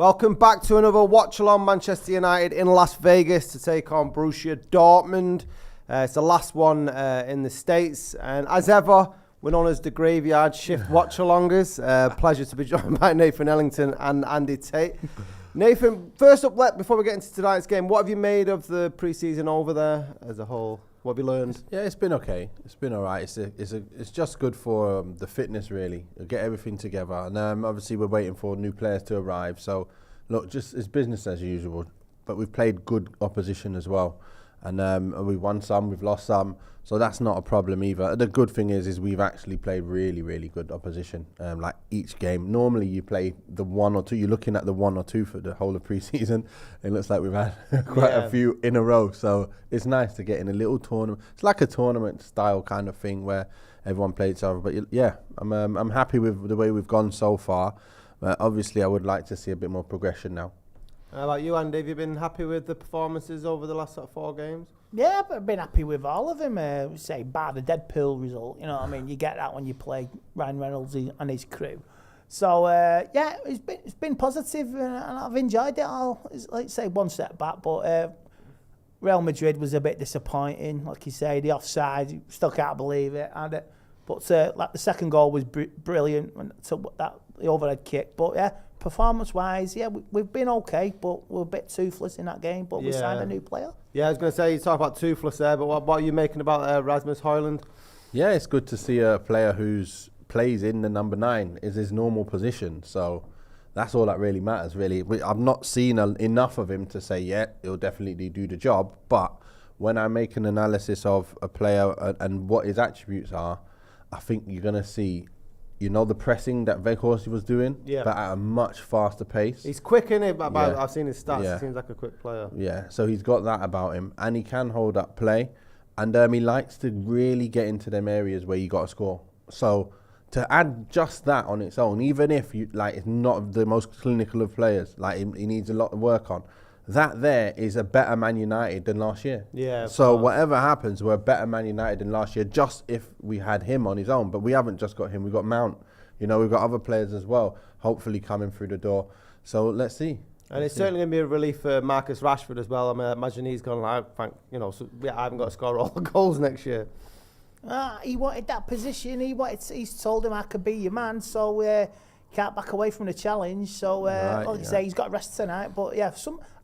Welcome back to another Watchalong. Manchester United in Las Vegas to take on Borussia Dortmund. It's the last one in the States. And as ever, we're known as the Graveyard Shift Watchalongers. Pleasure to be joined by Nathan Ellington and Andy Tate. Nathan, first up, before we get into tonight's game, what have you made of the pre-season over there as a whole? What have you learned? Yeah, it's been okay. It's been all right. It's just good for the fitness, really. Get everything together. And obviously we're waiting for new players to arrive. So, look, just it's business as usual. But we've played good opposition as well. And we've won some, we've lost some. So that's not a problem either. The good thing is we've actually played really, really good opposition. Like each game. Normally you play the one or two. You're looking at the one or two for the whole of pre-season. It looks like we've had quite a few in a row. So it's nice to get in a little tournament. It's like a tournament style kind of thing where everyone plays each other. But yeah, I'm happy with the way we've gone so far. Obviously I would like to see a bit more progression now. How about you, Andy? Have you been happy with the performances over the last 4 games? Yeah, I've been happy with all of them. Say, bar the Deadpool result. You know what I mean? You get that when you play Ryan Reynolds and his crew. So, yeah, it's been positive and I've enjoyed it all. It's, like say, one step back, but Real Madrid was a bit disappointing. Like you say, the offside, still can't believe it. But like the second goal was brilliant, the overhead kick. But yeah, performance-wise, yeah, we've been okay, but we're a bit toothless in that game. But we signed a new player. Yeah, I was going to say, you talk about toothless there, but what are you making about Rasmus Hojlund? Yeah, it's good to see a player who's plays in the number 9 is his normal position. So that's all that really matters, really. I've not seen enough of him to say, yeah, he'll definitely do the job. But when I make an analysis of a player and what his attributes are, I think you're going to see, you know, the pressing that Weghorst was doing, but at a much faster pace. He's quick, isn't he? I've seen his stats. He seems like a quick player. Yeah, so he's got that about him, and he can hold up play, and he likes to really get into them areas where you got to score. So to add just that on its own, even if you it's not the most clinical of players, he needs a lot of work on. That there is a better Man United than last year. Yeah. So whatever happens, we're a better Man United than last year, just if we had him on his own. But we haven't just got him. We've got Mount. You know, we've got other players as well, hopefully coming through the door. So let's see. And it's certainly going to be a relief for Marcus Rashford as well. I mean, I imagine he's going to I haven't got to score all the goals next year. He wanted that position. He's told him I could be your man. So can't back away from the challenge. So like you say, he's got rest tonight. But yeah,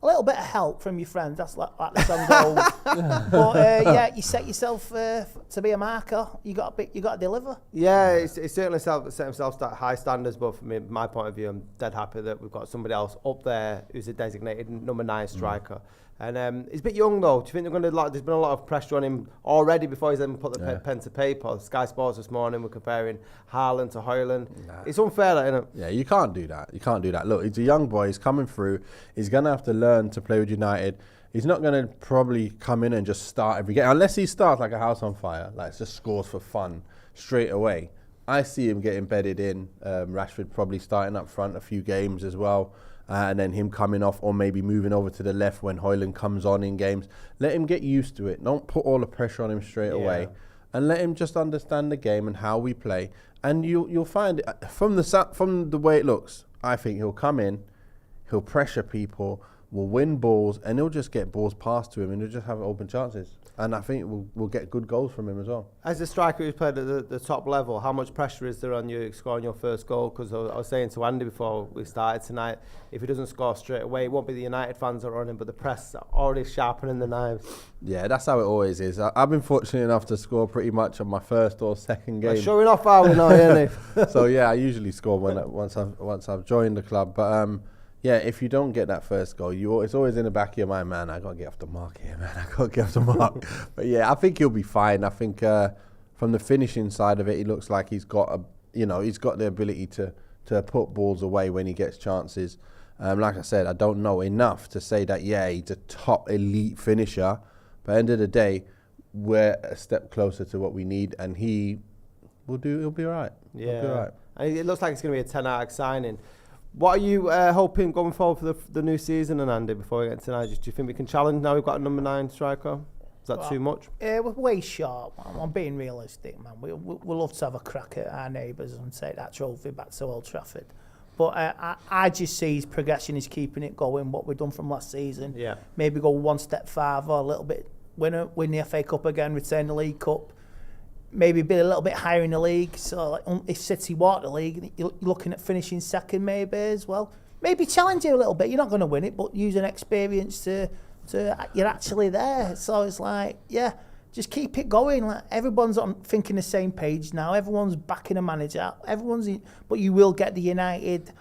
a little bit of help from your friends. That's like the song goes. But yeah, you set yourself to be a marker. You got to deliver. Yeah, it's certainly set himself high standards. But from my point of view, I'm dead happy that we've got somebody else up there who's a designated number 9 striker. And he's a bit young though. Do you think they're going to there's been a lot of pressure on him already before he's even put the pen to paper? Sky Sports this morning were comparing Haaland to Hojlund. It's unfair, that, isn't it? Yeah, you can't do that. Look, he's a young boy. He's coming through. He's going to have to learn to play with United. He's not going to probably come in and just start every game unless he starts like a house on fire, just scores for fun straight away. I see him getting bedded in. Rashford probably starting up front a few games as well. And then him coming off or maybe moving over to the left when Hojlund comes on in games. Let him get used to it. Don't put all the pressure on him straight away. And let him just understand the game and how we play. And you'll find it, from the way it looks, I think he'll come in, he'll pressure people, will win balls, and he'll just get balls passed to him and he'll just have open chances. And I think we'll get good goals from him as well. As a striker who's played at the top level, how much pressure is there on you scoring your first goal? Because I was saying to Andy before we started tonight, if he doesn't score straight away, it won't be the United fans that are on him, but the press are already sharpening the knives. Yeah, that's how it always is. I've been fortunate enough to score pretty much on my first or second game. Showing off how we know, isn't he? So yeah, I usually score once I've joined the club. But yeah, if you don't get that first goal, it's always in the back of your mind, man, I got to get off the mark here, man. I got to get off the mark. But yeah, I think he'll be fine. I think from the finishing side of it, he looks like he's got the ability to put balls away when he gets chances. Like I said, I don't know enough to say that, yeah, he's a top elite finisher. But at the end of the day, we're a step closer to what we need, and he'll be all right. Yeah. He'll be all right. And it looks like it's going to be a 10-out signing. What are you hoping going forward for the new season, and Andy, before we get tonight? Do you think we can challenge now we've got a number 9 striker? Is that too much? We're way short. I'm being realistic, man. We love to have a crack at our neighbours and take that trophy back to Old Trafford. But I just see his progression is keeping it going, what we've done from last season. Yeah. Maybe go one step farther, a little bit, win the FA Cup again, return the League Cup. Maybe be a little bit higher in the league. So like, if City walk the league, you're looking at finishing second maybe as well. Maybe challenge you a little bit. You're not going to win it, but use an experience to you're actually there. So it's like, yeah, just keep it going. Like everyone's thinking the same page now. Everyone's backing a manager. But you will get the United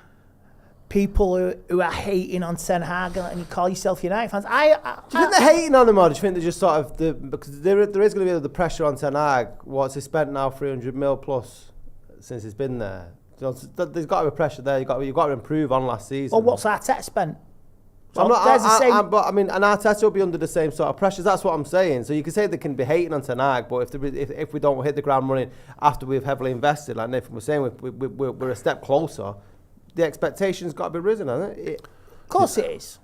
people who are hating on Ten Hag, and you call yourself United fans. Do you think they're hating on him, or do you think they're just sort of because there is going to be the pressure on Ten Hag? What's he spent now, 300 mil plus since he's been there? There's got to be pressure there. You've got to improve on last season. Well, what's Tate spent? So but I mean, and Arteta will be under the same sort of pressures. That's what I'm saying. So you can say they can be hating on Ten Hag, but if we don't hit the ground running after we've heavily invested, like Nathan was saying, we're a step closer. The expectations got to be risen, hasn't it? Of course it is.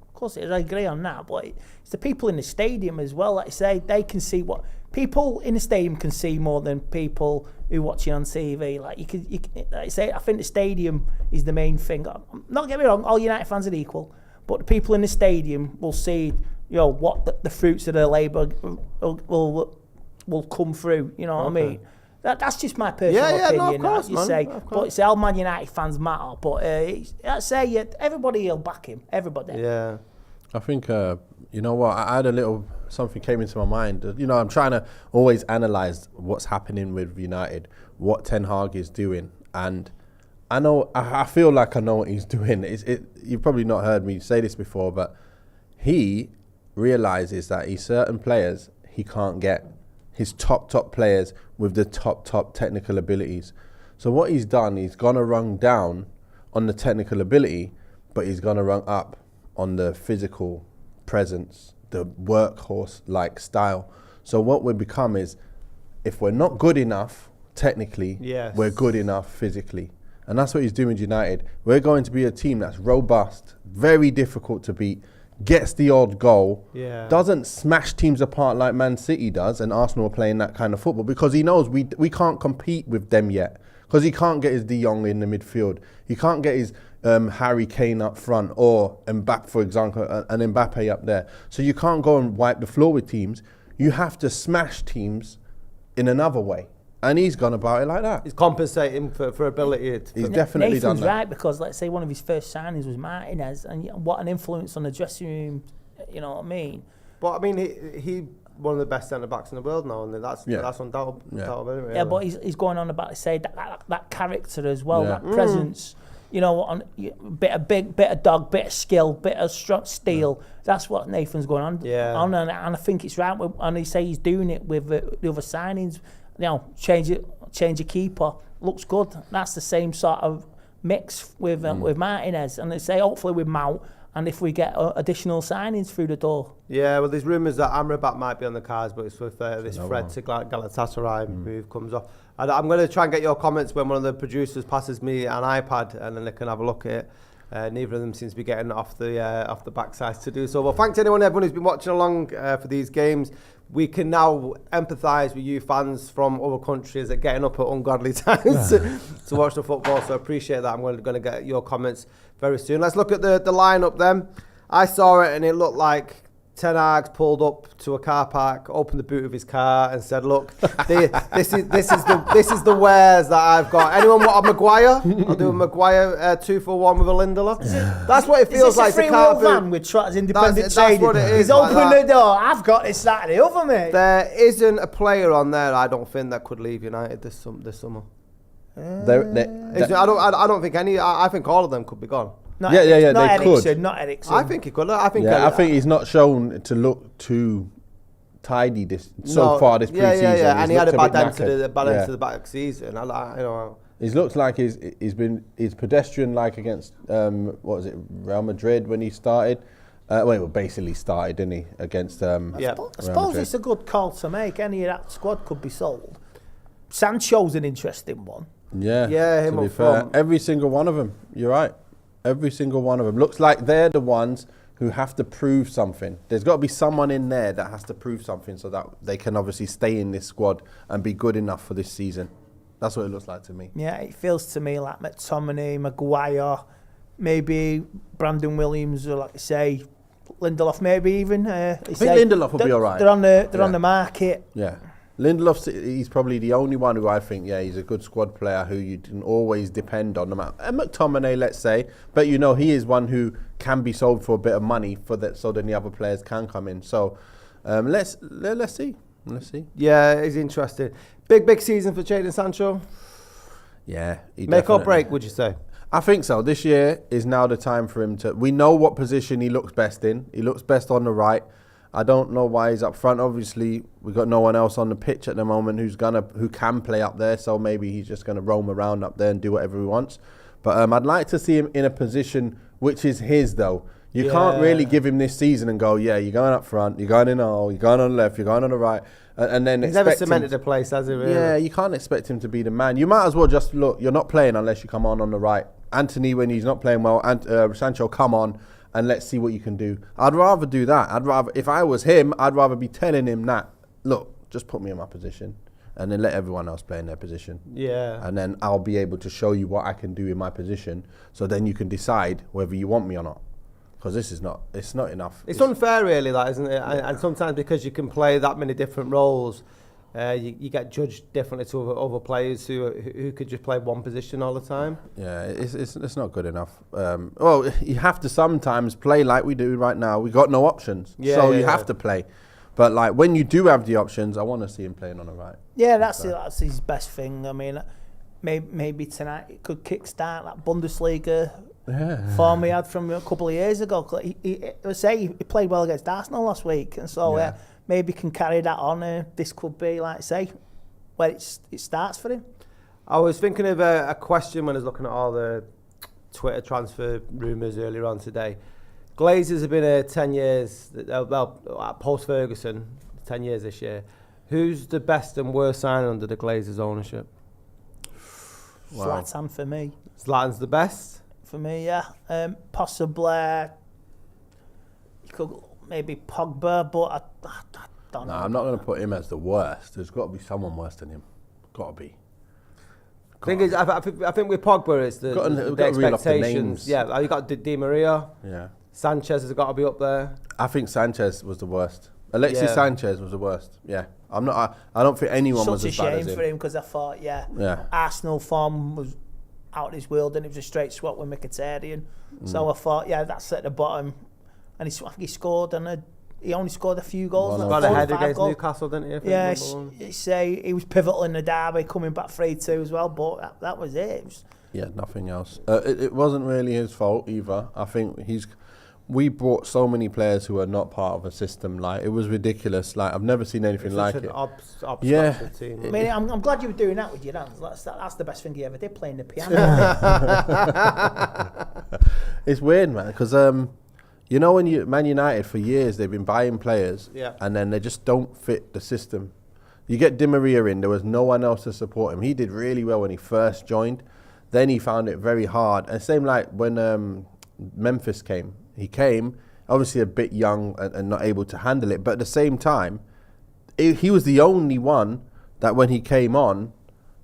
Of course it is. I agree on that. But it's the people in the stadium as well. Like I say, they can see what people in the stadium can see more than people who watch it on TV. Like like I say, I think the stadium is the main thing. Not get me wrong, all United fans are equal, but the people in the stadium will see, what the fruits of their labour will come through. You know what I mean? That's just my personal opinion. No, of course, you say, but it's all Man United fans matter. But I say everybody will back him. Everybody. Yeah. I think you know what? I had something came into my mind. I'm trying to always analyse what's happening with United, what Ten Hag is doing, and I feel like I know what he's doing. You've probably not heard me say this before, but he realises that he's certain players he can't get. His top players with the top technical abilities. So what he's done, he's gonna run down on the technical ability, but he's gonna run up on the physical presence, the workhorse-like style. So what we become is, if we're not good enough technically, we're good enough physically. And that's what he's doing with United. We're going to be a team that's robust, very difficult to beat, gets the odd goal, doesn't smash teams apart like Man City does, and Arsenal are playing that kind of football, because he knows we can't compete with them yet, because he can't get his De Jong in the midfield, he can't get his Harry Kane up front, or Mbappe, for example, and Mbappe up there. So you can't go and wipe the floor with teams. You have to smash teams in another way. And he's gone about it like that. He's compensating for ability. He's definitely done that. Nathan's right, because let's say one of his first signings was Martinez, and what an influence on the dressing room, you know what I mean? But I mean, he one of the best centre-backs in the world now, and that's undoubtable. Really. Yeah, but he's going on about to say that character as well, that presence, bit of dog, bit of skill, bit of steel. That's what Nathan's going on. And I think it's right, and he say he's doing it with the other signings. Change a keeper, looks good. That's the same sort of mix with Martinez, and they say hopefully with Mount, and if we get additional signings through the door. Yeah, well, there's rumours that Amrabat might be on the cards, but it's with this Fred to Galatasaray move comes off. I'm going to try and get your comments when one of the producers passes me an iPad, and then they can have a look at it. Neither of them seems to be getting off the backside to do so. Well, thanks to everyone who's been watching along for these games. We can now empathise with you fans from other countries that are getting up at ungodly times to watch the football. So I appreciate that. I'm going to get your comments very soon. Let's look at the lineup then. I saw it and it looked like Ten Hag's pulled up to a car park, opened the boot of his car, and said, "Look, this is the wares that I've got. Anyone want a Maguire? I'll do a Maguire 2-for-1 with a Lindelof." That's what it feels like. Is this a free-wheel van with Trotters Independent Trading? That's what it is. He's opened the door. I've got this, that, and the other, mate. There isn't a player on there I don't think that could leave United this summer. I don't think any. I think all of them could be gone. Not they Ellington, could. Not Ellington. I think he could. I think he's not shown to look too tidy so far this pre-season. Yeah. And he had a bad end to the back season. He looks like he's pedestrian like against Real Madrid when he started. Basically started, didn't he, against I suppose it's a good call to make. Any of that squad could be sold. Sancho's an interesting one. Yeah, him up front. Every single one of them. You're right. Every single one of them. Looks like they're the ones who have to prove something. There's got to be someone in there that has to prove something so that they can obviously stay in this squad and be good enough for this season. That's what it looks like to me. Yeah, it feels to me like McTominay, Maguire, maybe Brandon Williams, or like I say, Lindelof, maybe even. I think Lindelof will be all right. They're on the market. Yeah. Lindelof, he's probably the only one who I think, he's a good squad player who you can always depend on. And McTominay, let's say, but he is one who can be sold for a bit of money so then the other players can come in. So let's see. Yeah, it's interesting. Big season for Jadon Sancho. Yeah, make or break, would you say? I think so. This year is now the time for him to. We know what position he looks best in. He looks best on the right. I don't know why he's up front. Obviously, we've got no one else on the pitch at the moment who can play up there. So maybe he's just gonna roam around up there and do whatever he wants. But I'd like to see him in a position which is his, though. You can't really give him this season and go, you're going up front, you're going in the hole, you're going on the left, you're going on the right, and then he's never cemented a place, has he? Really? Yeah, you can't expect him to be the man. You might as well just look. You're not playing unless you come on the right. Anthony, when he's not playing well, and Sancho, come on. And let's see what you can do. I'd rather do that. If I was him, I'd rather be telling him that, look, just put me in my position and then let everyone else play in their position. Yeah. And then I'll be able to show you what I can do in my position, so then you can decide whether you want me or not. Because it's not enough. It's unfair, really, that, isn't it? And sometimes because you can play that many different roles, you get judged differently to other players who could just play one position all the time. Yeah, it's not good enough. Well, you have to sometimes play like we do right now. We got no options, so you have to play. But like when you do have the options, I want to see him playing on the right. Yeah, that's his best thing. I mean, maybe tonight it could kickstart that Bundesliga form he had from a couple of years ago. He played well against Arsenal last week, and so. Maybe can carry that on. This could be, like I say, where it starts for him. I was thinking of a question when I was looking at all the Twitter transfer rumours earlier on today. Glazers have been here 10 years, post-Ferguson, 10 years this year. Who's the best and worst signing under the Glazers' ownership? Wow. Zlatan for me. Zlatan's the best? For me, yeah. Possibly, you could... Maybe Pogba, but I don't know. I'm not going to put him as the worst. There's got to be someone worse than him. Got to be. Thing is, I think with Pogba, it's the expectations. Yeah, you got Di Maria. Yeah. Sanchez has got to be up there. I think Sanchez was the worst. Alexis Sanchez was the worst. Yeah. I don't think anyone was as bad as him. Such a shame for him because I thought, Arsenal form was out of this world and it was a straight swap with Mkhitaryan. So I thought, that's at the bottom. And I think he scored, and he only scored a few goals. Got a head against Newcastle, didn't he? Yeah, he was pivotal in the derby, coming back 3-2 as well, but that was it. Nothing else. It wasn't really his fault either. I think we brought so many players who are not part of a system. Like, it was ridiculous. Like, I've never seen anything like it. Team. I mean, I'm glad you were doing that with your hands. That's the best thing you ever did, playing the piano. It's weird, man, because... you know, when Man United for years they've been buying players, and then they just don't fit the system. You get Di Maria in, there was no one else to support him. He did really well when he first joined. Then he found it very hard. And same like when Memphis came. He came, obviously a bit young and not able to handle it. But at the same time, he was the only one that when he came on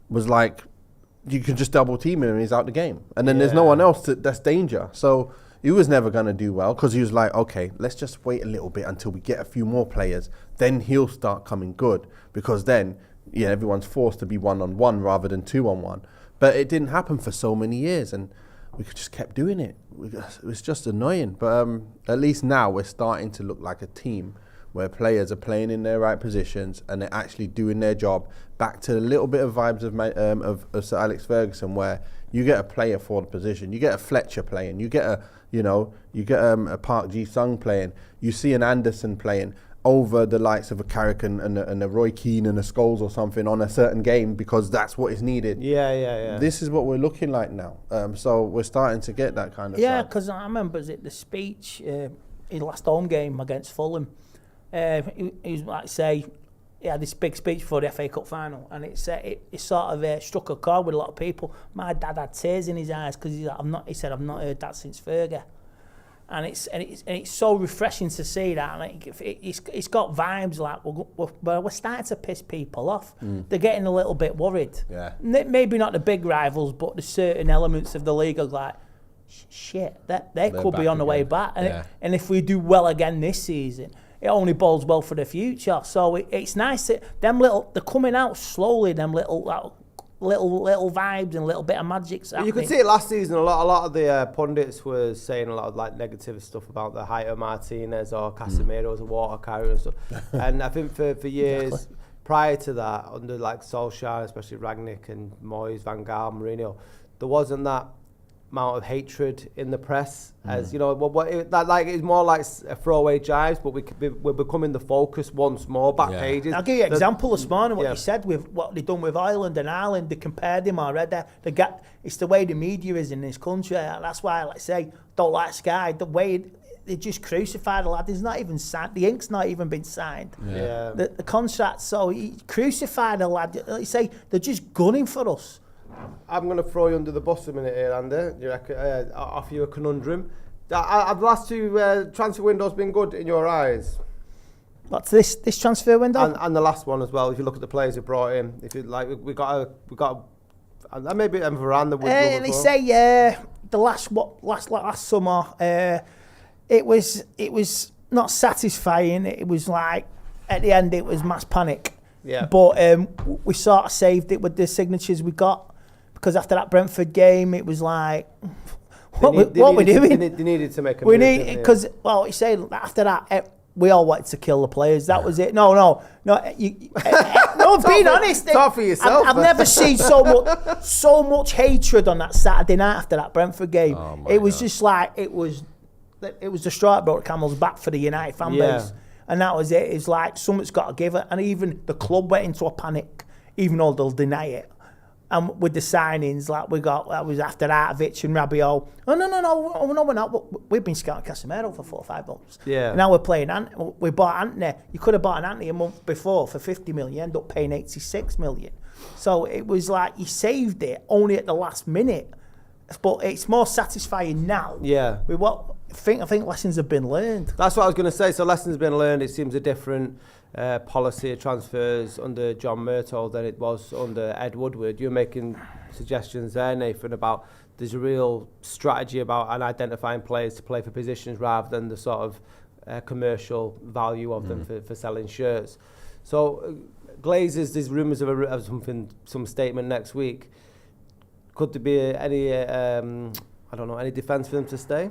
was like, you can just double team him and he's out the game. And then there's no one else that's danger. So... he was never going to do well because he was like, okay, let's just wait a little bit until we get a few more players. Then he'll start coming good because then, everyone's forced to be one-on-one rather than two-on-one. But it didn't happen for so many years and we just kept doing it. It was just annoying. But at least now we're starting to look like a team where players are playing in their right positions and they're actually doing their job. Back to a little bit of vibes of Sir Alex Ferguson, where you get a player for the position. You get a Fletcher playing. You get a Park Ji-sung playing. You see an Anderson playing over the likes of a Carrick and a Roy Keane and a Scholes or something on a certain game because that's what is needed. Yeah. This is what we're looking like now. So we're starting to get that kind of stuff. Because I remember the speech, his last home game against Fulham. He was like, say, he had this big speech before the FA Cup final, and it sort of struck a chord with a lot of people. My dad had tears in his eyes because he's like, I've not heard that since Fergie. And it's so refreshing to see that. And it's got vibes like we're starting to piss people off. They're getting a little bit worried. Yeah. Maybe not the big rivals, but the certain elements of the league are like, shit, they could be on the way back. And if we do well again this season, it only bodes well for the future. So it's nice that they're coming out slowly, them little vibes and little bit of magic's happening. You could see it last season. A lot of the pundits were saying a lot of like negative stuff about the height of Martinez or Casemiro as a water carrier and stuff. And I think for years prior to that, under like Solskjaer, especially Rangnick and Moyes, Van Gaal, Mourinho, there wasn't that amount of hatred in the press, as you know, it's more like a throwaway jibes, but we're becoming the focus once more. Back pages. I'll give you an example this morning. What you said with what they done with Hojlund and Ireland, they compared him already. It's the way the media is in this country. That's why I say don't like Sky. The way they just crucified the lad. He's not even signed. The ink's not even been signed. The contract. So he crucified the lad. Like say they're just gunning for us. I'm going to throw you under the bus a minute here, Andy. You reckon, I'll offer you a conundrum. Have the last two transfer windows been good in your eyes? What's this transfer window? And the last one as well. If you look at the players who brought in, if you like, we got maybe Varane that they say the last summer it was not satisfying. It was like at the end it was mass panic. Yeah. But we sort of saved it with the signatures we got. Because after that Brentford game, it was like, what we're doing? They needed to make a move. Because, well, you say after that, we all wanted to kill the players. That was it. No, being honest. Talk for yourself. I've never seen so much hatred on that Saturday night after that Brentford game. It was just like, it was the straw that brought the camel's back for the United fan base. And that was it. It's like, something's got to give it. And even the club went into a panic, even though they'll deny it. And with the signings, like that was after Artovich and Rabiot. Oh, no, we're not. We've been scouting Casemiro for 4 or 5 months. Yeah. Now we're playing we bought Anthony. You could have bought an Anthony a month before for 50 million. You end up paying 86 million. So it was like you saved it only at the last minute. But it's more satisfying now. Yeah. With what I think lessons have been learned. That's what I was going to say. So lessons have been learned. It seems a different policy of transfers under John Murtaugh than it was under Ed Woodward. You're making suggestions there, Nathan, about there's a real strategy about identifying players to play for positions rather than the sort of commercial value of them for selling shirts. So Glazers, there's rumours of some statement next week. Could there be any any defence for them to stay?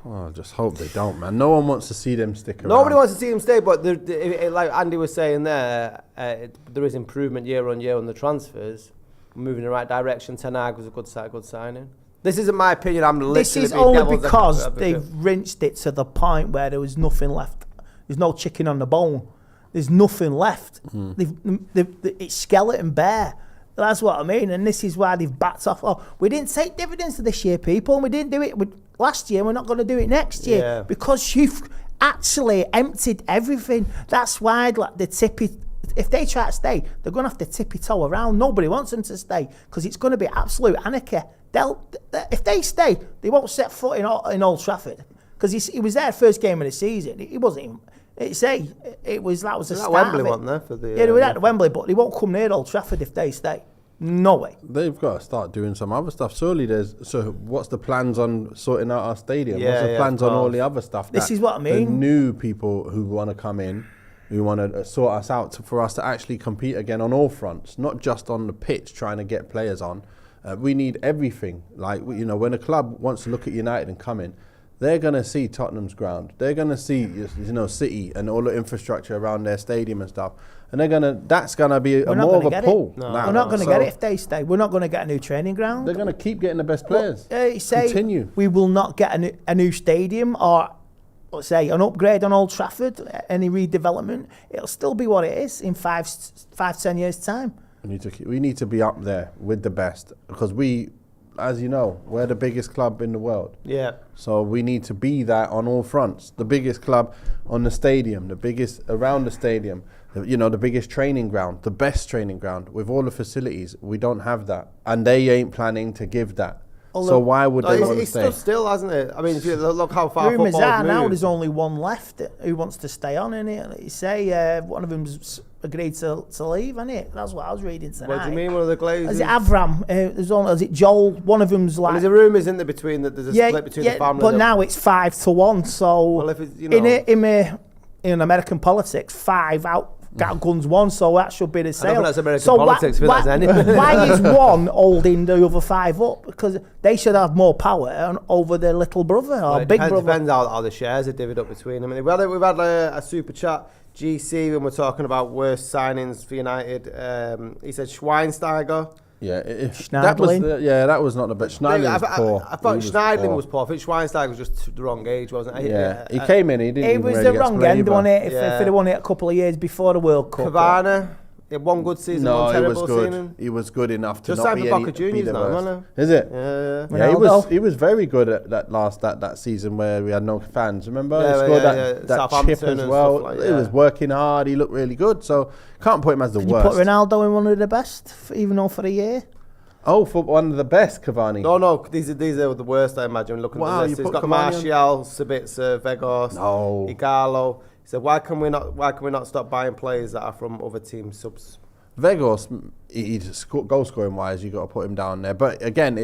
Oh, I just hope they don't, man. No one wants to see them stick around. Nobody wants to see them stay, but like Andy was saying there, there is improvement year on year on the transfers. We're moving in the right direction. Ten Hag was a good signing. This isn't my opinion. I'm literally This is only because they've rinsed it to the point where there was nothing left. There's no chicken on the bone. There's nothing left. It's skeleton bare. That's what I mean, and this is why they've backed off. Oh, we didn't take dividends this year, people, and we didn't do it last year. We're not going to do it next year because you've actually emptied everything. That's why, like the tippy. If they try to stay, they're going to have to tippy-toe around. Nobody wants them to stay because it's going to be absolute anarchy. If they stay, they won't set foot in Old Trafford because he was there first game of the season. He wasn't even. That was the start Wembley of it. One there for the they were at Wembley, but they won't come near Old Trafford if they stay. No way. They've got to start doing some other stuff. Surely what's the plans on sorting out our stadium? What's the plans on all the other stuff? This is what I mean. The new people who want to come in, who want to sort us out for us to actually compete again on all fronts, not just on the pitch trying to get players on. We need everything. Like, when a club wants to look at United and come in, they're going to see Tottenham's ground. They're going to see, City and all the infrastructure around their stadium and stuff. And that's going to be more of a pull. We're not going to get it if they stay. We're not going to get a new training ground. They're going to keep getting the best players. Continue. We will not get a new stadium or, let's say, an upgrade on Old Trafford, any redevelopment. It'll still be what it is in 5-10 years' time. We need to be up there with the best because as you know, we're the biggest club in the world. Yeah. So we need to be that on all fronts. The biggest club on the stadium, the biggest around the stadium, the biggest training ground, the best training ground with all the facilities. We don't have that. And they ain't planning to give that. So why would they want to It's stay? stood still, hasn't it? I mean, if you look how far Rumours football's are now moved. there's only one left who wants to stay on, innit? You say one of them's agreed to leave, innit? That's what I was reading tonight. What do you mean, one of the Glazers? Is it Avram? There's only, is it Joel? One of them's like... Well, there's a rumour, isn't there, between that there's a split between the family. But now it's 5-1, so... Well, if it's, you know... In American politics, 5 out... Got guns one, so that should be the same. I don't think that's American politics, I feel that's anything. Why is one holding the other 5 up? Because they should have more power over their little brother or big brother. It depends how the shares are divvied up between them. I mean, we've had a super chat, GC, when we're talking about worst signings for United. He said Schweinsteiger. Yeah, that was not the best. Schneidlin was poor. I thought Schneidlin was poor. I think Schweinsteiger was just the wrong age, wasn't he? Yeah, he came in, he didn't even was really the wrong end, wasn't it? If he'd won it a couple of years before the World Cup. Cavani, he had one good season, one terrible he was good. season. He was good enough to Just not signed be for any. Boca Juniors now, wasn't Is it? Yeah. He was very good at that season where we had no fans. Remember? Yeah, he scored that chip as well. Like, He was working hard. He looked really good. So can't put him as the worst. You put Ronaldo in one of the best, even though for a year. Oh, for one of the best, Cavani. No, these are the worst, I imagine. Looking at the list, he's got Martial, Sabitzer, Vegos, Igalo. He said, why can we not stop buying players that are from other team subs? Vegos, goal scoring wise, you got to put him down there. But again,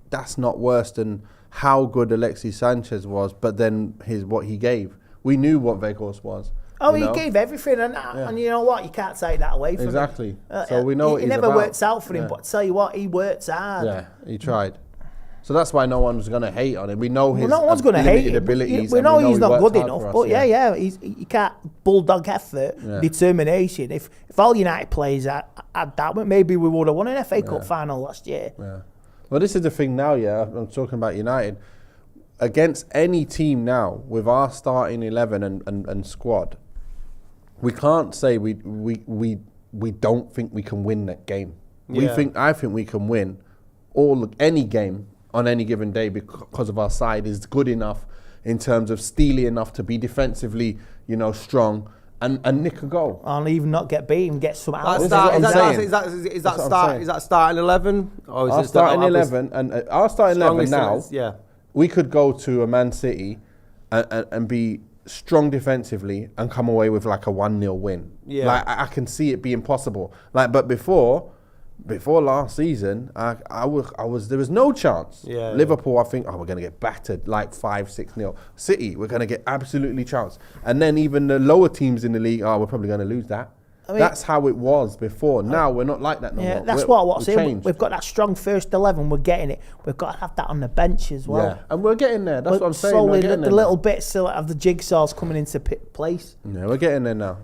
that's not worse than how good Alexis Sanchez was. But then what he gave, we knew what Vegos was. Oh, he gave everything, and you know what? You can't take that away from him. Exactly. So we know he never works out for him, but tell you what, he works hard. Yeah, he tried. So that's why no one's going to hate on him. We know his no one's going to hate him. abilities. We know he's not good enough, but you can't bulldog effort, determination. If all United players had that, maybe we would have won an FA Cup final last year. Yeah. Well, this is the thing now. Yeah, I'm talking about United against any team now with our starting 11 and squad. We can't say we don't think we can win that game. I think we can win any game on any given day because of our side is good enough in terms of steely enough to be defensively, strong and nick a goal. And even not get beaten, get some out. Is that starting 11? Or is our starting 11 and our starting 11 now. Yeah, we could go to a Man City and be strong defensively and come away with like a 1-0 win. Yeah. Like I can see it being possible. But before last season, there was no chance. Yeah. Liverpool, I think, we're going to get battered like 5-6-0. City, we're going to get absolutely trounced. And then even the lower teams in the league, we're probably going to lose that. That's how it was before. Now we're not like that no more. That's what I'm saying. We've got that strong first 11. We're getting it. We've got to have that on the bench as well. Yeah, and we're getting there. That's what I'm saying. Slowly, the little bits of the jigsaws coming into place. Yeah, we're getting there now.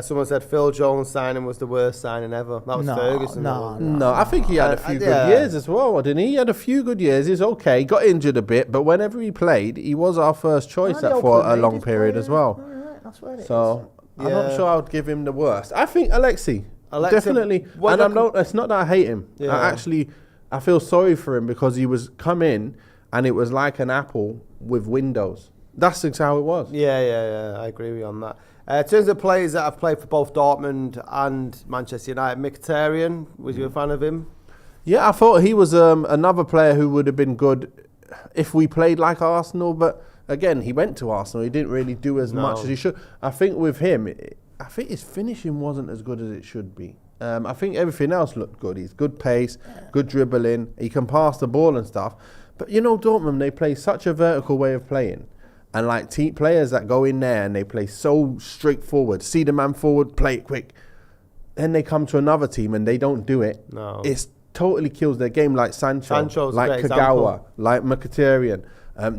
Someone said Phil Jones signing was the worst signing ever. That was Ferguson. No, I think he had a few good years as well, didn't he? He had a few good years. He's okay. He got injured a bit, but whenever he played, he was our first choice for a long period as well. Right, that's what it is. I'm not sure I would give him the worst. I think Alexi definitely. And it's not that I hate him. Yeah. I feel sorry for him because he was come in and it was like an apple with windows. That's how it was. Yeah. I agree with you on that. In terms of players that have played for both Dortmund and Manchester United, Mkhitaryan, was you a fan of him? Yeah, I thought he was another player who would have been good if we played like Arsenal, but again, he went to Arsenal. He didn't really do as much as he should. I think with him, his finishing wasn't as good as it should be. I think everything else looked good. He's good pace, good dribbling. He can pass the ball and stuff. But Dortmund, they play such a vertical way of playing. And like players that go in there and they play so straightforward, see the man forward, play it quick. Then they come to another team and they don't do it. No. It totally kills their game, like Sancho's like Kagawa, like Mkhitaryan.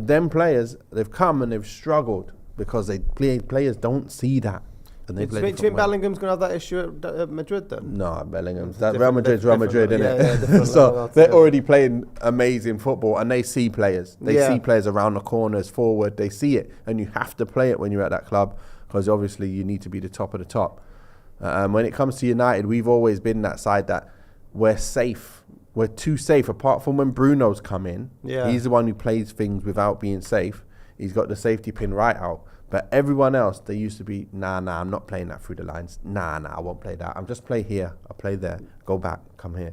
Them players, they've come and they've struggled because players don't see that. And they play. Do you think Bellingham's going to have that issue at Madrid then? No, Bellingham's. Real Madrid's Real Madrid, isn't it? So they're already playing amazing football and they see players. They see players around the corners, forward. They see it. And you have to play it when you're at that club because obviously you need to be the top of the top. When it comes to United, we've always been that side that we're safe. We're too safe, apart from when Bruno's come in. Yeah. He's the one who plays things without being safe. He's got the safety pin right out. But everyone else, they used to be, nah, I'm not playing that through the lines. Nah, I won't play that. I'll just play here. I'll play there. Go back. Come here.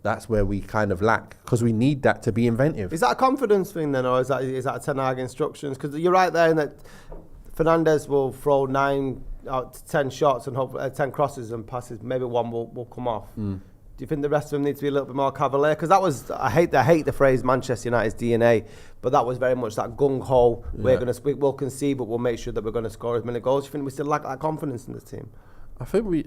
that's where we kind of lack, because we need that to be inventive. Is that a confidence thing then, or is that a Ten Hag instructions? Because you're right there in that Fernandes will throw 9 out to 10 shots and hopefully 10 crosses and passes. Maybe one will come off. Do you think the rest of them need to be a little bit more cavalier? Because that was, I hate the phrase Manchester United's DNA, but that was very much that gung ho. We'll concede, but we'll make sure that we're going to score as many goals. Do you think we still lack that confidence in the team? I think we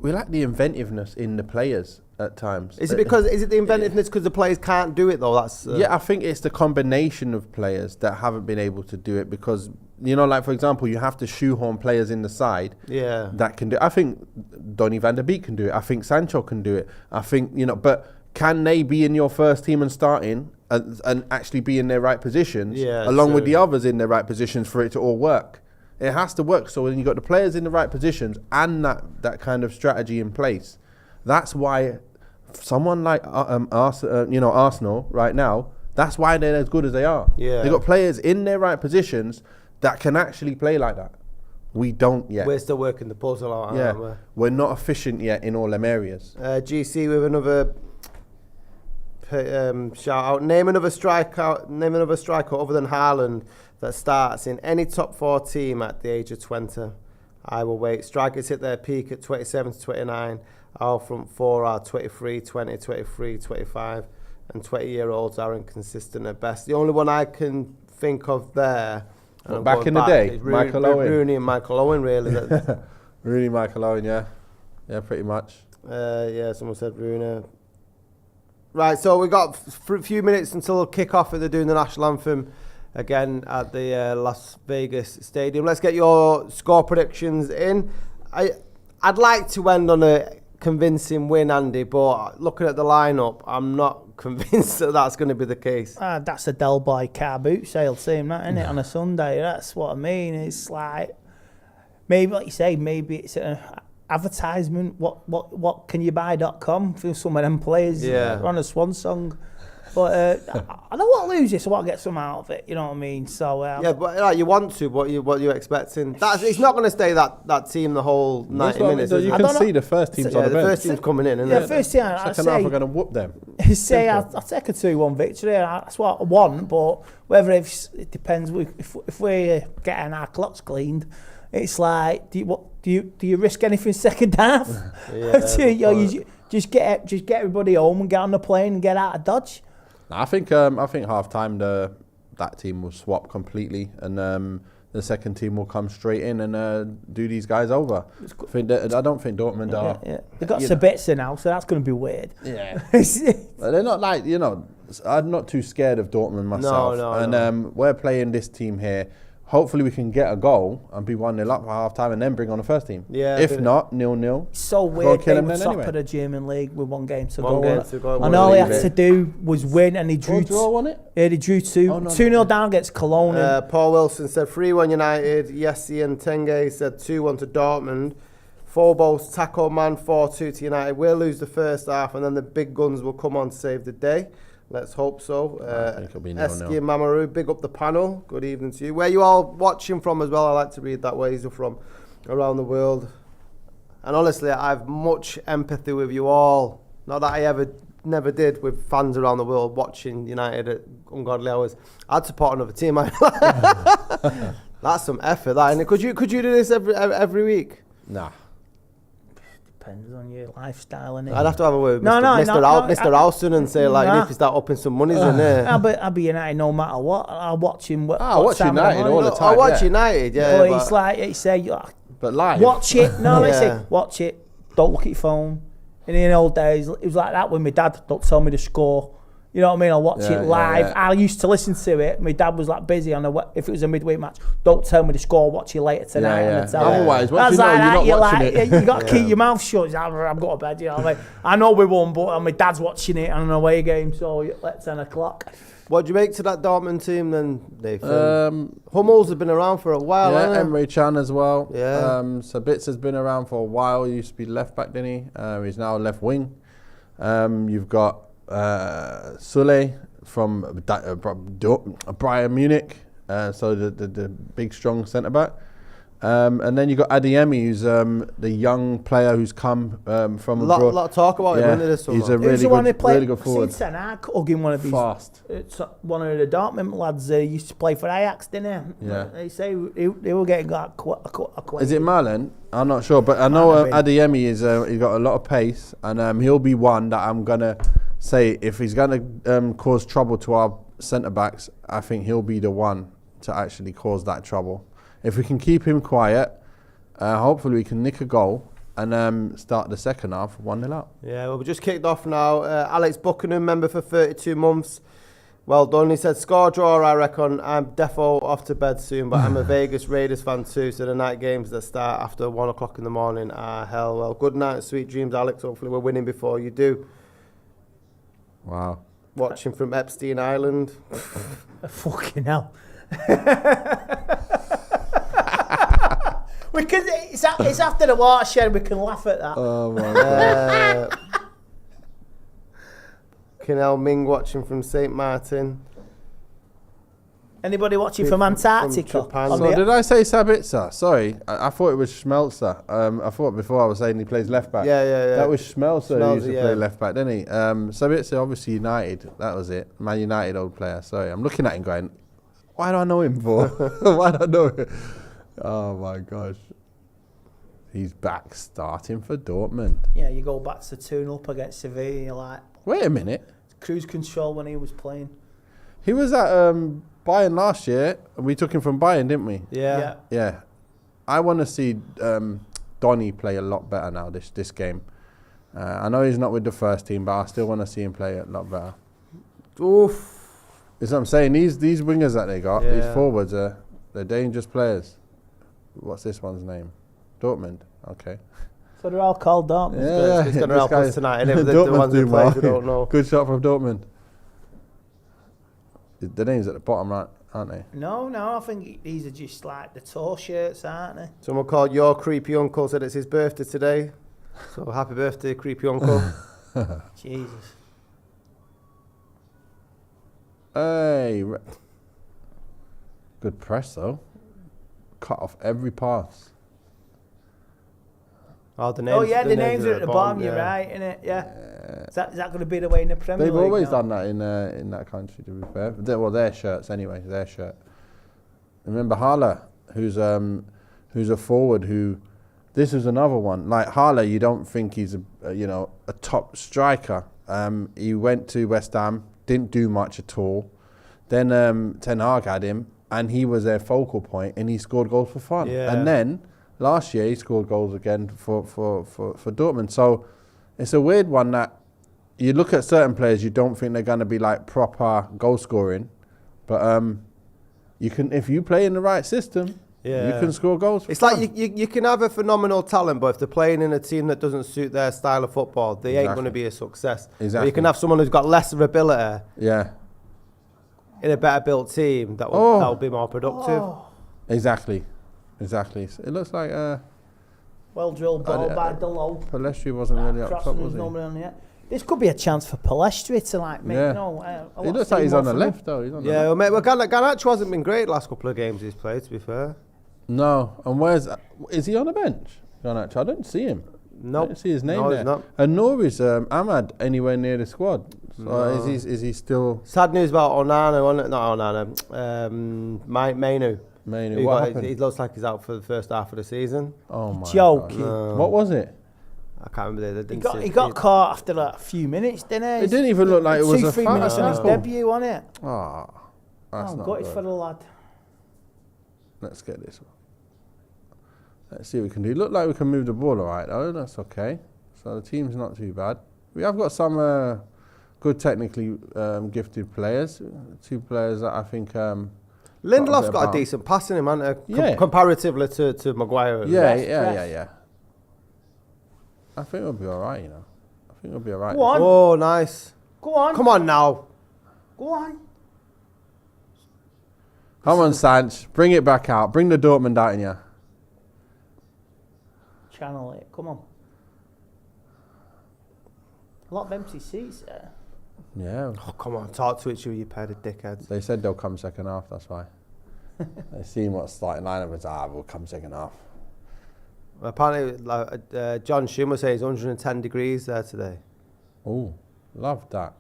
lack the inventiveness in the players at times. Is it the inventiveness because the players can't do it though? I think it's the combination of players that haven't been able to do it, because like for example, you have to shoehorn players in the side that can do it. I think Donny van der Beek can do it. I think Sancho can do it. I think but can they be in your first team and starting and actually be in their right positions along with the others in their right positions for it to all work? It has to work. So when you got the players in the right positions and that kind of strategy in place, that's why someone like Arsenal right now, that's why they're as good as they are. They got players in their right positions that can actually play like that. We don't yet. We're still working the puzzle out, aren't we? We're not efficient yet in all them areas. GC with another shout out. Name another striker other than Hojlund that starts in any top 4 team at the age of 20. I will wait. Strikers hit their peak at 27 to 29. Our front 4 are 23, 20, 23, 25, and 20-year-olds are inconsistent at best. The only one I can think of there, back in the day, Michael Owen. Rooney and Michael Owen, really. Rooney, Michael Owen, yeah, pretty much. Someone said Rooney. Right, so we got a few minutes until kick-off, and they're doing the national anthem again at the Las Vegas Stadium. Let's get your score predictions in. I'd like to end on a convincing win, Andy, but looking at the lineup, I'm not convinced that that's going to be the case. That's a Del Boy car boot sale team, that, isn't it, on a Sunday? That's what I mean. It's like, maybe, like you say, maybe it's an advertisement. What can you buy.com for some of them players on a swan song. But I don't want to lose this. I want to get some out of it. You know what I mean? So but you want to. What you expecting? It's not going to stay that team the whole 90 minutes. You can see the first team's on the bench. The first team's coming in, isn't it? The first team. Second half, we're going to whoop them. I'll take a 2-1 victory. That's what I want. But whether it depends. If we're getting our clocks cleaned, it's like, do you risk anything second half? You just get everybody home and get on the plane and get out of Dodge. I think half time that team will swap completely, and the second team will come straight in and do these guys over. I don't think Dortmund are. Yeah. They've got Sabitzer now, so that's going to be weird. Yeah, they're not like I'm not too scared of Dortmund myself. No. We're playing this team here. Hopefully we can get a goal and be 1-0 up at half time and then bring on the first team. Yeah. If not, 0-0. So weird they were top of the German league with 1 game to go. And all he had to do was win, and he drew. Draw on it? Yeah, they drew 2-0 down against Cologne. Paul Wilson said 3-1 United. Yessi and Tenge said 2-1 to Dortmund. Phobos, Taco Man 4-2 to United. We'll lose the first half, and then the big guns will come on to save the day. Let's hope so. I think it'll be 0-0. Eski and Mamaru, big up the panel. Good evening to you. Where you all watching from as well? I like to read that where you're from around the world. And honestly, I have much empathy with you all. Not that I never did with fans around the world watching United at ungodly hours. I'd support another team. That's some effort, that. And could you do this every week? Nah. Depends on your lifestyle, innit? I'd have to have a word with Mr. Alston and say, like, you need to start upping some monies in there. I'll be United no matter what. I'll watch him. I watch United all the time. I watch United, yeah. But it's like, you say, but live. Watch it. No, let's say, watch it. Don't look at your phone. In the old days, it was like that with my dad. Don't tell me the score. You know what I mean? I'll watch it live. I used to listen to it. My dad was like busy if it was a midweek match. Don't tell me the score. Watch it later tonight. Otherwise, once you're not watching it. You got to keep your mouth shut. I've got to bed. You know what I mean? I know we won, but my dad's watching it on an away game. So at 10 o'clock. What do you make to that Dortmund team then, Nathan? Hummels has been around for a while, hasn't Emre Can as well. Yeah. Sabitz has been around for a while. He used to be left back, didn't he? He's now left wing. You've got Sule from Bayern Munich, so the big strong centre back. And then you got Adeyemi, who's the young player who's come from abroad. Lot of talk about him, isn't there, this summer? He's a Who's the one who really played? good I forward. seen Ten Hag hugging one of his. Fast. It's one of the Dortmund lads. He used to play for Ajax, didn't he? Yeah. They say they were getting acquainted. Is it Marlon? I'm not sure, but I know Adeyemi is. He's got a lot of pace, and he'll be one that I'm gonna say if he's gonna cause trouble to our centre backs. I think he'll be the one to actually cause that trouble. If we can keep him quiet, hopefully we can nick a goal and start the second half 1-0 up. Yeah, well, we just kicked off now. Alex Buchanan, member for 32 months. Well done. He said, score draw, I reckon. I'm defo off to bed soon, but I'm a Vegas Raiders fan too, so the night games that start after 1 o'clock in the morning are hell. Well, good night, sweet dreams, Alex. Hopefully we're winning before you do. Wow. Watching from Epstein Island. Fucking hell. It's after the watershed, we can laugh at that. Oh my god. Kinel Ming watching from St. Martin. Anybody watching from Antarctica? From Japan. On So the- did I say Sabitzer? Sorry, I thought it was Schmelzer. I thought before I was saying he plays left back. Yeah. That was Schmelzer who used to Schmelzer, play yeah. left back, didn't he? Sabitzer, obviously United. That was it. Man United old player. Sorry, I'm looking at him going, why do I know him for? Why do I know him? Oh my gosh. He's back starting for Dortmund. Yeah, you go back to 2-0 up against Sevilla, and you're like, Wait a minute. cruise control when he was playing. He was at Bayern last year, and we took him from Bayern, didn't we? Yeah. Yeah. I want to see Donny play a lot better now this game. I know he's not with the first team, but I still want to see him play a lot better. Oof. That's what I'm saying. These wingers that they got, these Yeah. forwards, they're dangerous players. What's this one's name? Dortmund. Okay. So they're all called Dortmund. It's going to help us tonight. And the Dortmund's ones who doing play, well. we don't know. Good shot from Dortmund. The names at the bottom, right, aren't they? No, I think these are just like the tour shirts, aren't they? Someone called your creepy uncle, said it's his birthday today. So happy birthday, creepy uncle. Jesus. Hey. Good press, though. Cut off every pass. Oh, the names, the names are at the bottom, yeah. you're right, innit? Yeah. Is that going to be the way in the Premier They've League always now? done that in that country, to be fair. Their shirts anyway. Their shirt. Remember Hala, who's a forward who. This is another one. Like Hala, you don't think he's a top striker. He went to West Ham, didn't do much at all. Then Ten Hag had him, and he was their focal point, and he scored goals for fun. Yeah. And then last year he scored goals again for Dortmund. So it's a weird one that you look at certain players, you don't think they're going to be like proper goal scoring, but you can, if you play in the right system, you can score goals. It's like you can have a phenomenal talent, but if they're playing in a team that doesn't suit their style of football, they ain't going to be a success. Exactly. But you can have someone who's got lesser ability Yeah, in a better built team that will be more productive. Oh, exactly. So it looks like well drilled ball by Delo. Palestri wasn't really up top, Crossing was his he? number on the. This could be a chance for Palestri to like make. Yeah. A He lot looks of like he's steam on the off him. left though. He's on the Yeah, left. well, mate, Garnacho hasn't been great the last couple of games he's played, to be fair. No, and is he on the bench? Garnacho? I don't see him. I Nope. don't see his name No, there. he's not. And nor is Ahmad anywhere near the squad. So No. is he still Sad news about Onana, wasn't it? Not Onana. Mainu. Mainu? What happened? He looks like he's out for the first half of the season. Oh my Joking. God. What was it? I can't remember. He got caught after like a few minutes, didn't he? It didn't even look like it was a 2-3 foul. minutes on his debut, wasn't it? Oh, that's I'm not gutted good. for the lad. Let's get this one. Let's see what we can do. Look like we can move the ball all right, though. That's okay. So the team's not too bad. We have got some good technically gifted players. Two players that I think... Lindelof's got a about. decent pass in him, hasn't he? Yeah. Comparatively to Maguire. Yeah. I think we'll be all right, you know. I think we'll be all right. Go on. Oh, nice. Go on. Come on now. Go on. Come on, Sanch. Bring it back out. Bring the Dortmund out in you. Channel it. Come on. A lot of empty seats there. Yeah. Oh, come on. Talk to each other, you pair of dickheads. They said they'll come second half, that's why. They seen what starting lineup was. We'll come second half. Apparently, John Schumer says 110 degrees there today. Oh, love that.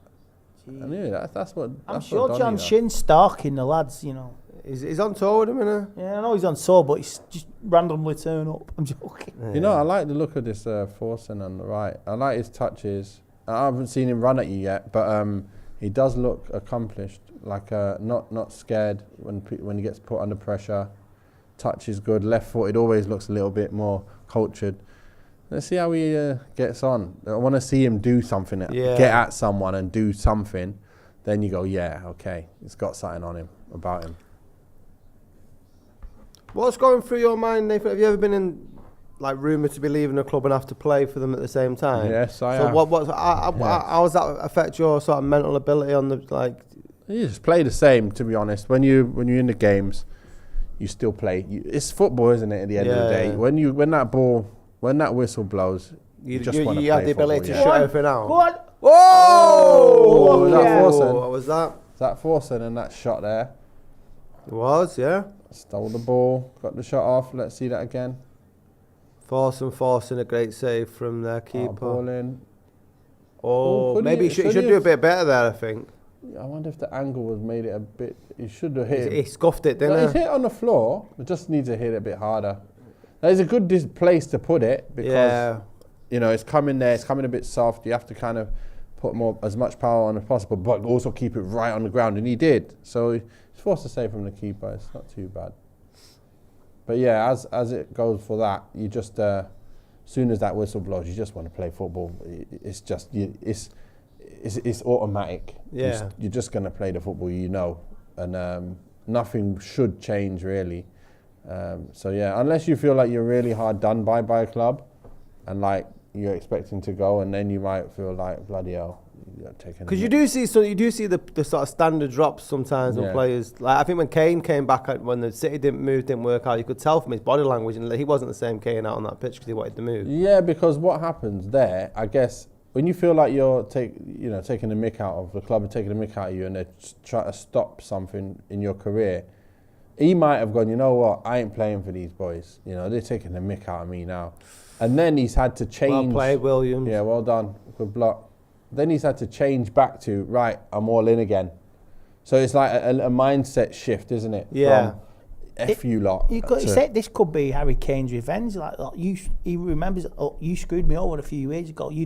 I knew that. That's what. I'm that's sure what John Shin's stalking the lads, you know. He's on tour with him, innit? Yeah, I know he's on tour, but he's just randomly turn up. I'm joking. Yeah. You know, I like the look of this Forsen on the right. I like his touches. I haven't seen him run at you yet, but he does look accomplished. Like not scared when he gets put under pressure. Touch is good. Left footed always looks a little bit more cultured. Let's see how he gets on. I want to see him do something, get at someone and do something. Then you go, yeah, okay, he's got something on him, about him. What's going through your mind, Nathan? Have you ever been in, like, rumoured to be leaving a club and have to play for them at the same time? Yes, I have. So how does that affect your sort of mental ability on the, like... You just play the same, to be honest. When you're in the games, you still play. It's football, isn't it, at the end of the day? When that whistle blows, you just want to play. You have the ability to shut everything out. Go on. Whoa! Was that Forsen? What was that? Was that Forsen and that shot there? It was, yeah. Stole the ball, got the shot off. Let's see that again. Forcing a great save from their keeper. Ball in. Maybe he should do a bit better there, I think. I wonder if the angle was made it a bit... He should have hit it. He scuffed it, didn't he? He's hit on the floor, but just needs to hit it a bit harder. That is a good place to put it because, you know, it's coming there, it's coming a bit soft. You have to kind of put as much power on as possible, but also keep it right on the ground, and he did. So he's forced to save from the keeper. It's not too bad. But yeah, as it goes for that, you just, as soon as that whistle blows, you just want to play football. It's just, it's automatic. Yeah. You're just going to play the football you know, and nothing should change really. So yeah, unless you feel like you're really hard done by a club, and like you're expecting to go, and then you might feel like bloody hell. Because you do see the sort of standard drops sometimes when players, like I think when Kane came back, when the City didn't work out, you could tell from his body language, and he wasn't the same Kane out on that pitch because he wanted to move. Yeah, because what happens there, I guess, when you feel like you're taking the mick out of the club and taking the mick out of you, and they're trying to stop something in your career, he might have gone, you know what, I ain't playing for these boys. You know, they're taking the mick out of me now. And then he's had to change. Well played, Williams. Yeah, well done. Good block. Then he's had to change back to, right, I'm all in again. So it's like a mindset shift, isn't it? Yeah. From F you lot. He said this could be Harry Kane's revenge. Like, he remembers, you screwed me over a few years ago. You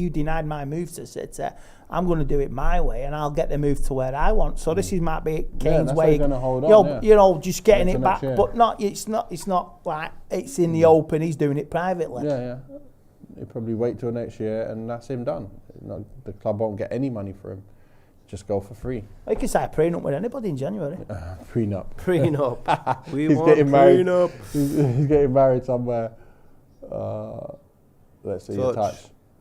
denied my move to City. I'm going to do it my way, and I'll get the move to where I want. So this might be Kane's way. Going to hold on, you know, just getting it back, year. but not. It's not like it's in the open. He's doing it privately. Yeah. He'll probably wait till next year, and that's him done. The club won't get any money for him. Just go for free. I can say a prenup with anybody in January. Prenup. He's getting married. He's getting married somewhere. Let's see your touch.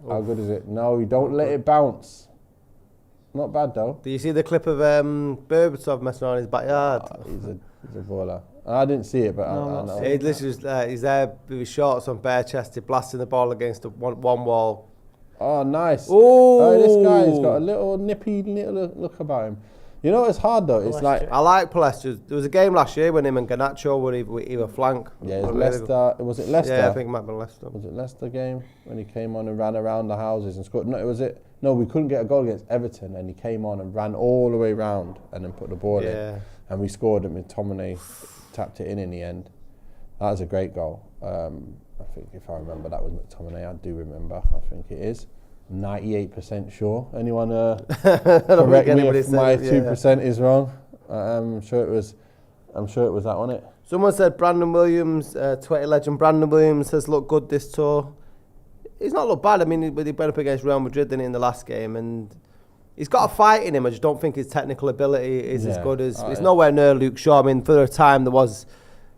How good is it? No, you don't let it bounce. Not bad though. Do you see the clip of Berbatov messing around in his backyard? He's a baller. I didn't see it, but I know. He's there with his shorts on, bare-chested, blasting the ball against the one wall. Oh, nice. Oh, this guy's got a little nippy little look about him. You know, it's hard though. It's like I like Palestra. There was a game last year when him and Garnacho were either flank. Yeah, it was Leicester. Was it Leicester? Yeah, I think it might have been Leicester. Was it Leicester game when he came on and ran around the houses and scored? No, we couldn't get a goal against Everton, and he came on and ran all the way round and then put the ball in, and we scored it with McTominay, tapped it in the end. That was a great goal. I think if I remember, that was McTominay. I do remember. I think it is. 98% sure. Anyone correct me if my 2% is wrong? I'm sure it was that, wasn't it? Someone said Brandon Williams, Twitter legend Brandon Williams has looked good this tour. He's not looked bad. I mean, he went up against Real Madrid in the last game, and he's got a fight in him. I just don't think his technical ability is as good as. It's nowhere near Luke Shaw. I mean, for a time there was.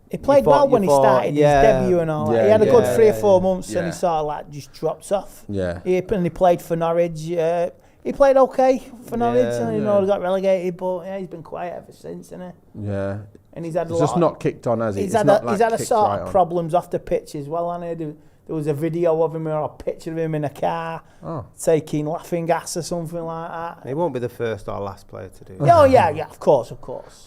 He played well when he started his debut and all. He had a good 3 or 4 months, and he sort of like just dropped off. Yeah. He played for Norwich. He played okay for Norwich, and he got relegated. But he's been quiet ever since, hasn't he? Yeah. And he's had just not kicked on, has he? He's had a sort of problems off the pitch as well, hasn't he? there was a video of him or a picture of him in a car taking laughing gas or something like that. He won't be the first or last player to do it. Oh, yeah, of course.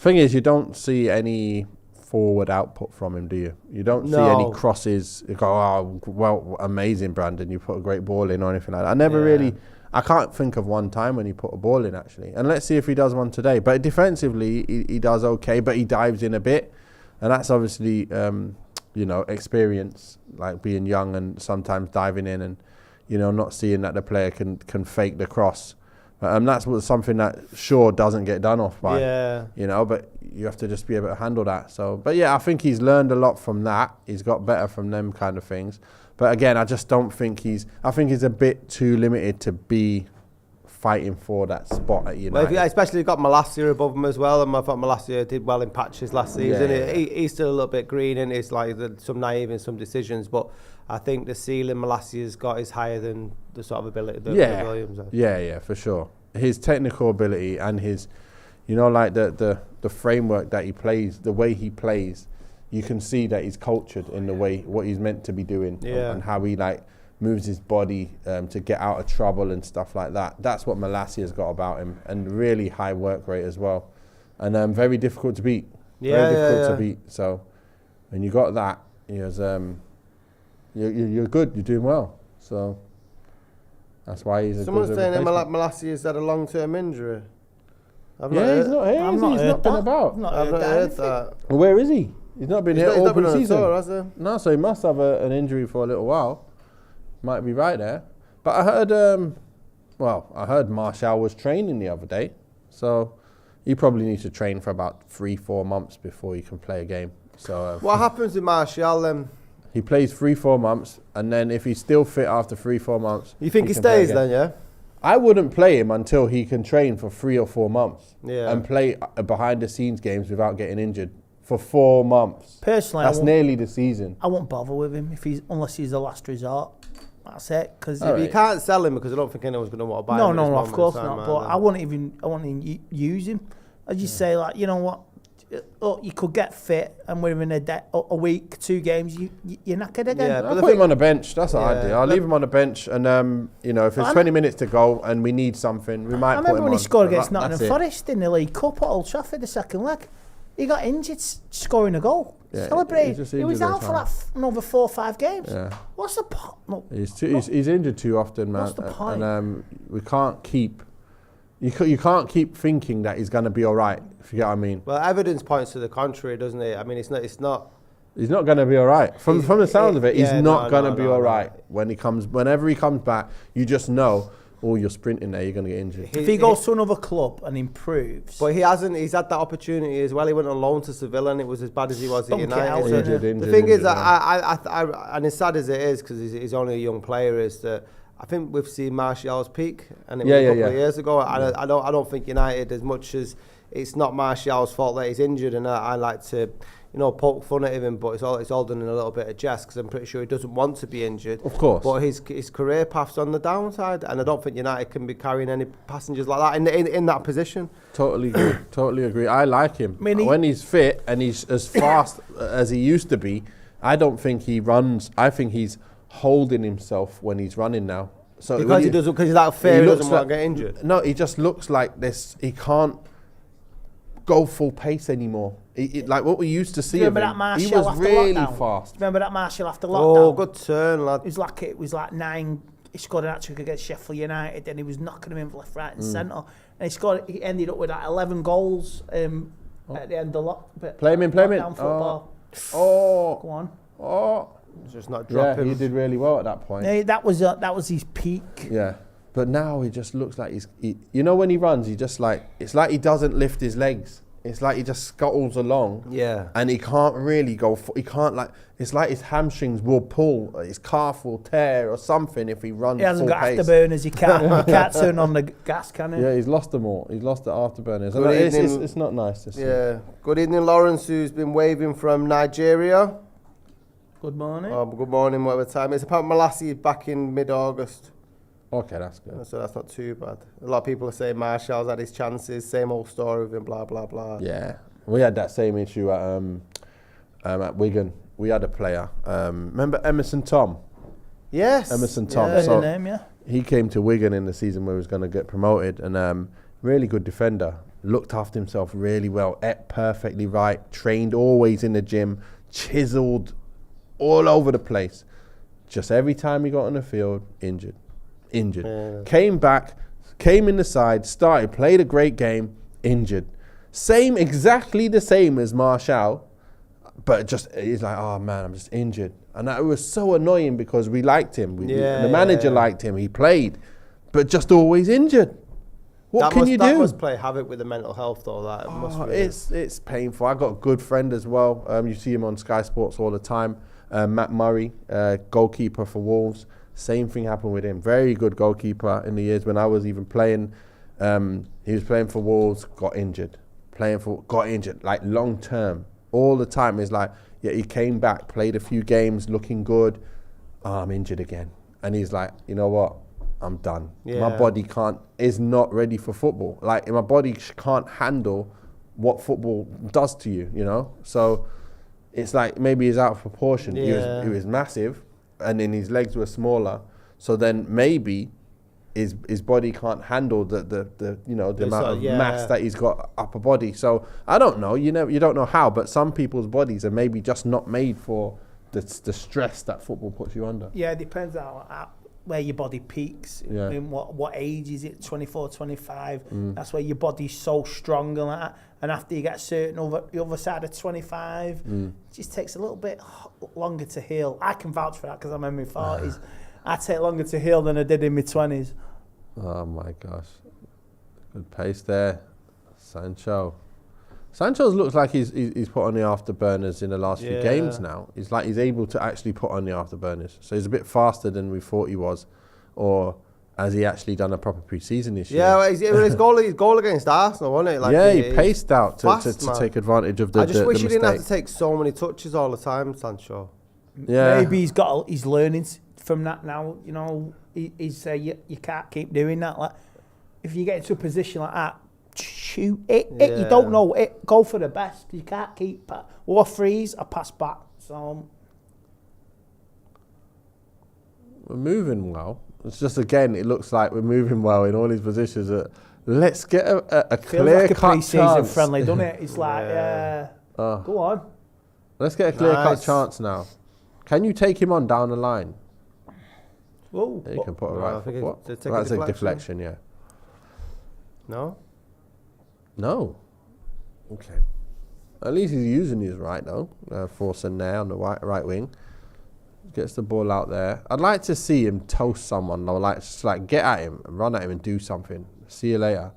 Thing is, you don't see any forward output from him, do you? You don't see any crosses. You go, oh, well, amazing, Brandon, you put a great ball in or anything like that. I can't think of one time when he put a ball in, actually. And let's see if he does one today. But defensively, he does okay, but he dives in a bit. And that's obviously, experience, like being young and sometimes diving in and, not seeing that the player can fake the cross. That's something that sure doesn't get done off by, but you have to just be able to handle that. So, but yeah, I think he's learned a lot from that. He's got better from them kind of things. But again, I just don't think I think he's a bit too limited to be fighting for that spot at United. Well, especially got Malacia above him as well, and I thought Malacia did well in patches last season. He's still a little bit green, and it's like some naive in some decisions, but I think the ceiling Malacia's got is higher than the sort of ability that Williams has. Yeah, for sure. His technical ability and his, the framework that he plays, the way he plays, you can see that he's cultured in the way what he's meant to be doing and how he moves his body to get out of trouble and stuff like that. That's what Malacia's got about him, and really high work rate as well, and very difficult to beat. Very difficult to beat. So when you got that, you're good. You're doing well. So that's why he's a Someone's good saying that replacement. Malacia's had a long-term injury. He's not here. He's not been about. I've not heard that. Well, where is he? He's not been here all He's not been on a pre-season. tour, has he? No, so he must have an injury for a little while. Might be right there. But I heard, I heard Martial was training the other day. So he probably needs to train for about 3-4 months before he can play a game. So what happens with Martial then? He plays 3-4 months, and then if he's still fit after 3-4 months... You think he stays then, yeah? I wouldn't play him until he can train for 3 or 4 months and play behind-the-scenes games without getting injured for 4 months. Personally, that's nearly the season. I won't bother with him unless he's the last resort. That's it. Because you can't sell him because I don't think anyone's going to want to buy him. No, of course not. But I wouldn't even use him. I just say you know what? You could get fit, and within a week, 2 games, you're knackered again. Yeah, but I'll put him on the bench. That's what I do. I'll leave him on the bench, and if it's 20 minutes to go and we need something, we might put him on. I remember when he scored against Nottingham Forest in the League Cup at Old Trafford, the second leg. He got injured scoring a goal. Yeah, celebrated. He was out for another 4 or 5 games. Yeah. What's the point? No. He's injured too often, man. What's the point? And we can't keep. You can't keep thinking that he's going to be all right, if you get what I mean. Well, evidence points to the contrary, doesn't it? I mean, it's not. He's not going to be all right. From the sound of it, he's not going to be all right whenever he comes back. You just know, you're sprinting there, you're going to get injured. If he goes to another club and improves. But he hasn't. He's had that opportunity as well. He went on loan to Sevilla, and it was as bad as he was at United. Injured, the thing is, yeah. and as sad as it is, because he's only a young player, is that. I think we've seen Martial's peak, and it was a couple of years ago. And I don't think United, as much as it's not Martial's fault that he's injured, and I like to, poke fun at him, but it's all done in a little bit of jest because I'm pretty sure he doesn't want to be injured. Of course. But his career path's on the downside, and I don't think United can be carrying any passengers like that in that position. Totally agree. Totally agree. I like him. When he's fit and he's as fast as he used to be, I don't think he runs. I think he's holding himself when he's running now. So because he's that fair, he doesn't want to get injured. No, he just looks like this. He can't go full pace anymore. Like what we used to see of him. He was really fast. Remember that Martial after lockdown? Oh, good turn, lad. It was like 9. He scored an hat-trick against Sheffield United, and he was knocking him in left, right, and centre. And he ended up with 11 goals at the end of lockdown. Play him in. Football. Go on. Just not drop him. He did really well at that point. Yeah, that was his peak. Yeah, but now he just looks like when he runs, it's like he doesn't lift his legs. It's like he just scuttles along. Yeah. And he can't really go. It's like his hamstrings will pull, his calf will tear or something if he runs. He hasn't full got pace. afterburners. He can't turn on the gas, can he? Yeah, he's lost them all. He's lost the afterburners. It's not nice to see. Yeah. Good evening, Lawrence, who's been waving from Nigeria. Good morning. Good morning, whatever time. It's about Malacia back in mid-August. Okay, that's good. So that's not too bad. A lot of people are saying Martial's had his chances, same old story with him, blah, blah, blah. Yeah. We had that same issue at Wigan. We had a player. Remember Emerson Tom? Yes. Emerson Yeah. Thompson. Heard So the name, yeah. he came to Wigan in the season where he was going to get promoted, and really good defender. Looked after himself really well, ate perfectly right, trained always in the gym, chiseled all over the place. Just every time he got on the field, injured. Yeah. Came back, came in the side, started, played a great game, injured. Exactly the same as Martial, but just, he's like, oh man, I'm just injured. And it was so annoying because we liked him. The manager liked him, he played, but just always injured. What can you do? That must play havoc with the mental health, though. That must be. It's painful. I got a good friend as well. You see him on Sky Sports all the time. Matt Murray, goalkeeper for Wolves. Same thing happened with him. Very good goalkeeper in the years when I was even playing. He was playing for Wolves, got injured. Got injured, like long term. All the time. It's like, yeah, he came back, played a few games, looking good. Oh, I'm injured again. And he's like, you know what? I'm done. Yeah. My body is not ready for football. Like, my body can't handle what football does to you, you know? So it's like maybe he's out of proportion. Yeah. He was massive, and then his legs were smaller. So then maybe his body can't handle the amount of mass that he's got upper body. So I don't know. You don't know how, but some people's bodies are maybe just not made for the stress that football puts you under. Yeah, it depends on where your body peaks. Yeah. I mean, what age is it? 24, 25. That's where your body's so strong and like that. And after you get certain the other side of 25, it just takes a little bit longer to heal. I can vouch for that because I'm in my 40s. I take longer to heal than I did in my 20s. Oh my gosh. Good pace there. Sancho looks like he's put on the afterburners in the last few games now. He's able to actually put on the afterburners. So he's a bit faster than we thought he was. Or has he actually done a proper pre-season this year? Yeah, well, his goal against Arsenal, wasn't it? Like he paced out to take advantage of the I just wish he mistake. didn't have to take so many touches all the time, Sancho. Yeah. Maybe he's learning from that now. You know, he's you can't keep doing that. Like, if you get into a position like that, shoot it. You don't know it. Go for the best. You can't keep or freeze or pass back. So we're moving well. It's just, again, it looks like we're moving well in all these positions. Let's get a clear like a cut pre-season chance. friendly, doesn't it? It's like, go on. Let's get a clear cut chance now. Can you take him on down the line? Whoa. You can put a right foot. What? That's a deflection, yeah. No? No. Okay. At least he's using his right, though. Forcing there on the right wing. Gets the ball out there. I'd like to see him toast someone, though. Just get at him, run at him and do something. See you later.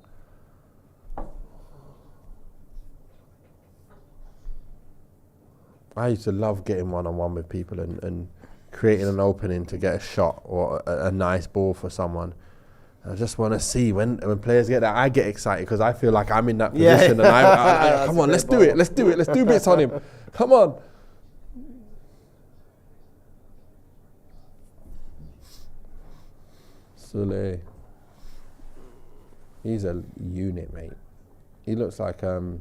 I used to love getting one-on-one with people and creating an opening to get a shot or a nice ball for someone. I just want to see when players get that, I get excited because I feel like I'm in that position. And I come on, let's do it. Let's do bits on him. Come on. Sule. He's a unit, mate. He looks like the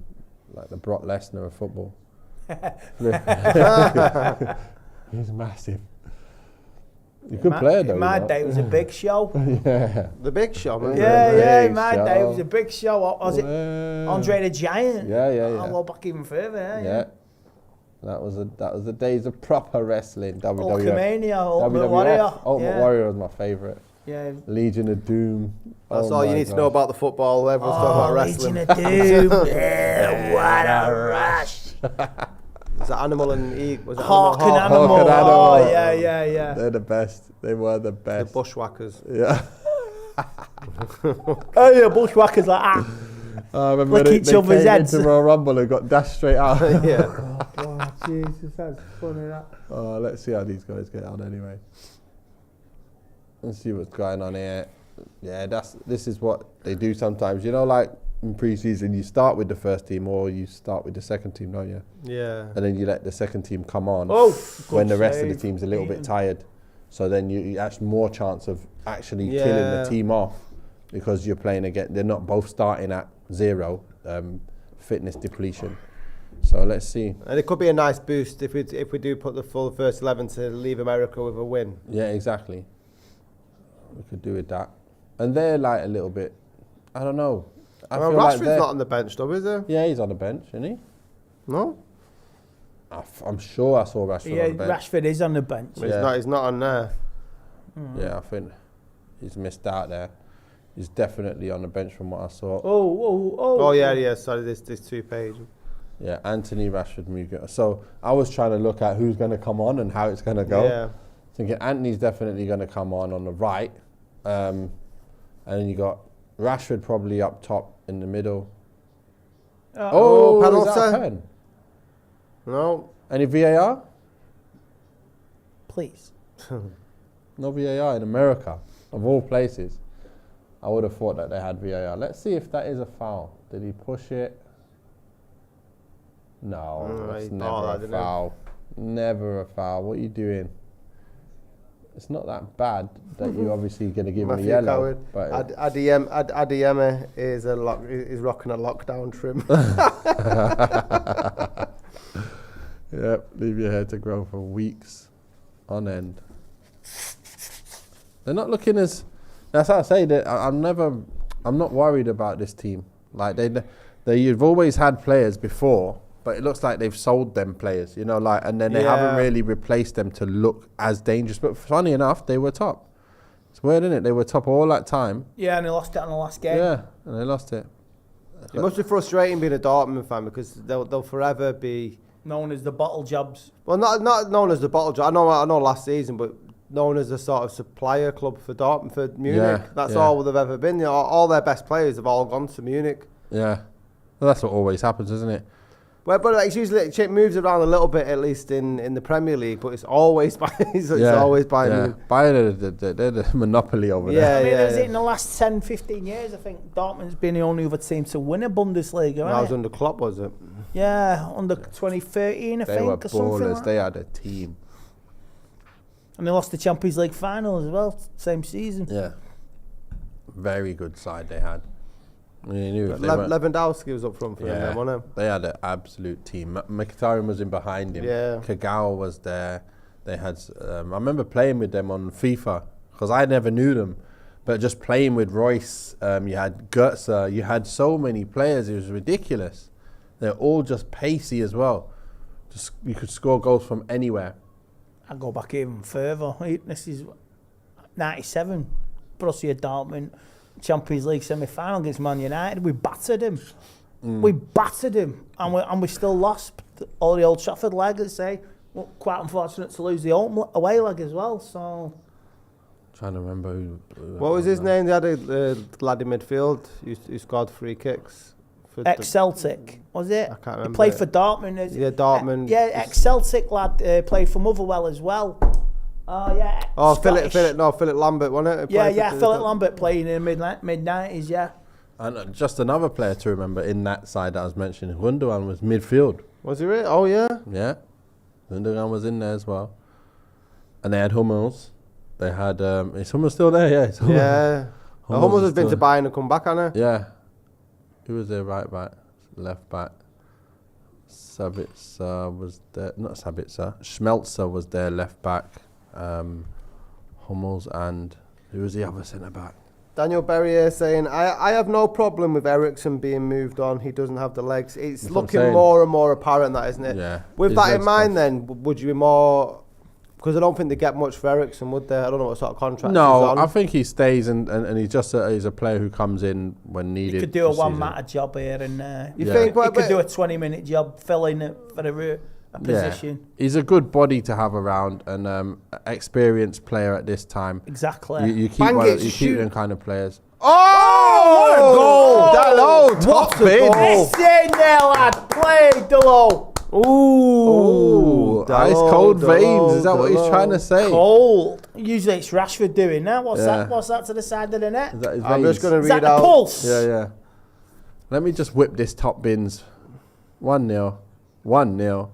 Brock Lesnar of football. He's massive. He's a good player, though. In my day, it was a big show. Yeah. The Big Show, man. Yeah, in my day, it was a big show. Was it Andre the Giant? Yeah. I'll go back even further. Yeah. That was the days of proper wrestling. WWF. Hulkamania, Ultimate Warrior. Ultimate Warrior was my favourite. Yeah. Legion of Doom. That's all you need to know about the football. Everyone's talking about wrestling. Legion of Doom. Yeah, what a rush. Was it Animal and was it Hawk and Animal? Animal. Hawk and Oh, Animal. yeah. They're the best. They were the The best. Bushwhackers. Yeah. Oh, yeah, bushwhackers like that. I remember Lick each other's came heads. into Royal Rumble and got dashed straight out. Yeah. Oh, Jesus, that's funny, that. Let's see how these guys get on anyway. Let's see what's going on here. Yeah, this is what they do sometimes. You know, like in pre-season, you start with the first team or you start with the second team, don't you? Yeah. And then you let the second team come on good when the rest of the save. team's a little bit tired. So then you have more chance of actually killing the team off because you're playing again. They're not both starting at 0 fitness depletion. So let's see. And it could be a nice boost if we do put the full first 11 to leave America with a win. Yeah, exactly. We could do with that. And they're like a little bit, I don't know. I feel Rashford's like not on the bench though, is he? Yeah, he's on the bench, isn't he? No? I'm sure I saw Rashford on the bench. Rashford is on the bench. Yeah. He's not on there. Yeah, I think he's missed out there. He's definitely on the bench from what I saw. Oh yeah. Sorry, this 2 page. Yeah, Anthony, Rashford, Muga. So I was trying to look at who's going to come on and how it's going to go. Yeah. Thinking Anthony's definitely going to come on the right. And then you got Rashford probably up top in the middle. penalty. Is that a pen? No. Any VAR? Please. No VAR in America, of all places. I would have thought that they had VAR. Let's see if that is a foul. Did he push it? No, that's never a foul. Never a foul. What are you doing? It's not that bad that you're obviously going to give him a yellow. Coward. But Adeyemi is rocking a lockdown trim. Yep, leave your hair to grow for weeks on end. They're not looking as. That's how I say that. I'm not worried about this team. Like you've always had players before, but it looks like they've sold them players, you know, like, and then they haven't really replaced them to look as dangerous. But funny enough, they were top. It's weird, isn't it? They were top all that time. Yeah, and they lost it on the last game. Yeah, and they lost it. It must be frustrating being a Dortmund fan because they'll forever be known as the bottle jobs. Well, not known as the bottle job. I know last season, but known as a sort of supplier club for Dortmund, for Munich. That's all they've ever been. You know, all their best players have all gone to Munich. Yeah, well, that's what always happens, isn't it? Well, but it's usually it moves around a little bit, at least in the Premier League. But it's always by always by Munich. Bayern, they're the monopoly over there. I mean, is it in the last 10, 15 years? I think Dortmund's been the only other team to win a Bundesliga. That was under Klopp, was it? Yeah, under 2013, I think. They were or something ballers. like They had a team. And they lost the Champions League final as well, same season. Yeah, very good side they had. You knew if Lewandowski was up front for them, wasn't he? They had an absolute team. Mkhitaryan was in behind him. Yeah. Kagawa was there. They had. I remember playing with them on FIFA because I never knew them, but just playing with Royce. You had Götze. You had so many players. It was ridiculous. They're all just pacey as well. Just you could score goals from anywhere. I go back even further. This is 97. Borussia Dortmund. Champions League semi-final against Man United. We battered him. We battered him, and we still lost all the Old Trafford leg. I'd say, well, quite unfortunate to lose the away leg as well. So, Trying to remember who. What was his name? They had a lad in midfield who scored free kicks. Ex-Celtic, was it? I can't remember. He played for Dortmund. Yeah, Dortmund. Ex-Celtic lad played for Motherwell as well. Oh, Philip Lambert, wasn't it? Philip Lambert playing in the mid-90s, yeah. And just another player to remember in that side that I was mentioning, Gundogan was midfield. Was he really? Oh, yeah. Yeah, Gundogan was in there as well. And they had Hummels. They had, is Hummels still there? Yeah, Hummels. Yeah. Hummels has been to Bayern and come back, hasn't he? Yeah. Who was their right back? Left back? Sabitzer was there. Not Sabitzer. Schmelzer was their left back. Hummels and who was the other centre back? Daniel Berrier saying, I have no problem with Eriksen being moved on. He doesn't have the legs. It's looking more and more apparent, that, isn't it? Yeah. With that in mind, then, would you be more... Because I don't think they get much for Eriksen, would they? I don't know what sort of contract he's on. I think he stays and he's just he's a player who comes in when needed. He could do a one-matter job here and you think, he could do a 20-minute job filling it for a position. Yeah. He's a good body to have around and experienced player at this time. Exactly. You keep them kind of players. Oh, what a goal! Top bin. Listen there, lad. Play Delo. Ooh, ice cold veins. Is that what he's trying to say? Cold. Usually it's Rashford doing that. What's that? What's that to the side of the net? Is that his I'm veins? just going to Is read that out. the pulse? Yeah. Let me just whip this top bins. 1-0. 1-0.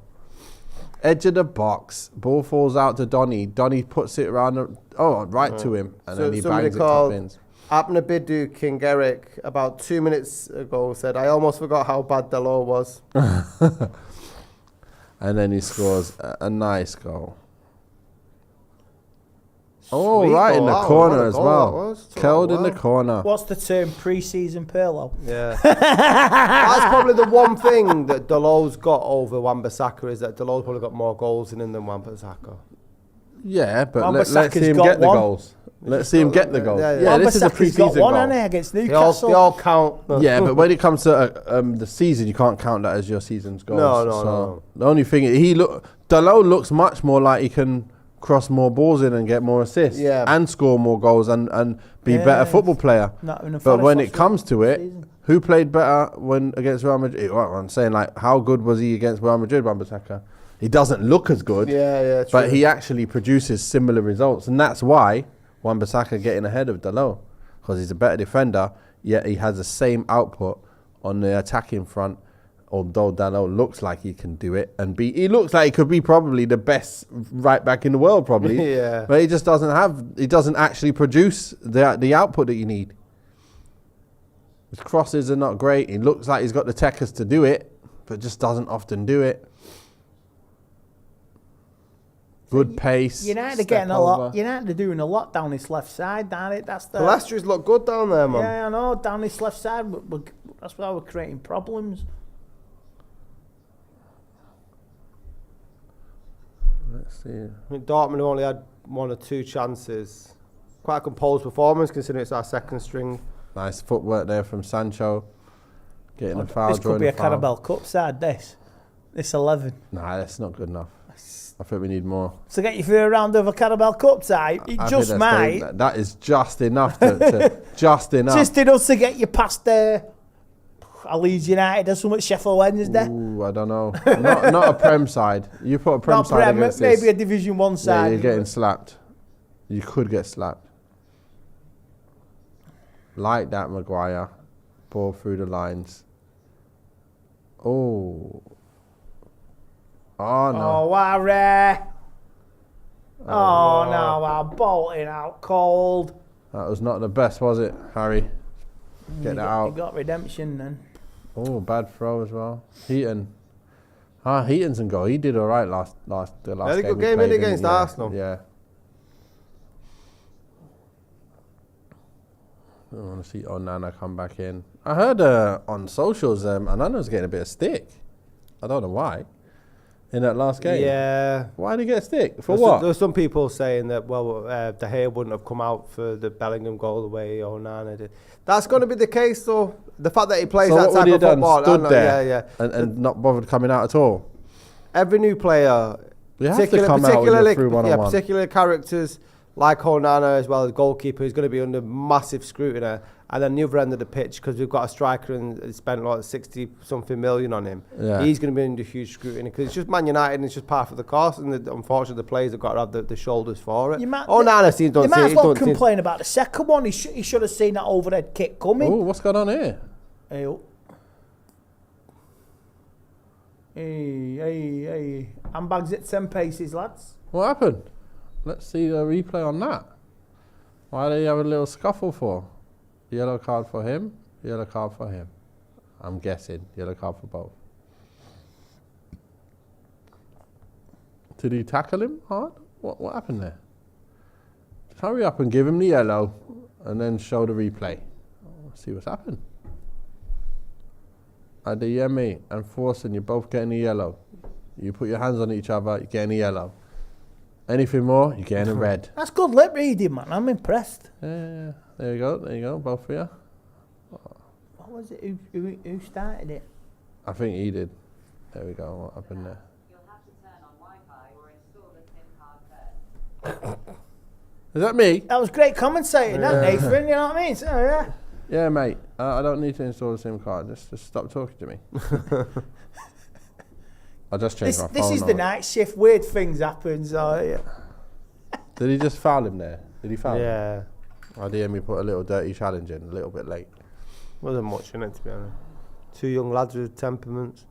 Edge of the box. Ball falls out to Donny. Donny puts it around. Right to him. And then he bangs it top bins. Abnabidu King Eric, about 2 minutes ago, said, I almost forgot how bad Delo was. And then he scores a nice goal. Oh, Sweet right in goal. the What a corner as goal well. that was. Curled in Wow. the corner. What's the term? Pre-season Pirlo. Yeah. That's probably the one thing that Delo's got over Wan-Bissaka, is that Delo's probably got more goals in him than Wan-Bissaka. Yeah, but let's Wan-Bissaka's see him got get the one. goals. Let's see him get the goals. Yeah, Yeah, this is a Wan-Bissaka's pre-season got one, goal. hasn't he, against They Newcastle? all count. Yeah, but when it comes to the season, you can't count that as your season's goals. No. The only thing Delo looks much more like he can cross more balls in and get more assists, and score more goals and be a better football player. But when it comes to it, who played better when against Real Madrid? Well, I'm saying, like, how good was he against Real Madrid, Wan-Bissaka? He doesn't look as good, Yeah, true. but he actually produces similar results, and that's why Wan-Bissaka getting ahead of Delo, because he's a better defender, yet he has the same output on the attacking front. Although Delo looks like he can do it, and he looks like he could be probably the best right back in the world, probably. Yeah. But he just doesn't actually produce the output that you need. His crosses are not great. He looks like he's got the techers to do it, but just doesn't often do it. Good pace. United are getting a lot. United are doing a lot down this left side, aren't it? That's the. Leicesters look good down there, man. Yeah, I know. Down this left side, that's why we're creating problems. Let's see. I think Dortmund have only had 1 or 2 chances. Quite a composed performance, considering it's our second string. Nice footwork there from Sancho. Getting a foul. This could be a Carabao Cup side, this 11. Nah, that's not good enough. I think we need more. To get you through a round of a Carabao Cup tie, it I just think might. that is just enough to just enough. Just enough to get you past a Leeds United or something, Sheffield Wednesday. Ooh, I don't know. not a Prem side. You put a Prem side against maybe this. a Division 1 side. Yeah, you're getting slapped. You could get slapped. Like that, Maguire. Ball through the lines. Oh. Oh, no. Oh, Warre. Oh, no, I'm bolting out cold. That was not the best, was it, Harry? Get that out. You got redemption then. Oh, bad throw as well. Heaton. Heaton's in goal. He did all right last Had a game. good game in against Arsenal. Yeah. I want to see Onana come back in. I heard on socials, Onana's getting a bit of stick. I don't know why. In that last game. Yeah. Why did he get a stick? For what? There were some people saying that, De Gea wouldn't have come out for the Bellingham goal the way Onana did. That's going to be the case, though. The fact that he plays that type of football. Stood there and not bothered coming out at all? Every new player, You have to come out when you're through one-on-one. particular characters like Onana as well, the goalkeeper, who's going to be under massive scrutiny. And then the other end of the pitch, because we've got a striker and spent like 60-something million on him, he's going to be under huge scrutiny because it's just Man United and it's just part of the course. And unfortunately, the players have got to have the shoulders for it. Onana seems to You might as well complain about the second one. He should have seen that overhead kick coming. Oh, what's going on here? Hey. Handbags at 10 paces, lads. What happened? Let's see the replay on that. Why did he have a little scuffle for? Yellow card for him, yellow card for him. I'm guessing yellow card for both. Did he tackle him hard? What happened there? Just hurry up and give him the yellow and then show the replay. Let's see what's happened. Adeyemi and Forson, you're both getting the yellow. You put your hands on each other, you're getting the yellow. Anything more, you're getting a red. That's good lip reading, man. I'm impressed. Yeah. There you go, both of you. What was it? Who started it? I think he did. There we go, what happened there? You'll have to turn on Wi-Fi or install the SIM card first. Is that me? That was great commentating, that Nathan, you know what I mean? So, yeah. Yeah, mate. I don't need to install the SIM card. Just stop talking to me. I just changed my phone. This is the night shift. Weird things happen. So, yeah. Did he just foul him there? Did he foul him? Yeah. Adeyemi put a little dirty challenge in, a little bit late. Wasn't much in it, to be honest. 2 young lads with temperaments.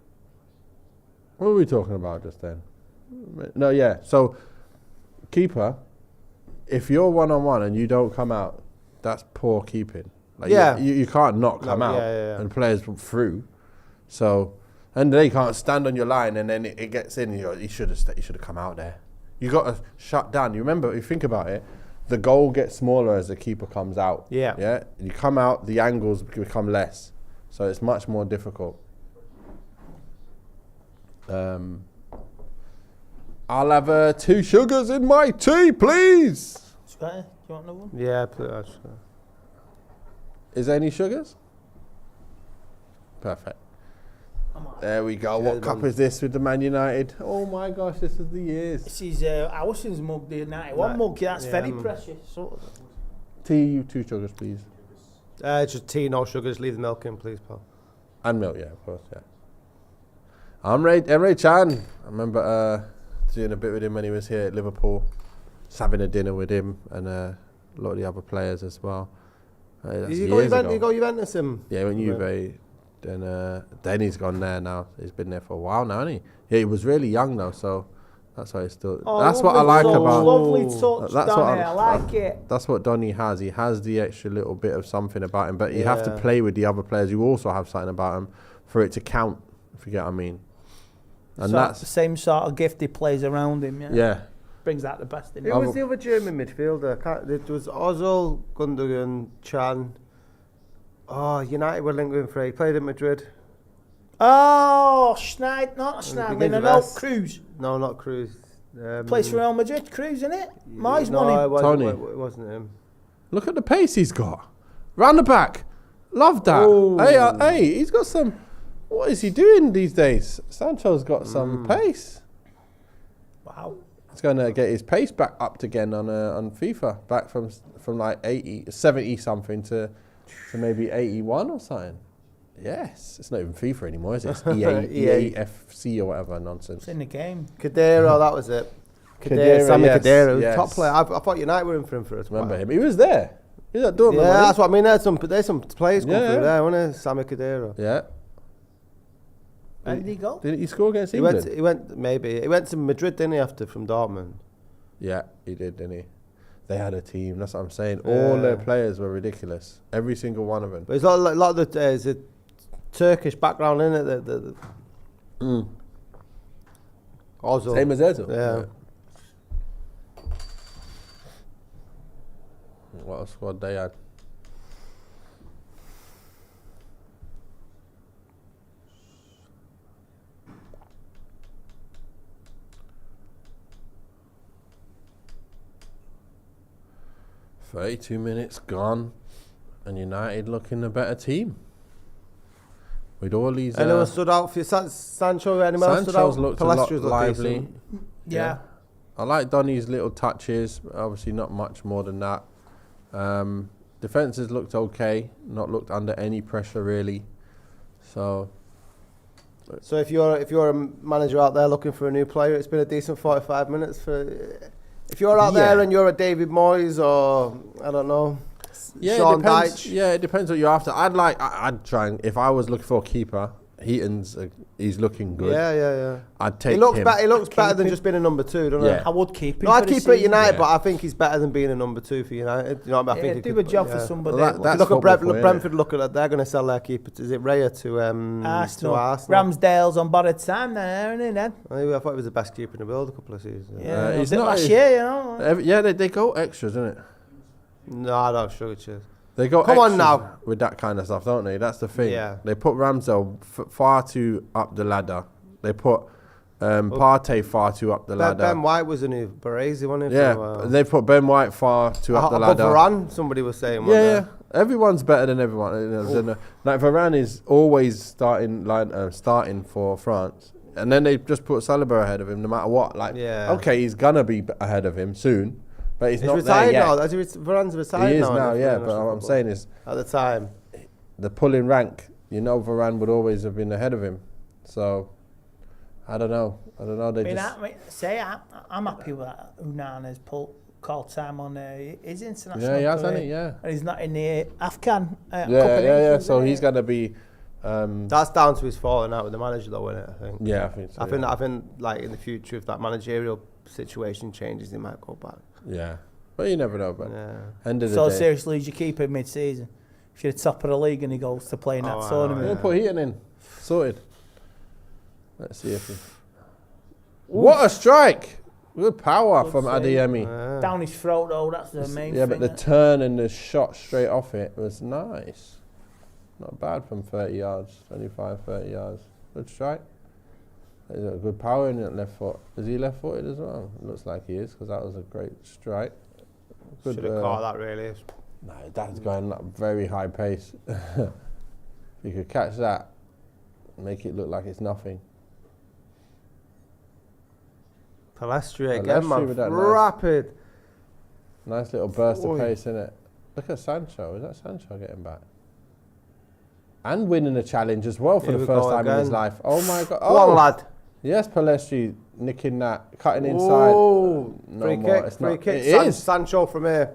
What were we talking about just then? No, yeah. So, keeper, if you're one-on-one and you don't come out, that's poor keeping. Like Yeah. you can't not come out and players through. So, and they can't stand on your line, and then it gets in. You should have come out there. You got to shut down. You remember, if you think about it, the goal gets smaller as the keeper comes out. Yeah. Yeah. You come out, the angles become less, so it's much more difficult. I'll have 2 sugars in my tea, please. Scotty, do you want another one? Yeah, please. Is there any sugars? Perfect. There we go. What cup is this with the Man United? Oh my gosh, this is the years. This is Allison's mug, the 91 mug. That's very precious. Tea, 2 sugars, please. Just tea, no sugars. Leave the milk in, please, pal. And milk, yeah, of course, yeah. I'm Ray Chan. I remember doing a bit with him when he was here at Liverpool. Just having a dinner with him and a lot of the other players as well. You go Juventus him? Yeah, when Juve. Then he's gone there now. He's been there for a while now, hasn't he? Yeah, he was really young though, so that's why he's still. That's what I like about. Lovely touch, that's Donny. I like it. That's what Donny has. He has the extra little bit of something about him, but you have to play with the other players who also have something about him for it to count. If you get what I mean. And that's the same sort of gift he plays around him. Yeah. Brings out the best in him. Who was the other German midfielder? It was Ozil, Gundogan, Chan. Oh, United were linked with him for he played at Madrid. Oh, Schneider, no, Cruz. No, not Cruz. Plays for Real Madrid, Cruz, isn't it? Moyes no, won him. It wasn't him. Look at the pace he's got. Round the back. Love that. Oh. Hey, he's got some... What is he doing these days? Sancho's got some pace. Wow. He's going to get his pace back up again on FIFA. Back from like 70 something to maybe 81 or something. Yes. It's not even FIFA anymore, is it? It's EA FC or whatever nonsense. It's in the game. Cadero, that was it. Sammy Cadero, top player. I thought United were in for him for us. Remember him? He was there. He was at Dortmund. Yeah, that's what I mean. There's some players come through there, wasn't there? Sammy Cadero. Yeah. Where did he go? Didn't he score against England? He went to Madrid, didn't he, from Dortmund? Yeah, he did, didn't he? They had a team, that's what I'm saying. All their players were ridiculous. Every single one of them. But it's a lot of the Turkish background, in it. Ozil. Same as Ozil. Yeah. What a squad they had. "32 minutes gone, and United looking a better team." With all these... Anyone stood out for you? Sancho, anyone else stood out? Sancho's looked a lot lively. Decent. Yeah. I like Donny's little touches. Obviously not much more than that. Defences looked okay. Not looked under any pressure, really. So if you're a manager out there looking for a new player, it's been a decent 45 minutes for... If you're out there and you're a David Moyes or, I don't know, Sean Dyche. Yeah, it depends what you're after. I'd try and, if I was looking for a keeper, he's looking good. Yeah. I'd take him. He looks better than him. just being a number 2, don't he? I would keep him. No, I'd keep him at United, Yeah. but I think he's better than being a number 2 for United. You know what I mean? I think do a job for somebody. Well, that's look at football for you, Brentford. Look at that. They're going to sell their keeper. Is it Raya to Arsenal. Arsenal? Ramsdale's on borrowed time there, isn't he, then? I thought he was the best keeper in the world a couple of seasons. Yeah, he's did not last year, you know. They go extras, isn't it? No, I don't sugar cheers. They go Come on extras now. with that kind of stuff, don't they? That's the thing. Yeah. They put Ramsdale far too up the ladder. They put Partey far too up the ladder. Ben White was a new Baresi, wasn't he? Yeah, they put Ben White far too up the above ladder. Varane, somebody was saying. Yeah. Everyone's better than everyone. Like Varane is always starting for France, and then they just put Saliba ahead of him no matter what. Okay, he's gonna be ahead of him soon, but he's not retired there yet. now. Varane's retired. He is now. now, yeah. But what I'm saying is, at the time, the pulling rank, Varane would always have been ahead of him. So I don't know. I'm happy with that. Unana's called time on his international. Yeah, he has, career. hasn't he? Yeah. And he's not in the Afghan. Yeah. So he's gonna be. that's down to his falling out with the manager, though, isn't it? I think. Yeah, I think so. I think, like in the future, if that managerial situation changes, he might go back. Yeah. But you never know, but end of the So day. seriously, lose your keeper mid-season. If you're the top of the league and he goes to play in that tournament. We'll put Heaton in. Sorted. Let's see if he... What a strike! Good power from Adeyemi. Down his throat though, that's the main thing. Yeah, but the turn and the shot straight off it was nice. Not bad from 30 yards, 25, 30 yards. Good strike. There's a good power in that left foot. Is he left-footed as well? It looks like he is, because that was a great strike. Good, should have caught that really. No, that's going at a very high pace. If you could catch that, make it look like it's nothing. Palestri again, man. with that Rapid. Nice little burst of pace, innit? Look at Sancho. Is that Sancho getting back? And winning a challenge as well for Here the we first go time in his again. life. Oh my God. Go on, lad. Yes, Palestri nicking that, cutting inside. Oh, No free more. kick, It's free not. kick. It is. Sancho from here.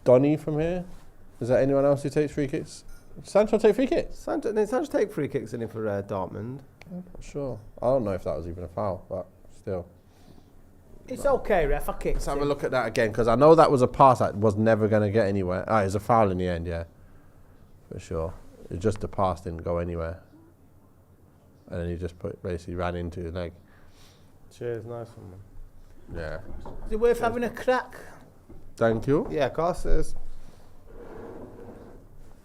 Donny from here. Is there anyone else who takes free kicks? Sancho take free kicks? Sancho take free kicks in for Dortmund. I'm not sure. I don't know if that was even a foul, but still. It's okay, ref. I kicked Let's have a him. look at that again, because I know that was a pass that was never going to get anywhere. Ah, it was a foul in the end, yeah. For sure. It's just the pass didn't go anywhere. And then he just basically ran into his leg. Cheers, nice one, man. Yeah. Is it worth having a crack? Thank you. Yeah, of course it is.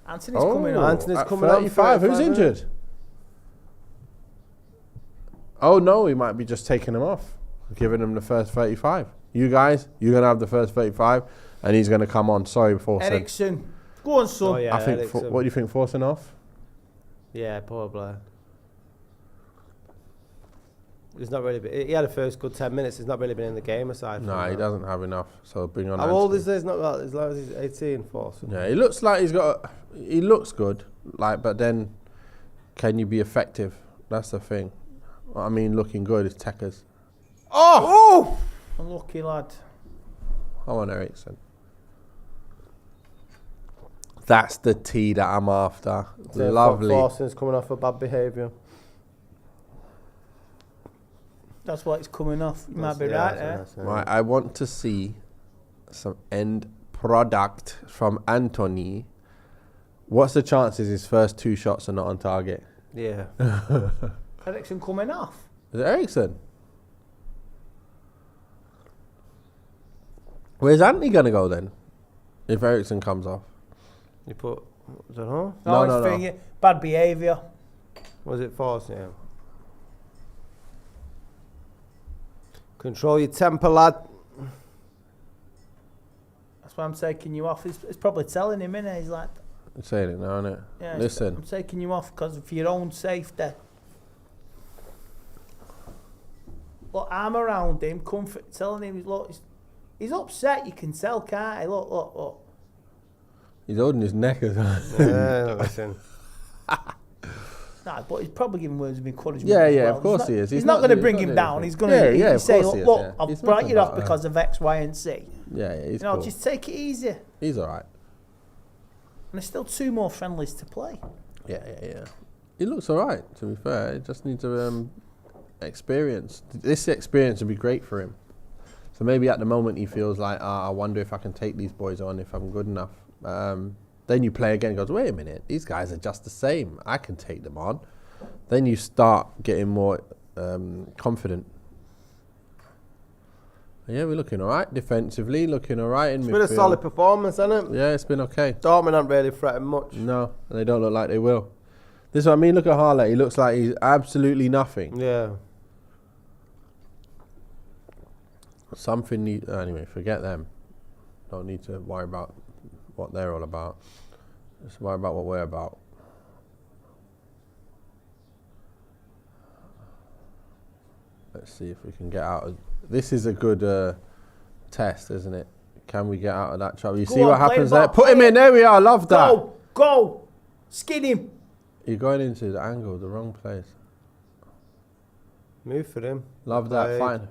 Anthony's coming on. Anthony's at coming on, 35. Who's 35 injured? Oh, no, he might be just taking him off. Giving him the first 35. You guys, you're going to have the first 35, and he's going to come on. Sorry, Forsen. Ericsson. Go on, son. Oh, yeah, I think. Ellington. What do you think, Forsen off? Yeah, probably. He's not really. He had a first good 10 minutes. He's not really been in the game aside. From No, he that. doesn't have enough. So bring on. How old Anthony. is he? He's not that. As long as he's 18, Forsen. Yeah, he looks like he's got. He looks good, like, but then, can you be effective? That's the thing. I mean, looking good is Tekkers. Oh! Unlucky lad. I want Ericsson. That's the tea that I'm after. Lovely. Forsen's coming off of bad behaviour. That's why it's coming off. You might be right there. Right, I want to see some end product from Anthony. What's the chances his first 2 shots are not on target? Yeah. Ericsson coming off. Is it Ericsson? Where's Anthony going to go then? If Ericsson comes off. You put. I don't know. No. Bad behaviour. Was it Forsen? Yeah. Control your temper, lad. That's why I'm taking you off. It's probably telling him, innit? He's like, I'm saying it now, innit? yeah, Listen. I'm taking you off because of your own safety. Look, I'm around him, comfort, telling him, look, he's upset. You can tell, can't he? Look. He's holding his neck as well. Yeah, listen. Nah, but he's probably giving words of encouragement. Yeah, as yeah, well. of course he is. He's not going to bring him down. He's going to say, course he is, look, yeah. I've He's brought nothing you off about because of X, Y, and Z. Yeah, he's cool. Just take it easy. And He's all right. there's still 2 more friendlies to play. Yeah. He looks all right, to be fair. He just needs to experience. This experience would be great for him. So maybe at the moment he feels like, I wonder if I can take these boys on, if I'm good enough. Then you play again and goes, wait a minute, these guys are just the same. I can take them on. Then you start getting more confident. Yeah, we're looking all right defensively, looking all right in midfield. It's been a solid performance, hasn't it? Yeah, it's been okay. Dortmund aren't really threatened much. No, and they don't look like they will. This is what I mean. Look at Hojlund. He looks like he's absolutely nothing. Yeah. Anyway, forget them. Don't need to worry about what they're all about. Just worry about what we're about. Let's see if we can get out of... This is a good test, isn't it? Can we get out of that trouble? You Go see on, what play happens the there? ball, Put him play in. There we are. Love that. Go! Skin him. You're going into the angle, the wrong place. Move for him. Love that. Played. Fine.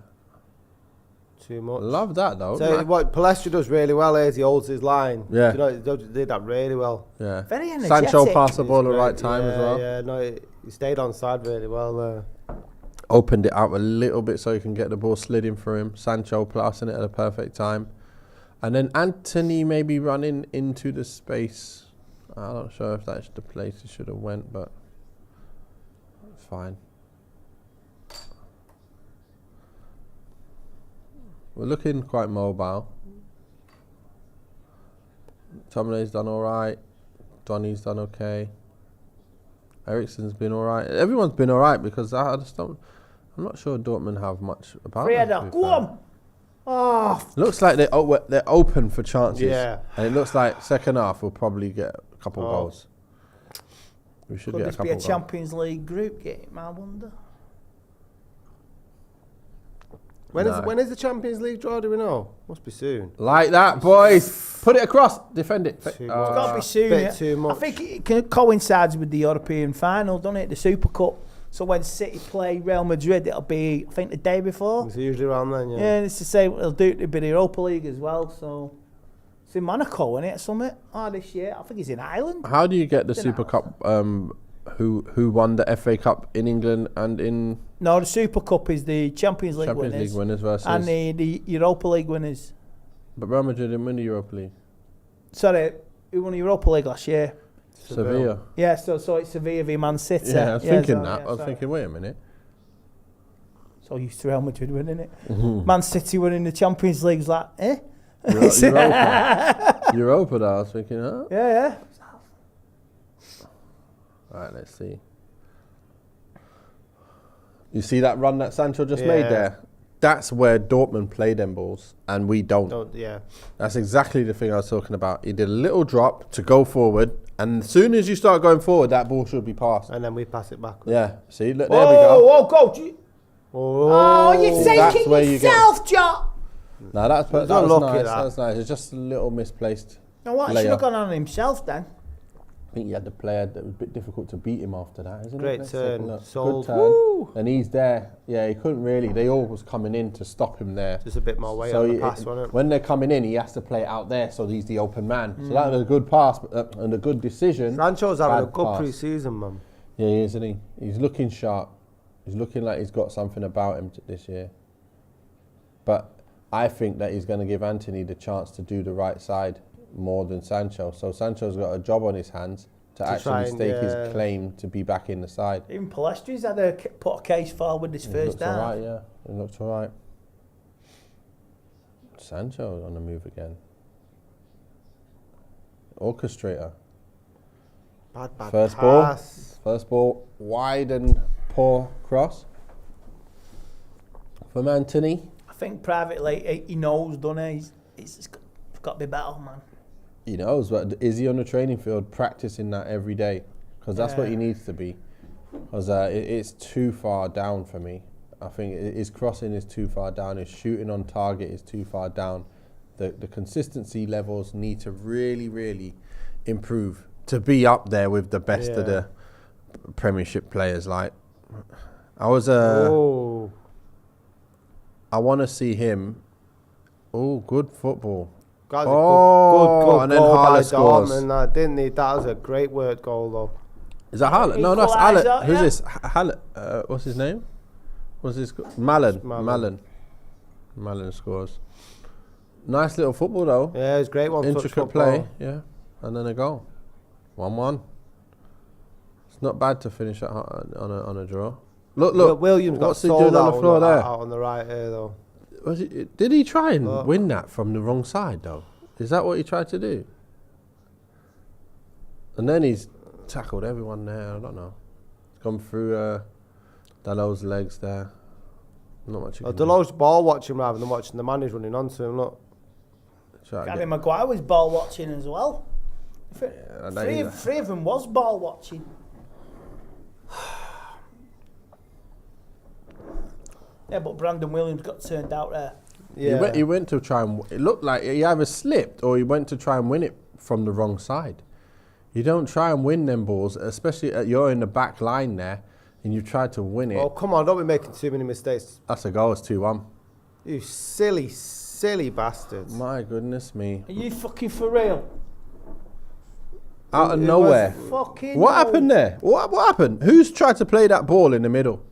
Too much. Love that, though. So what Palestri does really well is he holds his line. Yeah. You know, he did that really well. Yeah. Very energetic. Sancho passed the ball at the He's right great. time as well. Yeah, no, he stayed on side really well there. Opened it out a little bit so he can get the ball slid in for him. Sancho passing it at a perfect time. And then Anthony maybe running into the space. I'm not sure if that's the place he should have went, but fine. We're looking quite mobile. Tomine's done all right. Donny's done okay. Ericsson's been all right. Everyone's been all right because I just don't. I'm not sure Dortmund have much about them. Freda, go on. Oh, Looks like they're open for chances. Yeah. And it looks like second half we'll probably get a couple goals. We should could get a this couple be a goals. Champions League group game? I wonder. When is the Champions League draw? Do we know? Must be soon. Like that, boys. Put it across. Defend it. Too It's got to be soon. bit Yeah. too much. I think it coincides with the European final, doesn't it? The Super Cup. So when City play Real Madrid, it'll be, I think, the day before. It's usually around then, yeah. Yeah, and it's the same. They'll do it with the Europa League as well. So it's in Monaco, isn't it? Summit. This year. I think it's in Ireland. How do you get the Dunno. Super Cup? Who won the FA Cup in England and in No, the Super Cup is the Champions League Champions winners League winners versus? and the Europa League winners. But Real Madrid didn't win the Europa League. Sorry, who won the Europa League last year? Sevilla. Yeah, so it's Sevilla v Man City. Yeah, I was thinking so, that. yeah, I was sorry. thinking, wait a minute. So used to Real Madrid winning it. Man City winning the Champions League's like, eh? Europa. Europa, though. I was thinking, huh? Yeah. All right, let's see. You see that run that Sancho just made Yeah. there? That's where Dortmund play them balls, and we don't. Yeah. That's exactly the thing I was talking about. He did a little drop to go forward, and as soon as you start going forward, that ball should be passed. And then we pass it back. Yeah, see, look, there we go. Oh, go. Oh, you're That's taking where you get- yourself, Joe. No, that was unlucky, nice. that. That's nice. It's just a little misplaced. Now what? layup. Should have gone on himself then. I think he had the player that was a bit difficult to beat him after that, isn't Great it? Let's take a turn, look. sold. Good turn. Woo. And he's there. Yeah, he couldn't really. They all was coming in to stop him there. Just a bit more weight So on the he- pass, wasn't it? when they're coming in, he has to play it out there, so he's the open man. So that was a good pass and a good decision. Sancho's having a Bad good pass. pre-season, man. Yeah, he is, isn't he? He's looking sharp. He's looking like he's got something about him this year. But I think that he's going to give Anthony the chance to do the right side more than Sancho. So Sancho's got a job on his hands to try actually and, stake yeah. his claim to be back in the side. Even Palestri's had to put a case forward this It first looks all half. right, yeah. It looks all right. Sancho on the move again. Orchestrator. Bad First pass. First ball, wide and poor cross from Anthony. I think privately he knows, doesn't he? He's got to be better, man. He knows, but is he on the training field practicing that every day? Because that's what he needs to be. Because it's too far down for me. I think his crossing is too far down. His shooting on target is too far down. The consistency levels need to really, really improve to be up there with the best of the Premiership players. Like, I want to see him. Oh, good football. That's Oh, a good and then goal by Haaland scores. Dortmund. Didn't he? That was a great work goal, though. Is that Haaland? No, that's Equaliser, Haaland. Who's yeah. this? Haaland. What's his name? What's his? Malin scores. Nice little football though. Yeah, it was great one. Intricate play. Yeah, and then a goal. 1-1. It's not bad to finish on a draw. Look. Williams got What's he sold doing on out the floor there? out on the right here, though. Did he try and win that from the wrong side though? Is that what he tried to do? And then he's tackled everyone there. I don't know. It's gone through Dalot's legs there. Not much. Delot's ball watching rather than watching the man who's running onto him. Look. Gary Maguire was ball watching as well. Yeah, Three of them was ball watching. Yeah, but Brandon Williams got turned out there. Yeah. He went to try and. It looked like he either slipped or he went to try and win it from the wrong side. You don't try and win them balls, especially you're in the back line there, and you try to win it. Oh, come on, don't be making too many mistakes. That's a goal. It's 2-1. You silly bastards. My goodness me! Are you fucking for real? Out of It nowhere. Fucking What no. happened there? What happened? Who's tried to play that ball in the middle?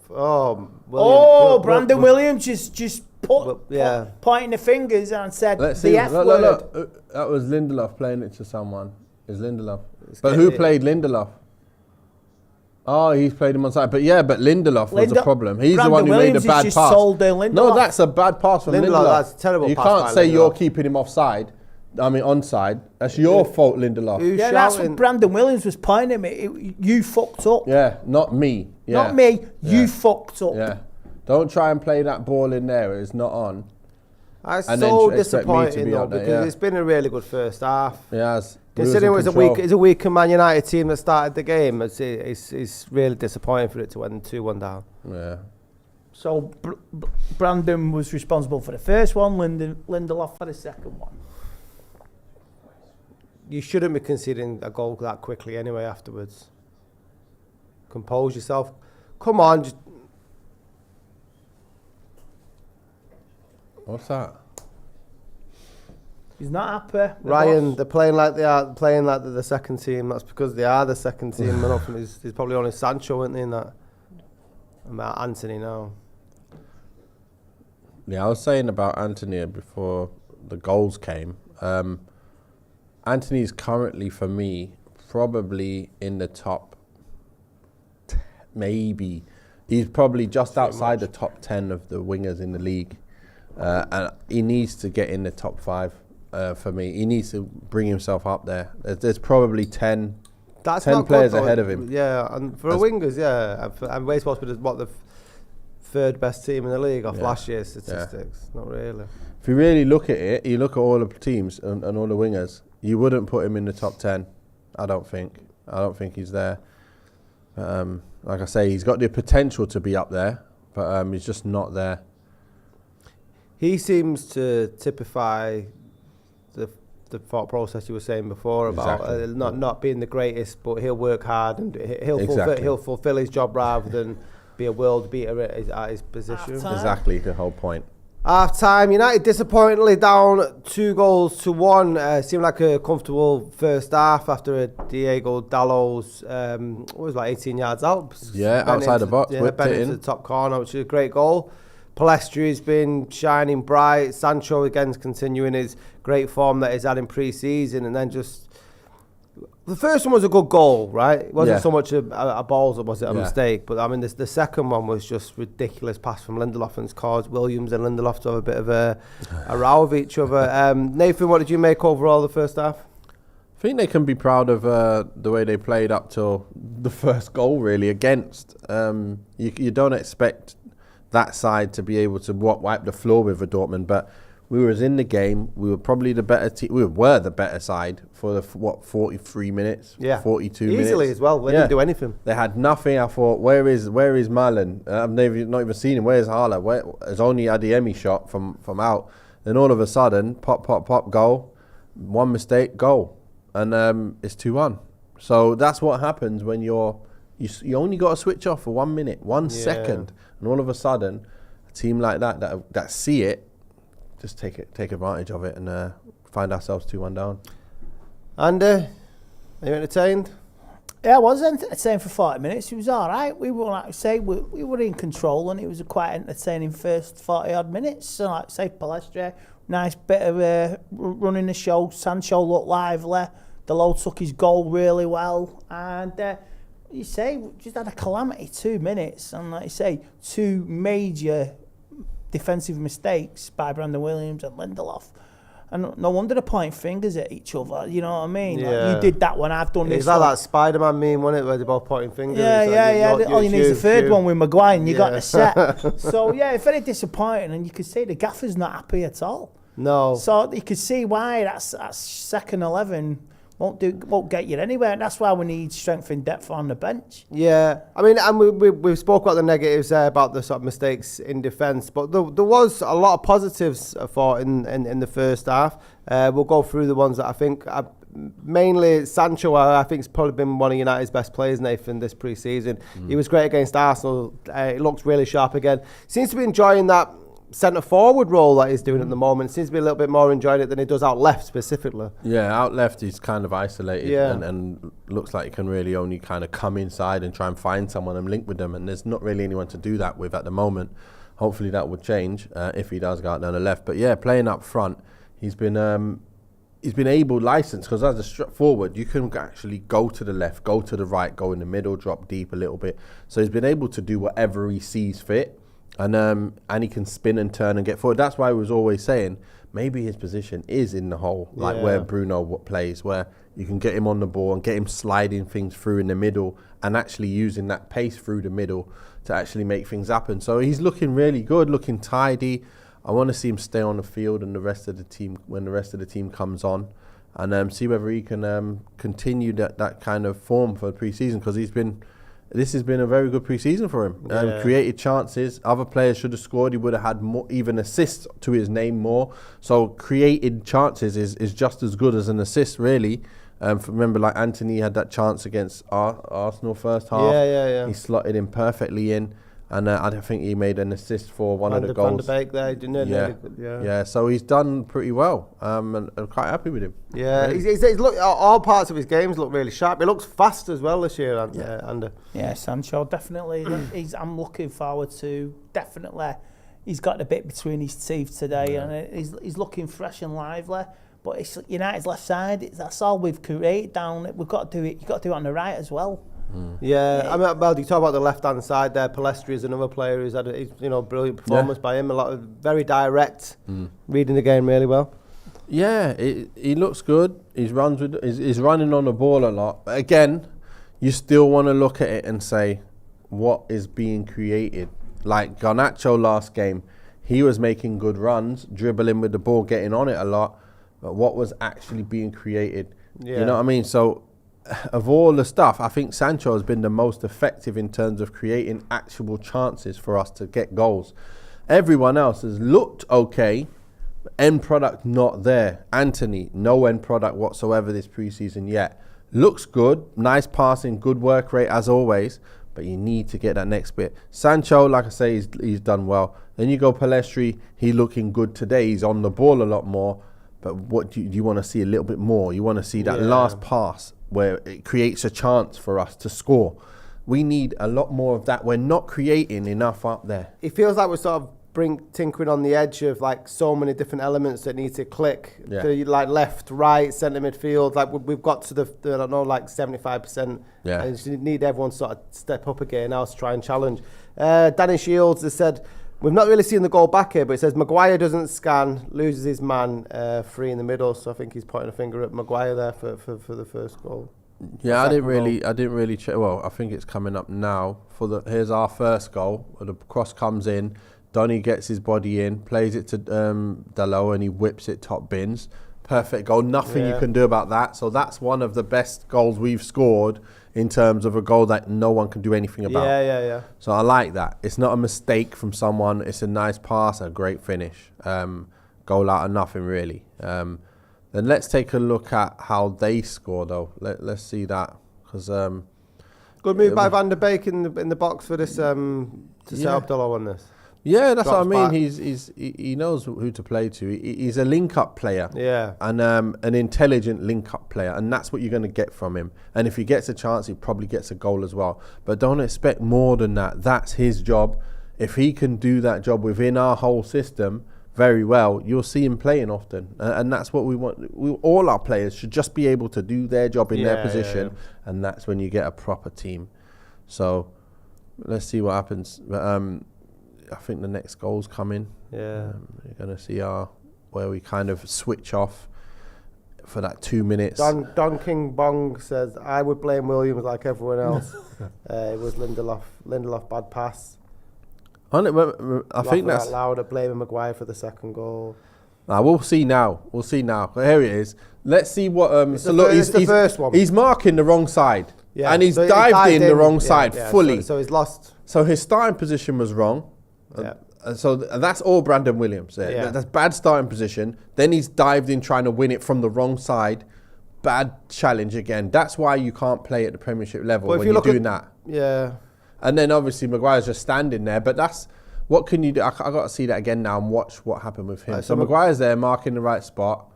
Oh, Brandon Williams just pointing the fingers and said Let's the see. F word. Look. That was Lindelof playing it to someone. It's Lindelof. But who played Lindelof? Oh, he's played him on side. But Lindelof was the problem. He's the one who made a bad pass. No, that's a bad pass from Lindelof. That's a terrible you pass. You can't say Lindelof. you're keeping him offside. I mean, onside. That's your fault, Lindelof. Yeah, that's what Brandon Williams was pointing at me. You fucked up. Yeah, not me. Yeah. Not me. You fucked up. Yeah. Don't try and play that ball in there. It's not on. That's And so then expect me to disappointing be though, up there, because yeah. it's been a really good first half. Yes. Considering it was a weaker Man United team that started the game, it's really disappointing for it to end 2-1 down. Yeah. So Brandon was responsible for the first one, Lindelof for the second one. You shouldn't be conceding a goal that quickly anyway afterwards. Compose yourself. Come on. What's that? He's not happy. Ryan, they're playing like they're the second team. That's because they are the second team. And often he's probably only Sancho, isn't he, in that? About Anthony now. Yeah, I was saying about Anthony before the goals came. Anthony's currently, for me, probably in the top, maybe. He's probably just outside the top 10 of the wingers in the league. And he needs to get in the top 5 for me. He needs to bring himself up there. There's probably 10 players ahead of him. Yeah, and for wingers, yeah. And we're supposed to be the third best team in the league off last year's statistics. Not really. If you really look at it, you look at all the teams and all the wingers, you wouldn't put him in the top 10, I don't think. I don't think he's there. Like I say, he's got the potential to be up there, but he's just not there. He seems to typify the thought process you were saying before about not being the greatest, but he'll work hard and he'll fulfill his job rather than be a world beater at his position. Exactly the whole point. Half time, United disappointingly down 2-1. Seemed like a comfortable first half after a Diego Dallo's, what was it, like 18 yards out? Yeah, outside the box, whipped it into in. the top corner, which is a great goal. Palestri's been shining bright. Sancho again's continuing his great form that he's had in pre-season, and then just the first one was a good goal, right? It wasn't so much a balls, or was it a mistake? But I mean, the second one was just ridiculous pass from Lindelof, and it's caused Williams and Lindelof to have a bit of a row with each other. Nathan, what did you make overall the first half? I think they can be proud of the way they played up till the first goal, really, against. You don't expect that side to be able to wipe the floor with a Dortmund, but we were in the game. We were probably the better team. We were the better side for the 43 minutes, 42 minutes. Easily as well. They didn't do anything. They had nothing. I thought, where is Marlon? I've not even seen him. Where's Hala? There's only Adiemi shot from out. Then all of a sudden, pop, goal. One mistake, goal. And it's 2-1. So that's what happens when you only got to switch off for 1 minute, 1 second. And all of a sudden, a team like that see it, just take advantage of it and find ourselves 2-1 down. And are you entertained? Yeah, I was entertained for 40 minutes. It was all right. We were, like I say, we were in control, and it was a quite entertaining first 40-odd minutes. So, like I say, Palestre, nice bit of running the show. Sancho looked lively. Dalot took his goal really well. And you say, we just had a calamity 2 minutes. And like you say, 2 major defensive mistakes by Brandon Williams and Lindelof. And no wonder they're pointing fingers at each other, you know what I mean? Yeah. Like, you did that one, I've done this. It's like that Spider-Man meme, wasn't it, where they're both pointing fingers? Yeah. All you need is the third one with Maguire and you got the set. So, yeah, it's very disappointing, and you could see the gaffer's not happy at all. No. So you could see why that second 11 won't get you anywhere, and that's why we need strength and depth on the bench. Yeah, I mean, and we've spoke about the negatives there about the sort of mistakes in defence, but there was a lot of positives I thought in the first half. We'll go through the ones that I think mainly Sancho. I think has probably been one of United's best players, Nathan, this pre-season. He was great against Arsenal. He looks really sharp again. Seems to be enjoying that centre forward role that he's doing at the moment. Seems to be a little bit more enjoying it than he does out left specifically. Yeah, out left he's kind of isolated Yeah. and looks like he can really only kind of come inside and try and find someone and link with them, and there's not really anyone to do that with at the moment. Hopefully that would change if he does go out down the left. But yeah, playing up front, he's been able, licensed, because as a forward, you can actually go to the left, go to the right, go in the middle, drop deep a little bit. So he's been able to do whatever he sees fit, and he can spin and turn and get forward. That's why I was always saying maybe his position is in the hole, like where Bruno plays, where you can get him on the ball and get him sliding things through in the middle and actually using that pace through the middle to actually make things happen. So he's looking really good, looking tidy. I want to see him stay on the field and the rest of the team when the rest of the team comes on, and see whether he can continue that kind of form for the pre-season, because this has been a very good pre-season for him. Created chances. Other players should have scored. He would have had more, even assists to his name more. So created chances is just as good as an assist, really. Remember, like Anthony had that chance against Arsenal first half. Yeah. He slotted him perfectly in. And I think he made an assist for one of the goals. Van de Beek there, didn't he? Yeah. So he's done pretty well. And I'm quite happy with him. Yeah, really. he's look, all parts of his games look really sharp. He looks fast as well this year, Andy. Yeah, Sancho, definitely. I'm looking forward to, definitely. He's got a bit between his teeth today, and he's looking fresh and lively. But it's United's left side. That's all we've created down. We've got to do it. You've got to do it on the right as well. Yeah, I mean, well, you talk about the left-hand side there. Palestri is another player who's had a brilliant performance by him. A lot of very direct, reading the game really well. Yeah, he looks good. He's running on the ball a lot. But again, you still want to look at it and say, what is being created? Like Garnacho last game, he was making good runs, dribbling with the ball, getting on it a lot. But what was actually being created? Yeah. You know what I mean? So, of all the stuff, I think Sancho has been the most effective in terms of creating actual chances for us to get goals. Everyone else has looked okay, but end product not there. Anthony, no end product whatsoever this pre-season yet. Looks good, nice passing, good work rate as always, but you need to get that next bit. Sancho, like I say, he's done well. Then you go Palestri, he's looking good today. He's on the ball a lot more, but what do you want to see a little bit more? You want to see that last pass where it creates a chance for us to score. We need a lot more of that. We're not creating enough up there. It feels like we're sort of tinkering on the edge of like so many different elements that need to click. To like left, right, centre midfield. Like we've got to the I don't know, like 75%. Yeah. And you need everyone to sort of step up again now to try and challenge. Danny Shields has said, we've not really seen the goal back here, but it says Maguire doesn't scan, loses his man free in the middle. So I think he's pointing a finger at Maguire there for the first goal. Yeah, I didn't really check. Well, I think it's coming up now. Here's our first goal. The cross comes in, Donny gets his body in, plays it to Dalot, and he whips it top bins. Perfect goal. Nothing you can do about that. So that's one of the best goals we've scored in terms of a goal that no one can do anything about. Yeah. So I like that. It's not a mistake from someone. It's a nice pass, a great finish. Goal out of nothing, really. Then let's take a look at how they score, though. Let's see that. Because good move by Van de Beek in the box for this to set up Dalot on this. Yeah, that's Drops what I mean. back. He knows who to play to. He's a link-up player. Yeah. And an intelligent link-up player. And that's what you're going to get from him. And if he gets a chance, he probably gets a goal as well. But don't expect more than that. That's his job. If he can do that job within our whole system very well, you'll see him playing often. And that's what we want. All our players should just be able to do their job in their position. Yeah. And that's when you get a proper team. So let's see what happens. But, I think the next goal's coming. Yeah. You're going to see where we kind of switch off for that 2 minutes. Don King Bong says, I would blame Williams like everyone else. It was Lindelof bad pass. I think that's... loud at blaming Maguire for the second goal. We'll see now. Here it is. Let's see what... It's the first one. He's marking the wrong side. Yeah. And he's dived in the wrong side fully. So he's lost. So his starting position was wrong. So that's all Brandon Williams. That's bad starting position. Then he's dived in trying to win it from the wrong side. Bad challenge again. That's why you can't play at the Premiership level when you're doing that. Yeah. And then obviously Maguire's just standing there. But that's what can you do? I got to see that again now and watch what happened with him. So Maguire's there marking the right spot.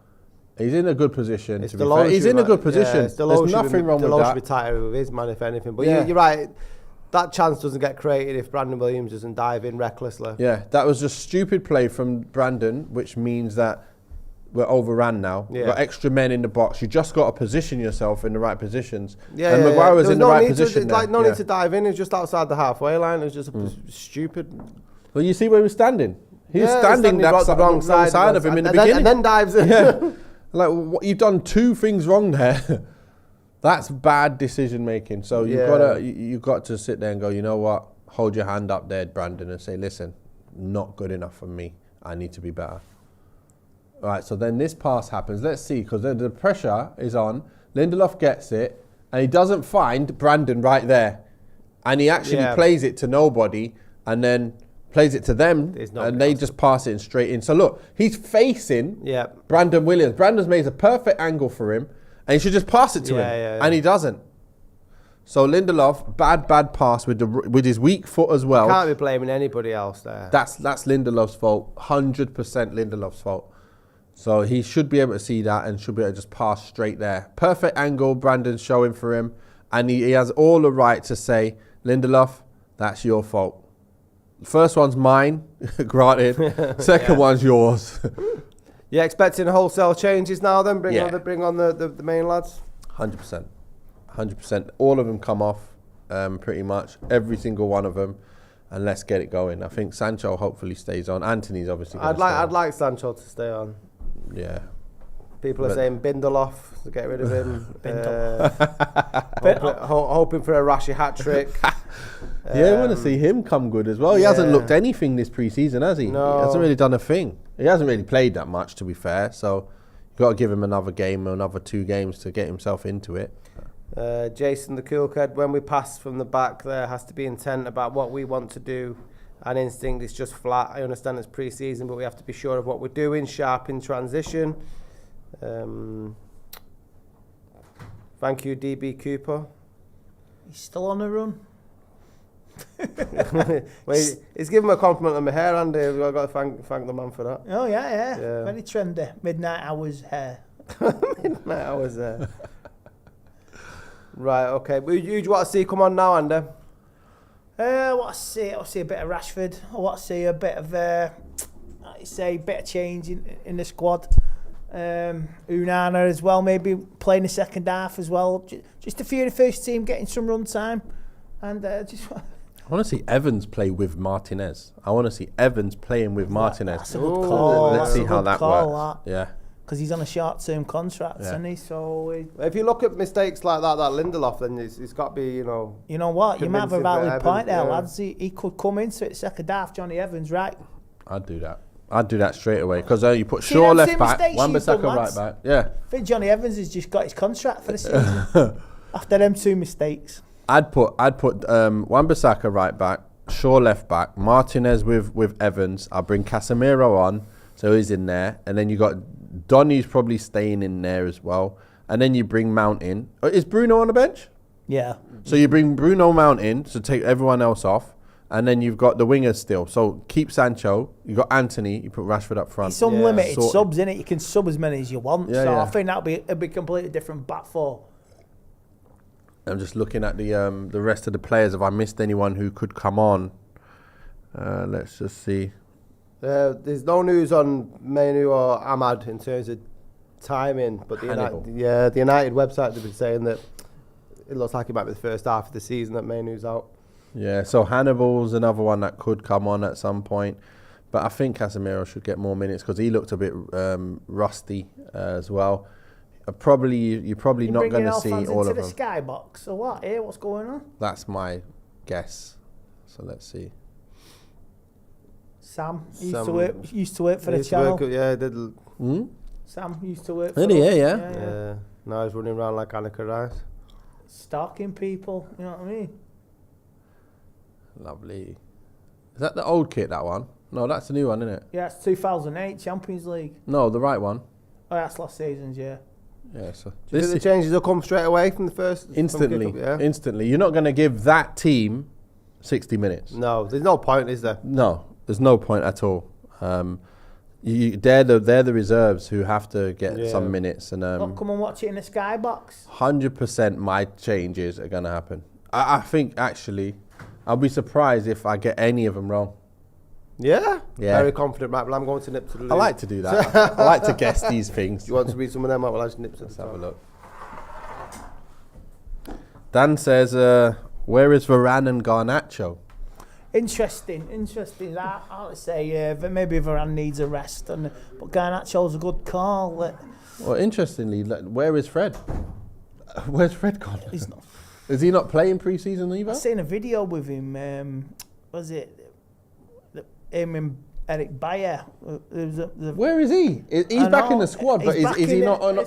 He's in a good position. To be fair. He's in a good position. There's nothing wrong with that. Should be tighter with his man, if anything. But you're right. that chance doesn't get created if Brandon Williams doesn't dive in recklessly. Yeah, that was just stupid play from Brandon, which means that we're overran now. Yeah. We've got extra men in the box. You just got to position yourself in the right positions. Yeah, and Maguire was There in the no right need position. To, like, no there. need to dive in. He was just outside the halfway line. It was just stupid. Well, you see where he was standing. He was Yeah, standing the wrong side of him in the then, beginning. and then dives in. Yeah. Like, what, you've done two things wrong there. That's bad decision making. So you've got to sit there and go, you know what? Hold your hand up there, Brandon, and say, listen, not good enough for me. I need to be better. All right, so then this pass happens. Let's see, because the pressure is on. Lindelof gets it, and he doesn't find Brandon right there. And he actually plays it to nobody, and then plays it to them, and they just pass it straight in. So look, he's facing Brandon Williams. Brandon's made a perfect angle for him, and he should just pass it to him, and he doesn't. So Lindelof, bad pass with his weak foot as well. Can't be blaming anybody else there. That's Lindelof's fault, 100% Lindelof's fault. So he should be able to see that and should be able to just pass straight there. Perfect angle, Brandon's showing for him, and he has all the right to say, Lindelof, that's your fault. First one's mine, granted. Second one's yours. You expecting wholesale changes now then? Bring on the main lads? 100%. 100%. All of them come off, pretty much. Every single one of them. And let's get it going. I think Sancho hopefully stays on. Anthony's obviously going to stay on. I'd like Sancho to stay on. Yeah. People are saying Bindelof to get rid of him. Hoping for a Rashi hat trick. Yeah, I want to see him come good as well. He hasn't looked anything this pre-season, has he? No. He hasn't really done a thing. He hasn't really played that much, to be fair. So you've got to give him another game or another 2 games to get himself into it. Jason the Cool Kid, when we pass from the back, there has to be intent about what we want to do. And instinct is just flat. I understand it's pre-season, but we have to be sure of what we're doing, sharp in transition. Thank you, DB Cooper. He's still on the run. Well, he's giving me a compliment on my hair, Andy. I've got to thank the man for that. Oh, yeah. Very trendy. Midnight hours hair. Midnight hours hair. Right, okay. Who do you want to see come on now, Andy? I want to see a bit of Rashford. I want to see a bit of, bit of change in the squad. Unana as well, maybe playing the second half as well. Just a few of the first team getting some run time. And I want to see Evans play with Martinez. I want to see Evans playing with Martinez. That's a good call. Let's see how that works. Yeah. Because he's on a short-term contract, isn't he? So if you look at mistakes like that Lindelof, then it's got to be, You know what? You might have a valid point there, lads. He could come into it second half. Johnny Evans, right? I'd do that straight away because you put Shaw left back, Wan-Bissaka right back. Yeah. I think Johnny Evans has just got his contract for the season after them 2 mistakes. I'd put Wan-Bissaka right back, Shaw left back, Martinez with Evans. I'll bring Casemiro on, so he's in there, and then you got Donny's probably staying in there as well, and then you bring Mount in. Is Bruno on the bench? Yeah. So you bring Bruno Mount in to take everyone else off. And then you've got the wingers still. So keep Sancho. You've got Anthony. You put Rashford up front. It's unlimited subs, innit? You can sub as many as you want. Yeah, I think that'd be completely different back four. I'm just looking at the rest of the players. Have I missed anyone who could come on? Let's just see. There's no news on Manu or Ahmad in terms of timing, but the United website have been saying that it looks like it might be the first half of the season that Manu's out. Yeah, so Hannibal's another one that could come on at some point. But I think Casemiro should get more minutes because he looked a bit rusty as well. You're probably not going to see all of them. Into the skybox or what? What's going on? That's my guess. So let's see. Sam used to work for the channel. Sam used to work for Yeah. Now he's running around like Annika Rice. Stalking people, you know what I mean? Lovely. Is that the old kit, that one? No, that's the new one, isn't it? Yeah, it's 2008 Champions League. No, the right one. Oh, that's last season's, yeah. Yeah, so do you think the changes will come straight away from the first? Instantly. Instantly. You're not going to give that team 60 minutes. No, there's no point, is there? No, there's no point at all. They're the reserves who have to get some minutes. And come and watch it in the skybox. 100% my changes are going to happen. I think, actually, I'll be surprised if I get any of them wrong. Yeah? Yeah. Very confident, right? Well, I'm going to nip to the loo. I like to do that. I like to guess these things. You want to read some of them out? Well, I just nip to the Let's have a top. look. Dan says, where is Varane and Garnacho? Interesting. I would say maybe Varane needs a rest, but Garnacho's a good call. Well, interestingly, where is Fred? Where's Fred gone? He's not. Is he not playing pre-season either? I seen a video with him. Was it him and Eric Bayer? Where is he? He's back in the squad, but is he not on?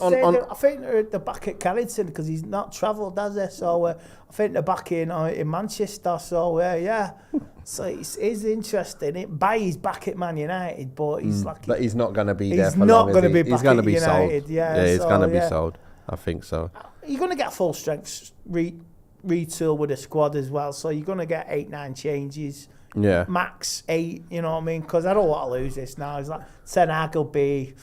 I think they're back at Carrington because he's not travelled, has he? So I think they're back in Manchester. So yeah. So it's interesting. Bayer's back at Man United, but he's But he's not going to be there he's for not long. going to be He's back going to at be United. sold. Yeah, he's so, going to be sold. I think so. You're going to get full strength retool with the squad as well. So you're going to get 8-9 changes. Yeah. Max 8, you know what I mean? Because I don't want to lose this now. It's like Ten Hag will be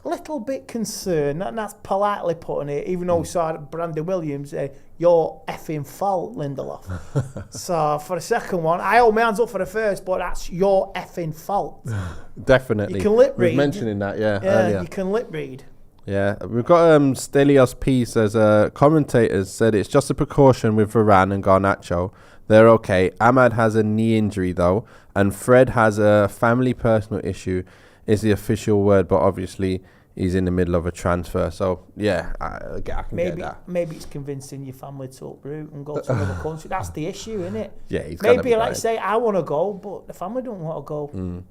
a little bit concerned, and that's politely putting it, even though Brandon Williams, your effing fault, Lindelof. So for the second one, I hold my hands up for the first, but that's your effing fault. Definitely. You can lip read. We were mentioning that, Yeah, earlier. you can lip read. Yeah, we've got Stelios P says, commentators said it's just a precaution with Varane and Garnacho. They're okay. Ahmad has a knee injury though, and Fred has a family personal issue, is the official word, but obviously he's in the middle of a transfer. So yeah, I can get that. Maybe it's convincing your family to uproot and go to another country. That's the issue, isn't it? Yeah, he's maybe like say I want to go, but the family don't want to go.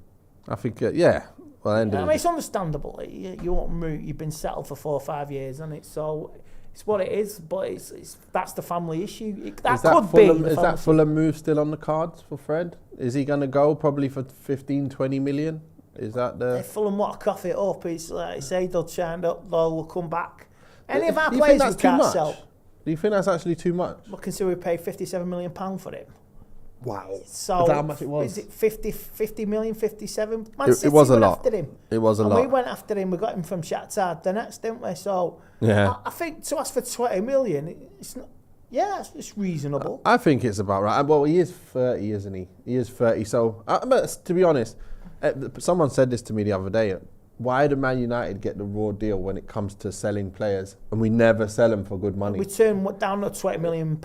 I think yeah. Well, it's understandable. You won't move. You've been settled for 4 or 5 years, and it's so. It's what it is, but it's that's the family issue. That could be. Is that Fulham move still on the cards for Fred? Is he going to go probably for 15, 20 million? Is that the... If Fulham want to cough it up, it's like I say, they'll they'll come back. Any of our players we can't sell. Do you think that's actually too much? Well, consider we paid £57 million for it. Wow. So is that how much it was? Is it 50 million, 57? It was a lot. After him. It was a lot. We went after him. We got him from Shakhtar Donetsk, didn't we? So yeah. I think to ask for 20 million, it's not. Yeah, it's reasonable. I think it's about right. Well, he is 30, isn't he? He is 30. So, but to be honest, someone said this to me the other day. Why do Man United get the raw deal when it comes to selling players, and we never sell them for good money? We turned down a £20 million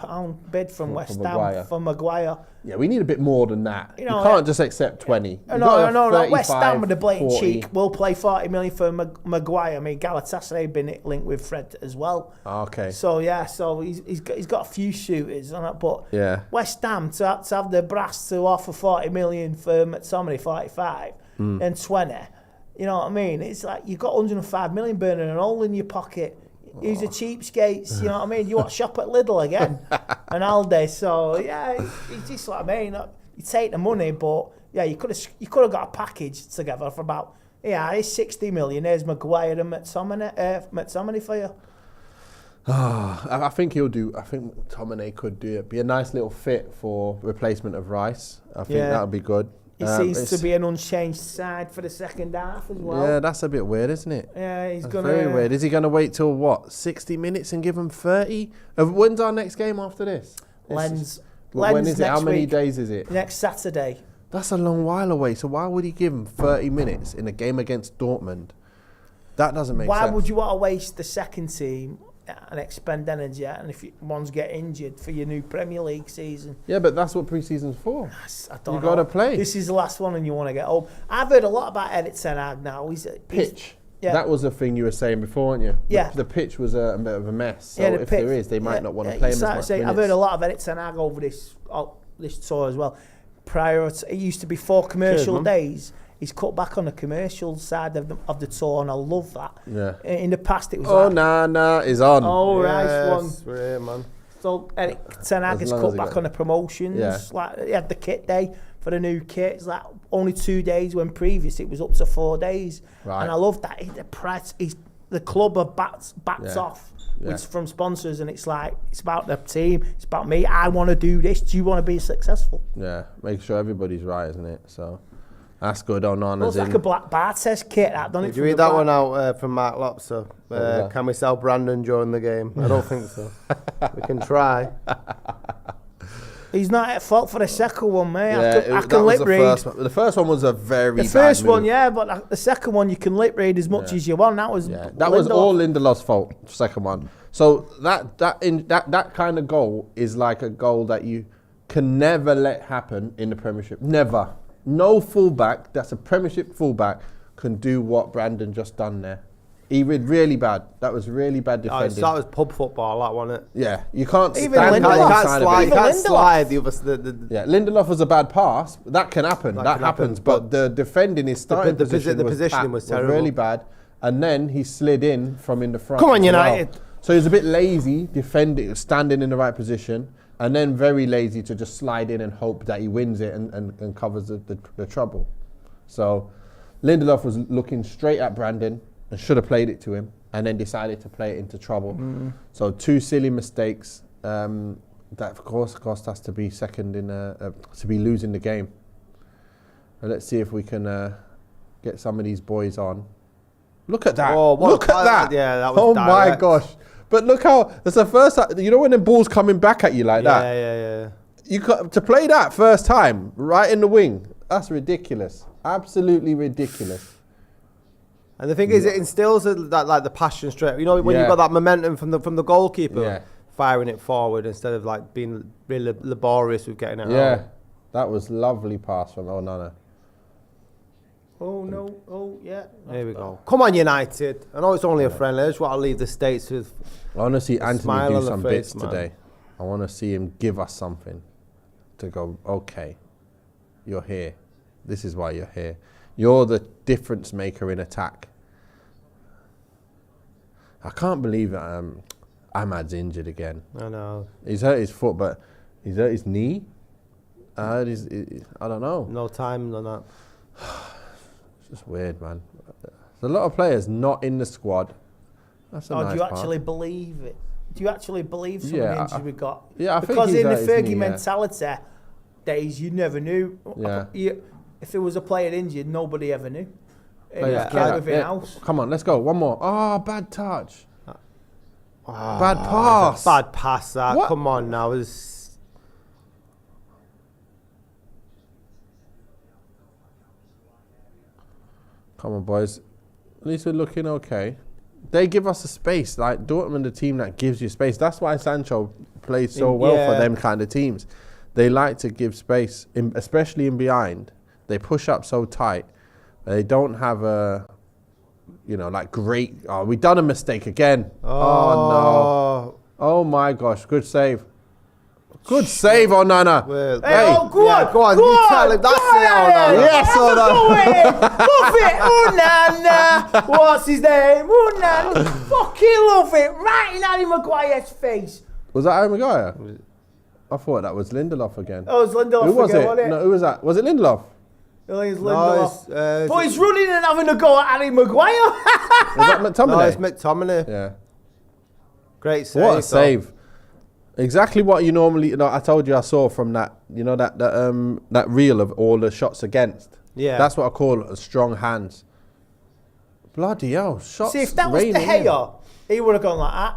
bid from West Ham for Maguire. Yeah, we need a bit more than that. You can't just accept 20. No, West Ham with the blatant 40. cheek will play 40 million for Maguire. I mean, Galatasaray have been linked with Fred as well. Okay. So yeah, he's got a few shooters on it, but yeah. West Ham to have the brass to offer 40 million for McTominay, 45 and 20. You know what I mean? It's like you've got 105 million burning a hole in your pocket. Use the cheapskates, you know what I mean? You want to shop at Lidl again and Aldi. So yeah, it's just what I mean. You take the money, but yeah, you could have got a package together for about it's 60 million. There's Maguire and McTominay for you. I think he'll do. I think McTominay could do it. Be a nice little fit for replacement of Rice. I think that would be good. He seems to be an unchanged side for the second half as well. Yeah, that's a bit weird, isn't it? Yeah, that's very weird. Is he going to wait till 60 minutes and give him 30? When's our next game after this? Lens. When is it? How many week, days is it? Next Saturday. That's a long while away. So why would he give him 30 minutes in a game against Dortmund? That doesn't make sense. Why would you want to waste the second team and expend energy, and if one's get injured for your new Premier League season? Yeah, but that's what pre-season's for. You've got to play. This is the last one and you want to get home. I've heard a lot about Eric Ten Hag now. Pitch. Yeah. That was the thing you were saying before, weren't you? Yeah. The pitch was a bit of a mess. So if there is, they might not want to play him as much minutes. I've heard a lot of Eric Ten Hag over this tour as well. It used to be 4 commercial days. He's cut back on the commercial side of the tour, and I love that. Yeah. In the past, it was is on. Oh, yes, nice one. Right, man. So Eric Ten Hag has cut back on the promotions. Yeah. Like he had the kit day for the new kit. It's like only 2 days when previous it was up to 4 days. Right. And I love that. The club are backed off from sponsors, and it's like it's about the team. It's about me. I want to do this. Do you want to be successful? Yeah. Make sure everybody's right, isn't it? So. That's good on. Looks like a Black Bartes kit. Did you read that one out from Mark Lopser? Can we sell Brandon during the game? I don't think so. We can try. He's not at fault for the second one, mate. Yeah, I can lip read. The first one was a very The bad first one, move. yeah, but the second one you can lip read as much as you want. That was That was all Lindelof's fault. Second one. So that kind of goal is like a goal that you can never let happen in the Premiership. Never. No fullback that's a Premiership fullback can do what Brandon just done there. He did really bad. That was really bad defending. That was pub football, that wasn't it? Yeah, you can't Even stand Lindelof. on the side of it. You can't Lindelof. slide the other. Yeah, Lindelof was a bad pass. That can happen. That can happen, happens. But the defending, his starting the position positioning was terrible. really bad. And then he slid in from in the front. Come on, as well. United. So he was a bit lazy defending, standing in the right position, and then very lazy to just slide in and hope that he wins it and covers the trouble. So Lindelof was looking straight at Brandon and should have played it to him, and then decided to play it into trouble. So 2 silly mistakes that, of course, cost us to be second in to be losing the game. And let's see if we can get some of these boys on. Look at that! Oh, look at that! Yeah, that was Oh my direct. gosh! But look how that's the first time. You know when the ball's coming back at you like that. Yeah. You to play that first time right in the wing. That's ridiculous. Absolutely ridiculous. And the thing is, it instills that like the passion straight. You know when you've got that momentum from the goalkeeper firing it forward instead of like being really laborious with getting it out. That was lovely pass from Onana. Oh no! Oh yeah. There we go. Come on, United. I know it's only a friendly. I just want to leave the States with. I want to see Anthony smile do on the some face, bits man. today. I want to see him give us something to go, okay, you're here. This is why you're here. You're the difference maker in attack. I can't believe Ahmad's injured again. I know. He's hurt his foot, but he's hurt his knee. I don't know. No time on that. It's just weird, man. There's a lot of players not in the squad. That's a nice do you part. actually believe it? Do you actually believe some of the injuries we got? Yeah, I think because he's in the hurt his Fergie knee, mentality days, you never knew. Yeah. If there was a player injured, nobody ever knew. Yeah. Else. Come on, let's go. One more. Oh, bad touch. Bad pass. Bad pass. That. What? Come on now. Come on, boys. At least we're looking okay. They give us a space. Like Dortmund, a team that gives you space. That's why Sancho plays so well for them kind of teams. They like to give space, especially in behind. They push up so tight. They don't have a, like great. Oh, we done a mistake again. Oh no. Oh my gosh. Good save. Good save, Onana. Well, Hey, go on. Go on. Go You on, tell him. go That's it, on. Onana. Yes, Onana. Love it. Onana. What's his name? Onana. Fucking love it. Right in Harry Maguire's face. Was that Harry Maguire? I thought that was Lindelof again. Oh, it's Lindelof Who was again, it? wasn't it? No, who was that? Was it Lindelof? I think it's No, Lindelof. it's, But he's running and having a go at Harry Maguire. Was that McTominay? no, it's McTominay. Yeah. Great save. What a though. save. Exactly what you normally, I told you I saw from that, that reel of all the shots against. Yeah. That's what I call a strong hands. Bloody hell, shots See, if that was De raining in. Gea, he would have gone like that.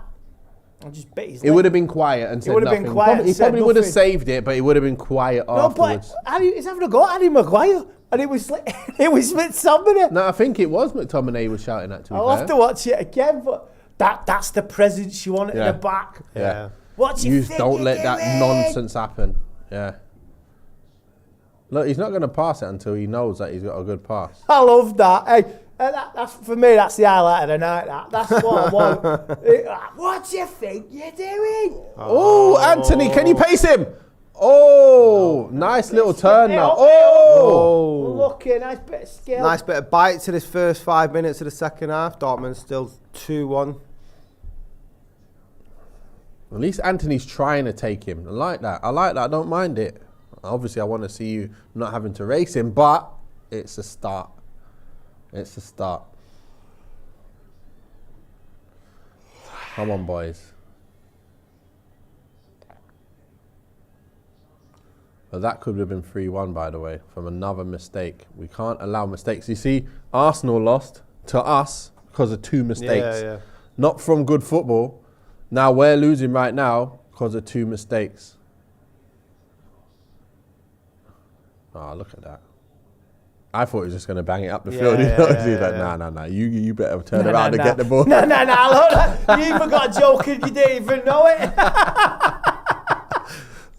And just bit his It leg. would have been quiet and said would have nothing. been quiet and He said probably would have nothing. saved it, but he would have been quiet No, afterwards. but he's having a go at Harry Maguire. And it was like, it was with somebody. No, I think it was McTominay he was shouting at, to be I'll fair. have to watch it again, but that's the presence you want at Yeah. the back. Yeah. What you You think don't you're let that doing? nonsense happen. Yeah. Look, he's not going to pass it until he knows that he's got a good pass. I love that. Hey, that's for me. That's the highlight of the night. That's what I want. What do you think you're doing? Oh, Anthony, can you pace him? Oh, nice little turn Hey, now. oh, Oh, Lucky, nice bit of skill. Nice bit of bite to this first 5 minutes of the second half. Dortmund still 2-1. at least Anthony's trying to take him. I like that. I don't mind it. Obviously, I want to see you not having to race him, but it's a start. It's a start. Come on, boys. But that could have been 3-1, by the way, from another mistake. We can't allow mistakes. You see, Arsenal lost to us because of 2 mistakes. Yeah. Not from good football. Now we're losing right now because of 2 mistakes. Oh, look at that. I thought he was just going to bang it up the Yeah, field. yeah, He's like, yeah. nah. You better turn around and get the ball. No, look, you even got a joke and you didn't even know it.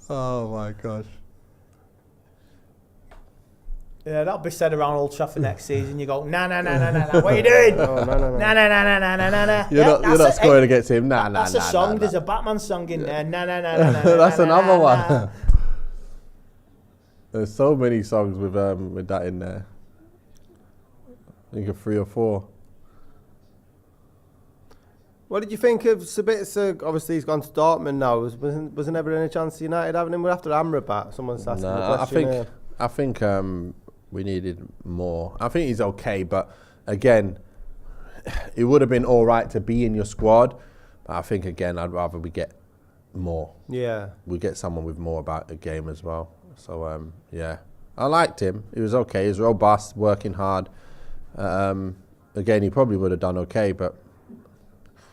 Oh, my gosh. Yeah, that'll be said around Old Trafford next season. You go, nah. What are you doing? Oh, no. Nah. You're not scoring against him. Nah. That's a song. There's a Batman song in there. Nah. That's another one. There's so many songs with that in there. I think of 3 or 4. What did you think of Sabitzer? Obviously, he's gone to Dortmund now. Wasn't ever any chance of United having him? We're after Amrabat. Someone's asking the question. I think we needed more. I think he's okay, but again, it would have been all right to be in your squad. But I think again, I'd rather we get more. Yeah. We get someone with more about the game as well. So yeah, I liked him. He was okay. He was robust, working hard. Again, he probably would have done okay, but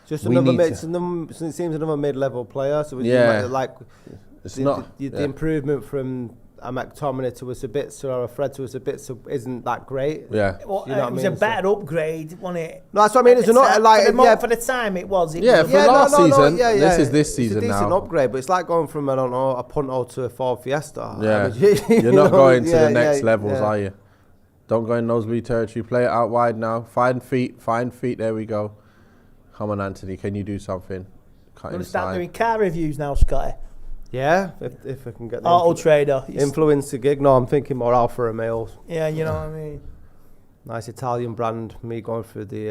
Just we another need mid, to- it seems another mid-level player. So Yeah. like it's the, not. the yeah. improvement from a McTominay to a Sabitzer or a Fred to a Sabitzer isn't that great. Yeah. Well, You know what it was I a mean? better upgrade, wasn't it? No, that's what I mean. It's not like for the time it was. It Yeah, was for last season, yeah. this is this season it's a decent now. upgrade, but it's like going from a Punto to a Ford Fiesta. Yeah, I mean, you're not going to yeah, the next yeah, levels, yeah. are you? Don't go in nosebleed territory. Play it out wide now. Find feet. There we go. Come on, Anthony. Can you do something? Cut I'm going to start inside. doing car reviews now, Scotty. Yeah, if I can get the Auto Trader. influence the gig. No, I'm thinking more Alfa Romeo. Yeah, you know what I mean. Nice Italian brand. Me going through the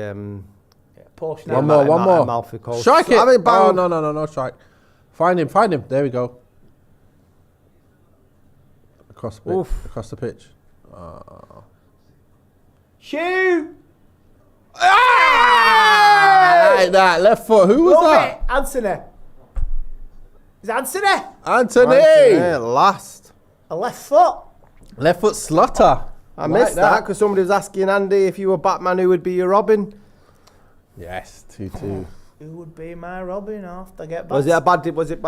Porsche. One now. more. Amalfi Coast. Strike it. I mean, bang. Oh, no, strike. Find him. There we go. Across the pitch. Shoot! Like that. Left foot. Who was Love that? it. Anthony. Is it Anthony? Anthony. Last. A left foot. Left foot slutter. I missed that because somebody was asking Andy if you were Batman, who would be your Robin? Yes, 2-2. Who would be my Robin after I get back? Was it a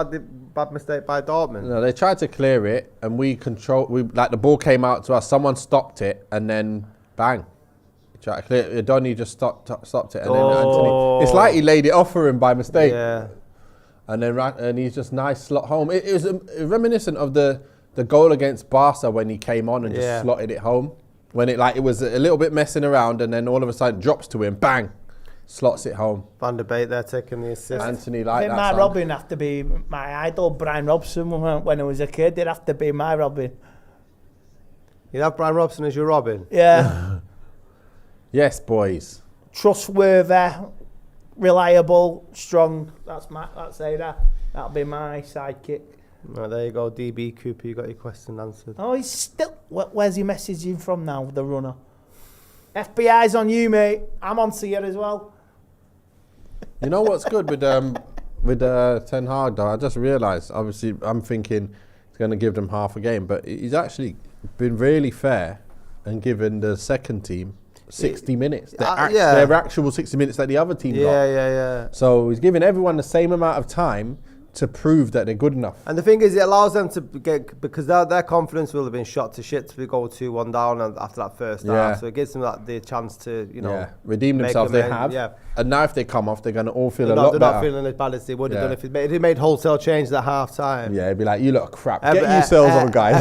bad mistake by Dortmund? No, they tried to clear it, and the ball came out to us. Someone stopped it, and then bang. He tried to clear it. Donny just stopped it, and then Anthony. It's like he laid it off for him by mistake. Yeah. And he's just nice slot home. It was reminiscent of the goal against Barca when he came on and just slotted it home. When it was a little bit messing around, and then all of a sudden drops to him, bang, slots it home. Van der Beek there taking the assist. Anthony I like think that. my son. Robin have to be my idol, Brian Robson. When I was a kid, they'd have to be my Robin. You'd have Brian Robson as your Robin? Yeah. Yes, boys. Trustworthy, reliable, strong. That's Ada. That'll be my sidekick. Right, there you go, DB Cooper. You got your question answered. Oh, he's still. Where's he messaging from now? The runner. FBI's on you, mate. I'm on to you as well. You know what's good with Ten Hag though? I just realised. Obviously, I'm thinking he's going to give them half a game, but he's actually been really fair and given the second team 60 minutes. Their actual 60 minutes that the other team got. Yeah. So he's giving everyone the same amount of time to prove that they're good enough. And the thing is, it allows them to get, because their confidence will have been shot to shit to go 2-1 down after that first half. So it gives them the chance to, redeem themselves. They have. Yeah. And now if they come off, they're going to all feel They're a lot not better. feeling as bad as they would have done if they made wholesale changes at half time. Yeah, it'd be like, you lot are crap. Get yourselves on, guys.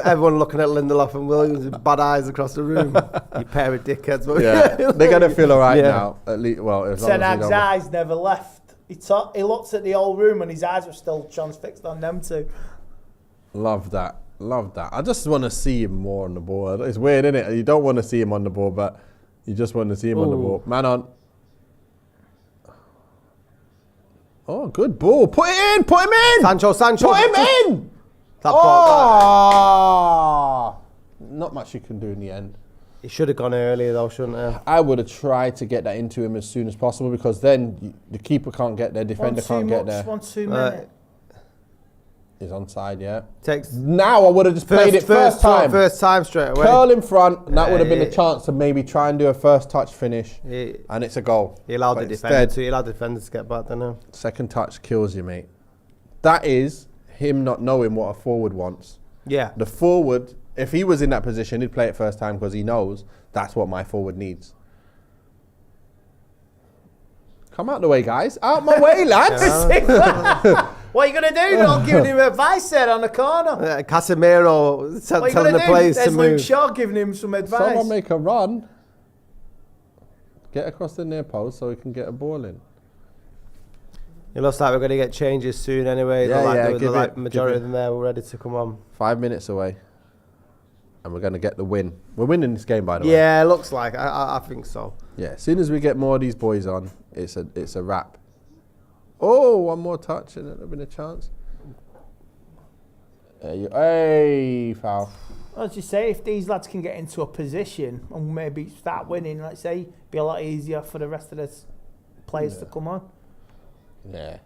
Everyone looking at Lindelof and Williams with bad eyes across the room. You pair of dickheads. Yeah, they're going to feel all right now. At least, well, as long Ten as Hag's eyes never left. He looks at the old room and his eyes were still transfixed on them two. Love that. I just want to see him more on the ball. It's weird, isn't it? You don't want to see him on the ball, but you just want to see him on the ball. Man on. Oh, good ball. Put it in. Put him in. Sancho. Put him in. That ball, Not much you can do in the end. he should have gone earlier though, shouldn't he? I would have tried to get that into him as soon as possible, because then the keeper can't get there, defender can't get there. 1 2 minutes. He's onside, yeah. Takes Now I would have just played it first time. First time straight away. Curl in front, and that would have been Yeah. a chance to maybe try and do a first touch finish, and it's a goal. He allowed But the defender to. He allowed the defender to get back. Didn't he? Second touch kills you, mate. That is him not knowing what a forward wants. Yeah. The forward, if he was in that position, he'd play it first time because he knows that's what my forward needs. Come out the way, guys. Out my way, lads. What are you going to do? Not giving him advice there on the corner. Casemiro telling the players to There's Luke move. Shaw giving him some advice. Someone make a run. Get across the near post so we can get a ball in. It looks like we're going to get changes soon anyway. Yeah, The majority of them there were ready to come on. 5 minutes away. And we're going to get the win. We're winning this game, by the way. Yeah, it looks like. I think so. Yeah, as soon as we get more of these boys on, it's a wrap. Oh, one more touch and it'll have been a chance. Hey, foul. As you say, if these lads can get into a position and maybe start winning, let's say, be a lot easier for the rest of the players to come on. Yeah.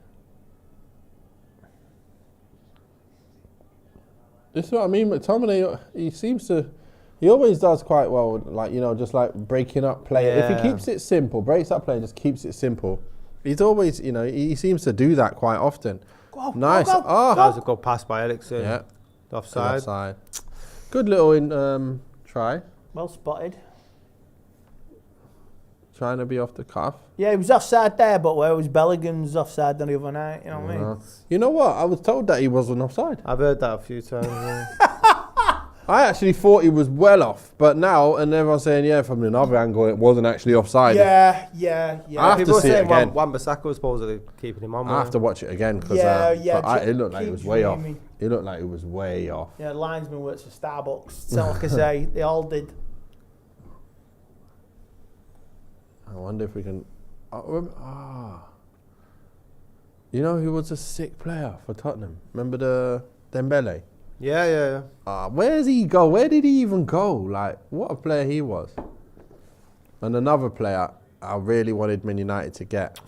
This is what I mean. McTominay, he always does quite well, like, you know, just like breaking up play. Yeah. If he keeps it simple, breaks up play and just keeps it simple, he's always, you know, he seems to do that quite often. Nice. Go. Oh, That was a good pass by Ellington. yeah. Offside. Good little try. Well spotted. Trying to be off the cuff. Yeah, he was offside there, but where was Bellingham's offside the other night? You know what I mean? You know what? I was told that he wasn't offside. I've heard that a few times. Yeah. I actually thought he was well off, but now, and everyone's saying, yeah, from another angle, it wasn't actually offside. Yeah. I have People to see it saying again. Wan-Bissaka was supposedly keeping him on. I have to watch it again because it looked like it was way off. It looked like it was way off. Yeah, linesman works for Starbucks. So like I say, they all did. I wonder if we can. You know who was a sick player for Tottenham? Remember the Dembele? Yeah. Where does he go? Where did he even go? Like, what a player he was. And another player I really wanted Man United to get.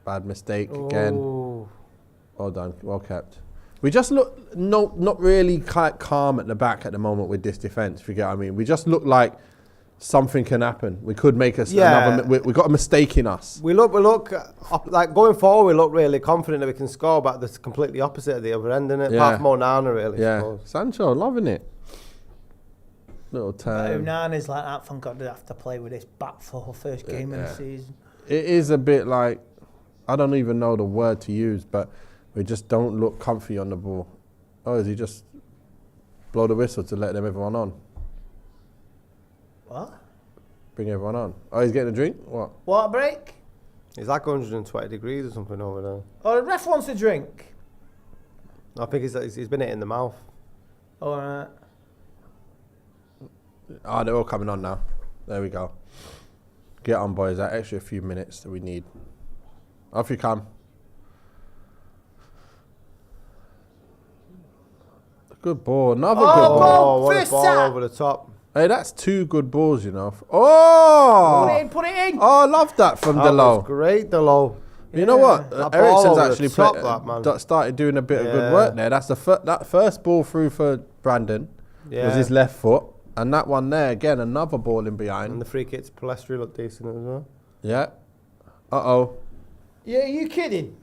Bad mistake again. Well done, well kept. We just look not really quite calm at the back at the moment with this defence, if you get what I mean. We just look like something can happen. We could make us another. We got a mistake in us. We look like going forward. We look really confident that we can score, but that's completely opposite at the other end, isn't it? Yeah. Apart from Onana, really. Yeah, Suppose. Sancho loving it. Little turn. Nana's like that. Thank God they have to play with this back for her first game of the season. It is a bit like, I don't even know the word to use, but we just don't look comfy on the ball. Oh, is he just blow the whistle to let everyone on? What? Bring everyone on. Oh, he's getting a drink? What? Water break? It's like 120 degrees or something over there. Oh, the ref wants a drink. I think he's been hit in the mouth. All right. Oh, they're all coming on now. There we go. Get on, boys. That extra few minutes that we need. Off you come. Good ball. Another good ball. ball. What a First ball tap. over the top. Hey, that's two good balls, you know. Oh! Put it in. Oh, I love that from That Delo. was great, Delo. You know what? That ball Ericsson's over the actually top, that, man. started doing a bit of good work there. That's that first ball through for Brandon was his left foot. And that one there, again, another ball in behind. And the free kick to Palestri looked decent as well. Yeah. Uh-oh. Yeah, are you kidding?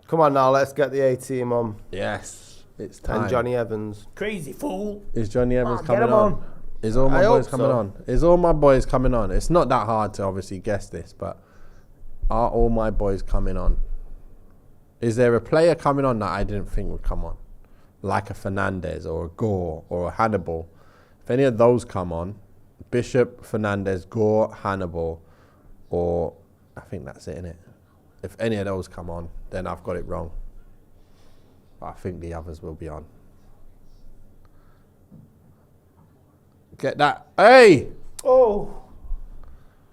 Come on now, let's get the A-team on. Yes. It's time. And Johnny Evans. Crazy fool. Is Johnny Evans Get coming him on. Is all my I boys hope coming so. on? Is all my boys coming on? It's not that hard to obviously guess this, but are all my boys coming on? Is there a player coming on that I didn't think would come on? Like a Fernandez or a Gore or a Hannibal. If any of those come on, Bishop, Fernandez, Gore, Hannibal, or I think that's it, innit? If any of those come on, then I've got it wrong. But I think the others will be on. Get that. Hey! Oh.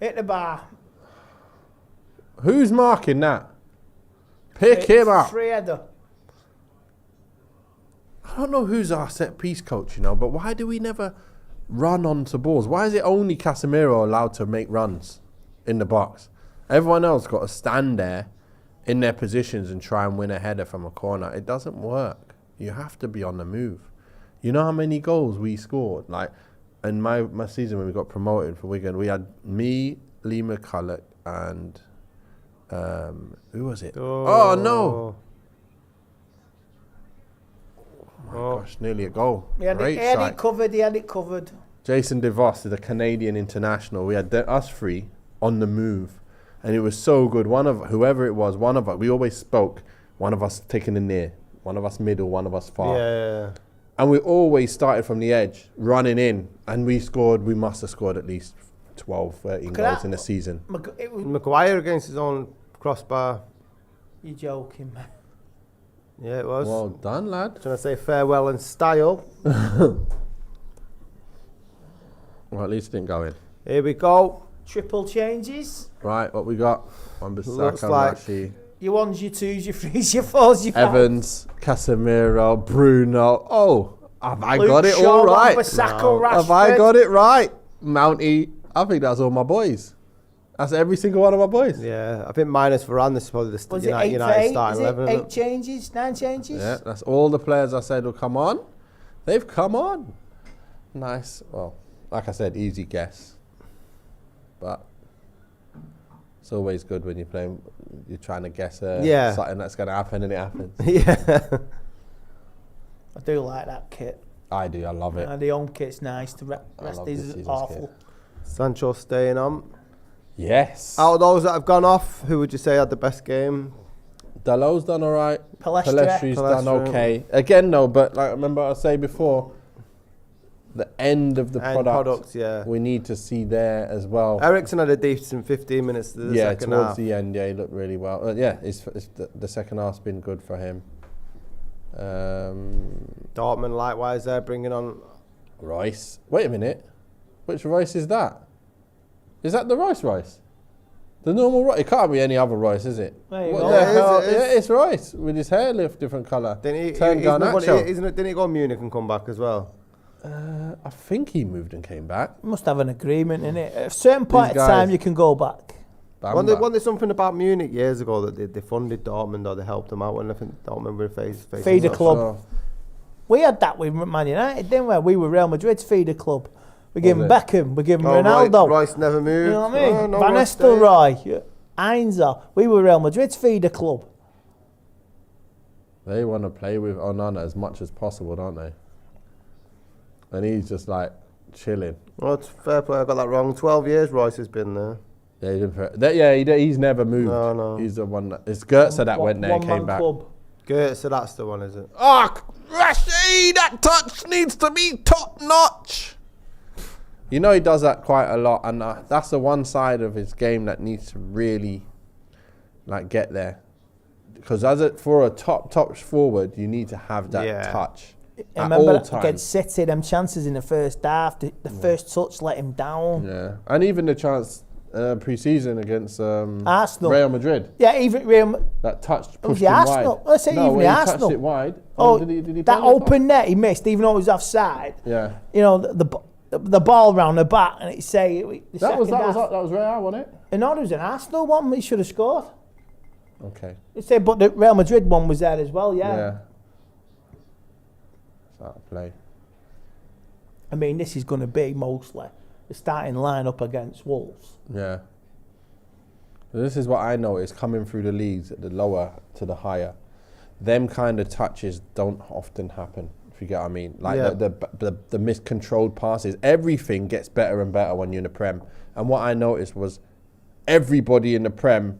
Hit the bar. Who's marking that? Pick him up. Free header. I don't know who's our set piece coach, you know, but why do we never run onto balls? Why is it only Casemiro allowed to make runs in the box? Everyone else got to stand there in their positions and try and win a header from a corner. It doesn't work. You have to be on the move. You know how many goals we scored? Like, in my season when we got promoted for Wigan, we had me, Lee McCulloch, and Who was it? Oh no! Oh my gosh, nearly a goal. He had it covered. Jason DeVos is a Canadian international. We had us three on the move, and it was so good. Whoever it was, we always spoke. One of us taking the near, one of us middle, one of us far. Yeah. And we always started from the edge, running in, and we must have scored at least 12, 13 goals in a season. Maguire against his own crossbar. You're joking, man. Yeah, it was. Well done, lad. Trying to say farewell in style. Well, at least it didn't go in. Here we go. Triple changes. Right, what we got? Wan-Bissaka, Looks like Rashi, Your ones, your twos, your threes, your fours, your Evans, Casemiro, Bruno. Oh, have I Luke got it Shaw, all right? Wan-Bissaka, No. Rashford. Have I got it right? Mounty. I think that's all my boys. That's every single one of my boys. Yeah, I think minus Varane, this is probably the Was United, it 8 for United 8? starting Is 11. it isn't 8 changes, 9 changes? Yeah, that's all the players I said will come on. They've come on. Nice. Well, like I said, easy guess. But it's always good when you're trying to guess something that's going to happen and it happens. Yeah. I do like that kit. I do. I love it. And the home kit's nice. The rest love this is season's awful. kit. Sancho staying on. Yes. Out of those that have gone off, who would you say had the best game? Dalot's done all right. Palestri's done okay. Again, though, but like remember I said before, the end of the Products, yeah. we need to see there as well. Ericsson had a decent 15 minutes to the second towards half. the end, he looked really well. It's the second half's been good for him. Dortmund likewise there, bringing on... Royce. Wait a minute. Which Royce is that? Is that the Royce? The normal Royce? It can't be any other Royce, is it? There you What go. the Yeah, hell? it is. Yeah, it's Royce with his hair lift different colour. Didn't he go Munich and come back as well? I think he moved and came back. Must have an agreement in it. At a certain point in These time, guys- you can go back. Wasn't there something about Munich years ago that they funded Dortmund or they helped them out when I think Dortmund were facing Feeder that? club. So, We had that with Man United, didn't we? We were Real Madrid's feeder club. We gave him it? Beckham, we gave him Oh, Ronaldo. Royce never moved. You know what I mean? Oh, no, Van Royce stayed. Nistelrooy, Heinzer. We were Real Madrid's feeder club. they want to play with Onana as much as possible, don't they? And he's just like chilling. Well, it's fair play, I got that wrong. 12 years Royce has been there. Yeah, he's never moved. No. He's the one that... It's Goetze that went there and One-man came back. club. Good, so that's the one, is it? Oh, Rashid, that touch needs to be top notch. You know he does that quite a lot, and that's the one side of his game that needs to really, like, get there. Because for a top forward, you need to have that touch I at remember all against times. City, them chances in the first half, the first touch let him down. Yeah, and even the chance pre-season against Arsenal. Real Madrid. Yeah, even Real. That touch It was pushed the him Arsenal. wide. Let's say even when the he Arsenal. touched it wide. Oh, did he that play it open net he missed, even though it was offside. Yeah. You know the ball round the back, and it say the That was second half. Real, wasn't it? And no, there was an Arsenal one. He should have scored. Okay. It said, but the Real Madrid one was there as well. Yeah. It's out of play. I mean, this is going to be mostly the starting line up against Wolves. Yeah. This is what I noticed coming through the leagues, the lower to the higher. Them kind of touches don't often happen, if you get what I mean. Like the miscontrolled passes. Everything gets better and better when you're in the Prem. And what I noticed was everybody in the Prem,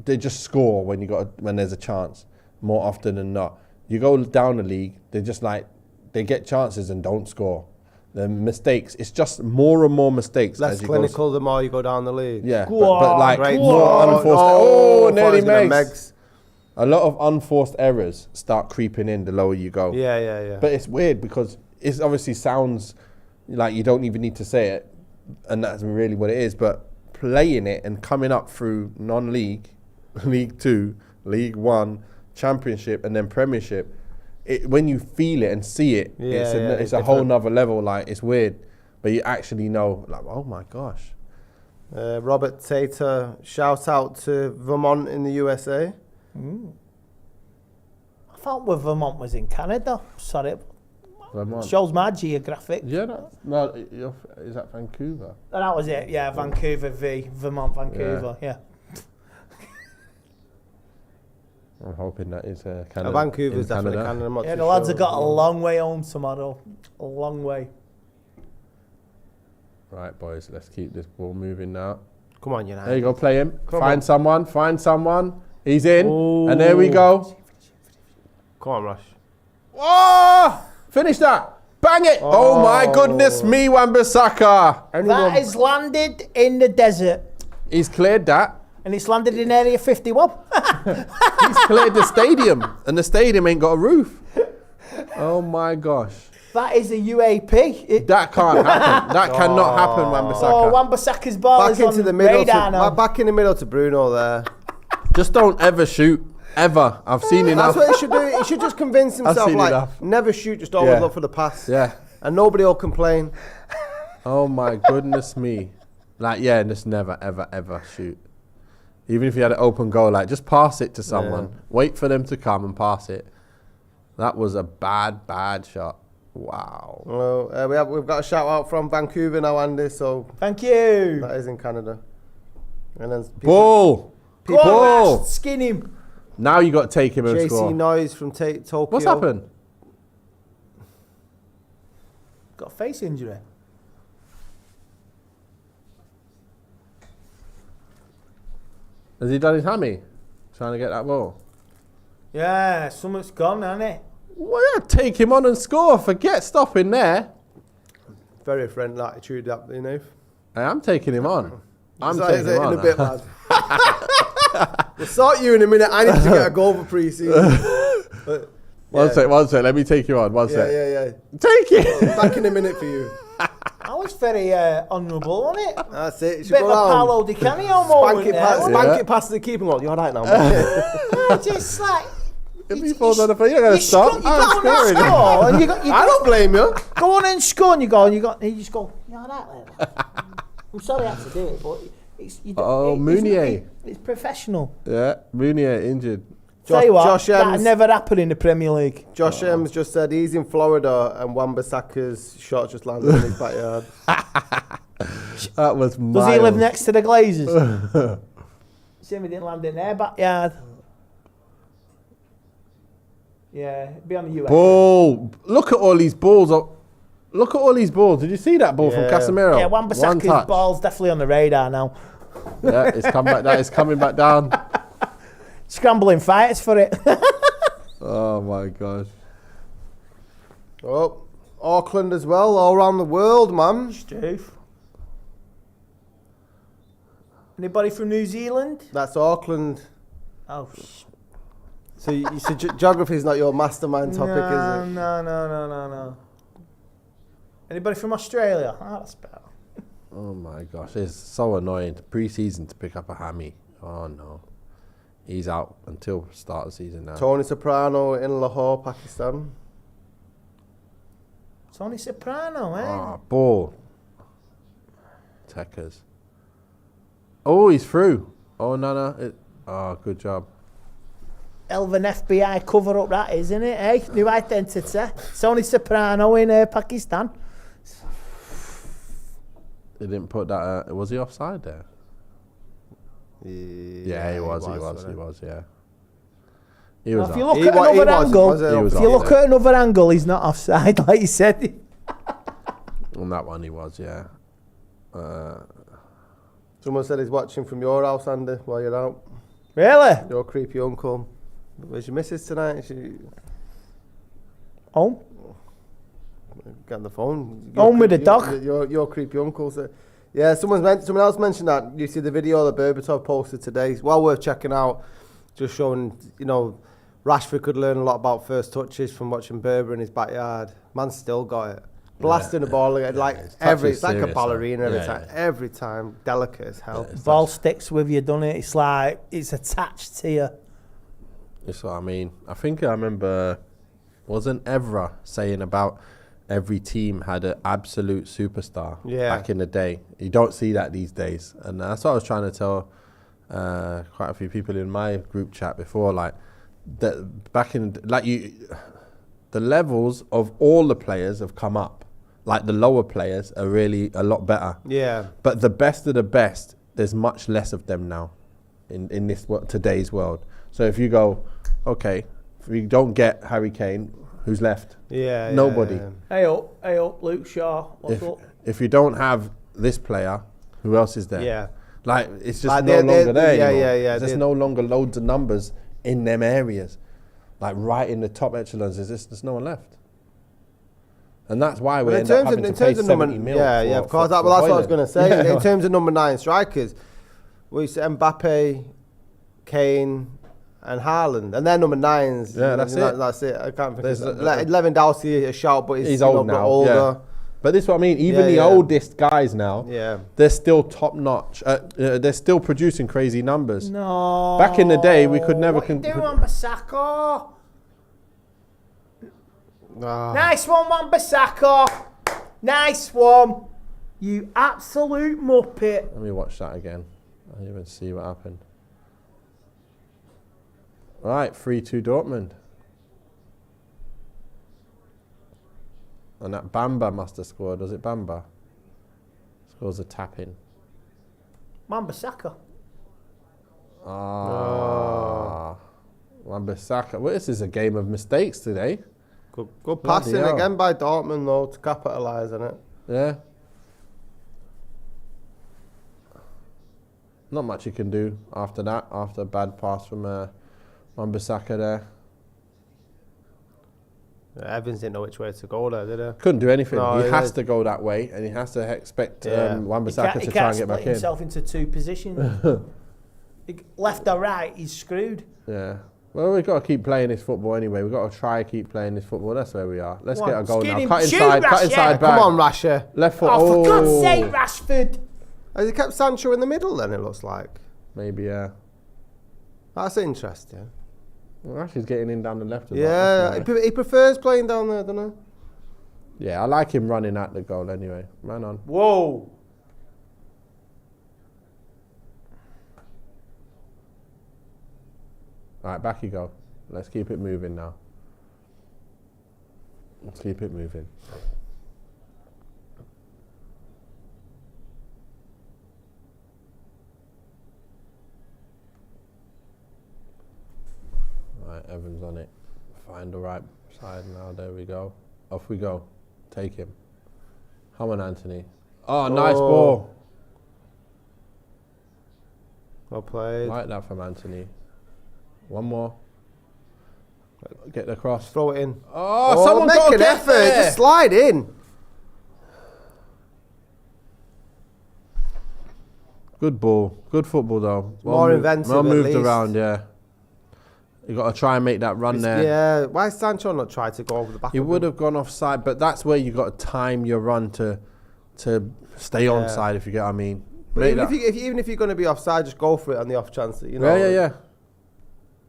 they just score when there's a chance, more often than not. You go down the league, they get chances and don't score. The mistakes, it's just more and more mistakes. Less as you clinical the more you go down the league. Yeah, Go but like Great. more unforced. Nearly Megs. makes. A lot of unforced errors start creeping in the lower you go. Yeah. But it's weird because it obviously sounds like you don't even need to say it, and that's really what it is. But playing it and coming up through non-league, League 2, League 1, Championship, and then Premiership, when you feel it and see it, it's a whole nother level. Like, it's weird, but you actually know, like, oh my gosh. Robert Tate, shout out to Vermont in the USA. I thought Vermont was in Canada. Sorry. Vermont. Shows my geographic. Yeah, is that Vancouver? That was it, yeah. Vancouver v. Vermont, Vancouver, yeah. I'm hoping that is Canada. Vancouver's in definitely Canada. I'm not Yeah, too the lads sure. have got a long way home tomorrow. A long way. Right, boys, let's keep this ball moving now. Come on, United. There you go, play him. Come Find someone. He's in. Ooh. And there we go. Come on, Rush. Oh! Finish that. Bang it. Oh, my goodness me, Wan-Bissaka. That is landed in the desert. He's cleared that. And it's landed in Area 51. He's cleared the stadium. And the stadium ain't got a roof. Oh, my gosh. That is a UAP. That can't happen. That cannot happen, Wan-Bissaka. Oh, Wan-Bissaka's ball Back is on into the middle. radar now. Back in the middle to Bruno there. Just don't ever shoot. Ever. I've seen enough. That's what he should do. He should just convince himself, seen like, enough. never shoot, just always Yeah. look for the pass. Yeah. And nobody will complain. Oh, my goodness me. Like, yeah, just never, ever, ever shoot. Even if you had an open goal, like, just pass it to someone. Yeah. Wait for them to come and pass it. That was a bad, bad shot. Wow. Well, we've got a shout out from Vancouver now, Andy. So Thank you. that is in Canada. And then Ball. Go on, Ball. Rash, skin him. Now you got to take him and JC score. Noise from Tate, Tokyo. What's happened? Got a face injury. Has he done his hammy? Trying to get that ball. Yeah, something's gone, hasn't it? Well, yeah, take him on and score. Forget stopping there. Very friendly attitude, that, you know. Hey, I'm taking him on. I'm So taking is it him on. in a bit, lad. We'll sort you in a minute. I need to get a goal for pre-season. But, One sec. Let me take you on. One yeah, sec. yeah. Take it. Back in a minute for you. I was very honourable, wasn't it? That's it. You should Bit go of a down. Paolo Di Canio moment Spank it there. past, wasn't spank Yeah. it past the keeper. Well, you're all right now, mate. Just like... If he falls on the floor, you're going to stop. You go on and scoring. score, and you I don't blame you. go on and score, and you just go, you're all right, lad. I'm sorry I had to do it, but it's... Mounier. It's professional. Yeah, Mounier injured. Tell you what, Josh that Ems. never happened in the Premier League. Josh Ems just said he's in Florida and Wan-Bissaka's shot just landed in his backyard. That was Does he miles. live next to the Glazers? Same he didn't land in their backyard. Yeah, be on the US. Ball. Look at all these balls. Look at all these balls. Did you see that ball from Yeah. Casemiro? Yeah, One Wan-Bissaka's touch. ball's definitely on the radar now. Yeah, it's come back. That is coming back down. Scrambling fighters for it. Oh my gosh. Oh, Auckland as well, all around the world, man. Steve. Anybody from New Zealand? That's Auckland. Oh, So geography is not your mastermind topic, is it? No. Anybody from Australia? Oh, that's better. Oh my gosh. It's so annoying. Pre-season to pick up a hammy. Oh no. He's out until start of the season now. Tony Soprano in Lahore, Pakistan. Tony Soprano, eh? Ah, ball. Techers. Oh, he's through. Oh no. Good job. Elven FBI cover up that, isn't it? Eh? New identity. Tony Soprano in Pakistan. They didn't put that. Was he offside there? Yeah, he was. Yeah. He was. Now, if you off. look at another angle, He was if you off, look yeah. at another angle, he's not offside, like you said. On that one, he was. Yeah. Someone said he's watching from your house, Andy, while you're out. Really? Your creepy uncle. Where's your missus tonight? She Home? get on the phone. Home with the dog. Your creepy uncle. So, yeah, someone else mentioned that. You see the video that Berbatov posted today. It's well worth checking out. Just showing, Rashford could learn a lot about first touches from watching Berber in his backyard. Man's still got it. Blasting the ball it's like it's a serious, ballerina every yeah, time. yeah. Every time, delicate as hell. Ball sticks with you, doesn't it? It's like it's attached to you. That's what I mean. I think I remember, wasn't Evra saying about every team had an absolute superstar back in the day? You don't see that these days. And that's what I was trying to tell quite a few people in my group chat before. Like, that back in, the levels of all the players have come up. Like, the lower players are really a lot better. Yeah. But the best of the best, there's much less of them now in this today's world. So if you go okay, if we don't get Harry Kane, who's left? Yeah. Nobody. Yeah. Hey up, Luke Shaw. What's up? If you don't have this player, who else is there? Yeah. Like, it's just Like no longer there yeah, anymore. yeah. There's no longer loads of numbers in them areas. Like, right in the top echelons, there's no one left. And that's why we end up having to pay 70 mil. Yeah, of course. That's what I was going to say. In terms of number 9 strikers, we said Mbappe, Kane, and Haaland, and they're number 9s. Yeah, that's it. That's it. I can't think. There's Lewandowski a shout, but he's old now. older. Yeah. But this is what I mean. Even the oldest guys now, they're still top notch. They're still producing crazy numbers. No. Back in the day, we could never. What you doing, Wan-Bissaka? Nice one, Wan-Bissaka. Nice one. You absolute muppet. Let me watch that again. I didn't even see what happened. Right, 3-2 Dortmund. And that Bamba must have scored. Was it Bamba? Scores a tap-in. Wan-Bissaka. Wan-Bissaka. Well, this is a game of mistakes today. Good passing again by Dortmund, though, to capitalise on it. Yeah. Not much you can do after that, after a bad pass from Wan-Bissaka there. Evans didn't know which way to go there, did he? Couldn't do anything. No, he has to go that way, and he has to expect Wan-Bissaka to try and get back in. He can't split himself into 2 positions. Left or right, he's screwed. Yeah. Well, we've got to keep playing this football anyway. We've got to try keep playing this football. That's where we are. Let's get a goal now. Cut inside back. Come on, Rasher. Left foot. Oh, for God's sake, Rashford. Has he kept Sancho in the middle then, it looks like? Maybe, yeah. That's interesting. Well, Rashford's getting in down the left. Yeah, he prefers playing down there, doesn't he? Yeah, I like him running at the goal anyway. Man on. Whoa. All right, back you go. Let's keep it moving now. Let's keep it moving. Right, Evans on it. Find the right side now. There we go. Off we go. Take him. Come on, Anthony. Oh, nice ball. Well played. Like that from Anthony. One more. Get the cross. Throw it in. Oh, someone make an effort. There. Just slide in. Good ball. Good football, though. More inventive, well moved at least. around, yeah. You got to try and make that run there. Yeah. Why Sancho not try to go over the back? He would have gone offside, but that's where you got to time your run to stay onside, if you get what I mean. But even if you're going to be offside, just go for it on the off chance that, you know. Yeah.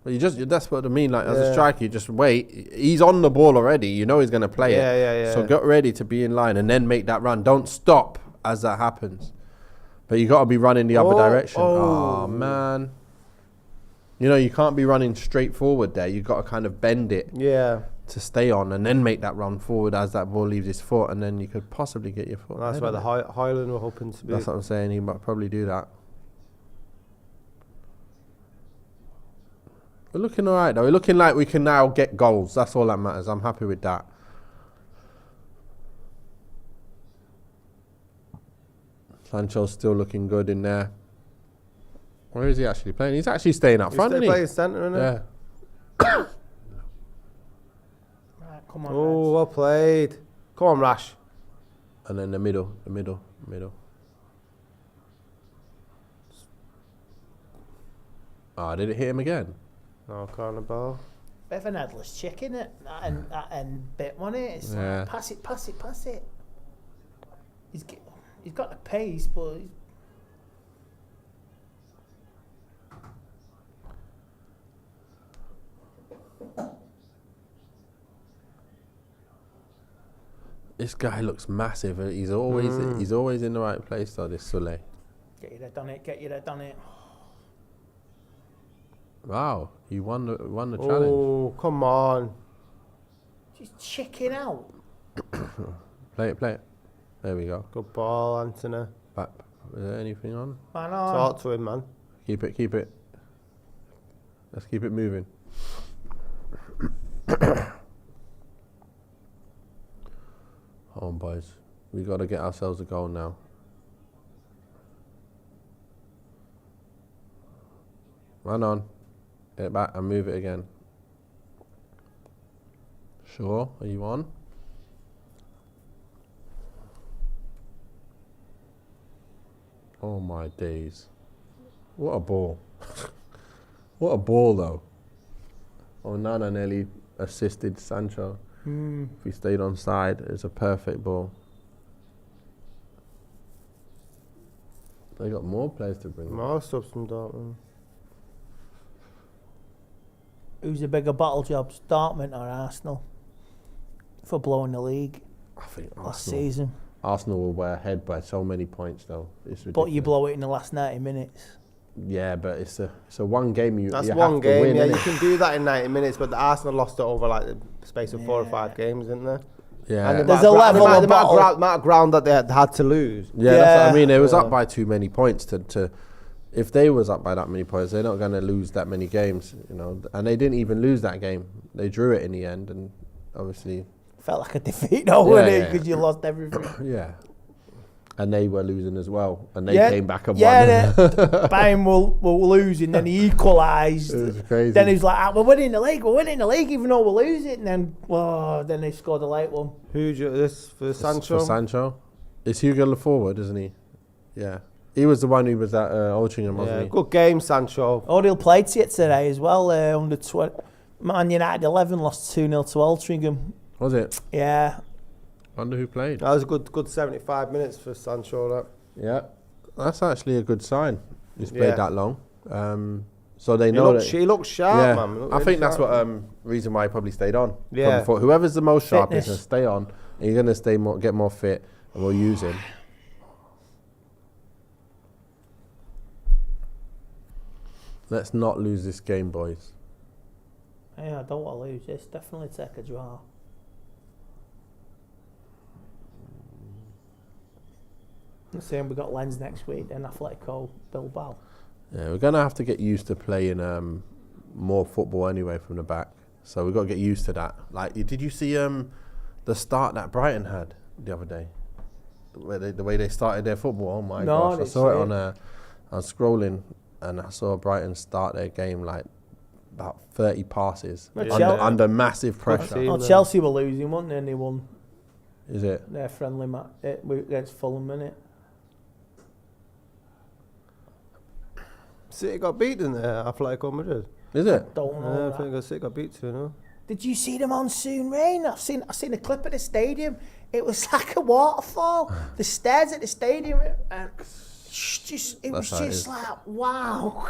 But that's what I mean. Like, as a striker, you just wait. He's on the ball already. You know he's going to play it. Yeah. So get ready to be in line and then make that run. Don't stop as that happens. But you got to be running the other direction. Oh, man. You know, you can't be running straight forward there. You've got to kind of bend it to stay on and then make that run forward as that ball leaves his foot, and then you could possibly get your foot. That's where the Hojlund were hoping to be. That's what I'm saying. He might probably do that. We're looking all right, though. We're looking like we can now get goals. That's all that matters. I'm happy with that. Sancho's still looking good in there. Where is he actually playing? He's actually staying up front, isn't he? He's playing centre, isn't he? Yeah. Right, come on, Oh, well played. Come on, Rash. And then the middle. Did it hit him again? No, corner ball. Bit of an headless chicken, it. That end bit, wasn't it? It's Yeah. like, pass it. He's got the pace, but This guy looks massive. He's always in the right place, though, this Sule. get your head on it. Wow, he won the challenge. Oh, come on. Just chicken out. Play it. There we go. Good ball, Anthony. Back. Is there anything on? Man on. Talk to him, man. Keep it. Let's keep it moving. Hold on, boys. We got to get ourselves a goal now. Run on. Get it back and move it again. Sure. Are you on? Oh my days. What a ball. What a ball though. Oh, Nana nearly assisted Sancho. If he stayed on side, it's a perfect ball. They got more players to bring. More subs from Dortmund. Who's the bigger battle jobs, Dortmund or Arsenal? For blowing the league I think last Arsenal. season. Arsenal were ahead by so many points though. It's ridiculous. But you blow it in the last 90 minutes. Yeah, but it's a one game you That's you one have to game, win, yeah. innit? You can do that in 90 minutes, but the Arsenal lost it over like the space of 4 or 5 games, didn't they? Yeah. And the There's amount a of level of battle. amount of ground that they had to lose. Yeah, that's what I mean. It was Yeah. up by too many points to if they was up by that many points, they're not going to lose that many games, you know. And they didn't even lose that game. They drew it in the end, and obviously, Felt like a defeat, though, Yeah, wouldn't it? yeah. Because you lost everything. yeah. And they were losing as well, and they came back and won. Yeah, Bayern were losing, then he equalised. It was crazy. Then he was like, we're winning the league, even though we're losing. And then, then they scored a late one. Who's this for Sancho? For Sancho, it's Hugo forward, isn't he? Yeah, he was the one who was at Altrincham, wasn't Yeah, he? good game, Sancho. Odell played it today as well, under 20. Man United 11 lost 2-0 to Altrincham. Was it? Yeah. Wonder who played. That was a good 75 minutes for Sancho. That. Yeah, that's actually a good sign. He's played Yeah. that long, so they know that. He looks sharp, Yeah, man. He looked I really think that's sharp. what reason why he probably stayed on. Yeah. Probably thought whoever's the most sharpest Fitness. and stay on, and you're gonna stay more, get more fit, and we'll use him. Let's not lose this game, boys. Yeah, I don't want to lose this. Definitely take a draw. Saying we got Lens next week, then Atletico Bilbao. Yeah, we're gonna have to get used to playing more football anyway from the back. So we've got to get used to that. Like, did you see the start that Brighton had the other day? The way they started their football. Oh my No, gosh! I it's saw it it. on. I was scrolling and I saw Brighton start their game like about 30 passes Yeah. under massive pressure. See. Oh, Chelsea were losing, weren't they? And they won Is it? their friendly match against Fulham, innit? City got beaten there, Atletico Madrid. Is it? Don't know. Yeah, I that. think City got beat 2-0. Did you see the monsoon rain? I've seen a clip of the stadium. It was like a waterfall. The stairs at the stadium, and it was That's how it just is. like, wow.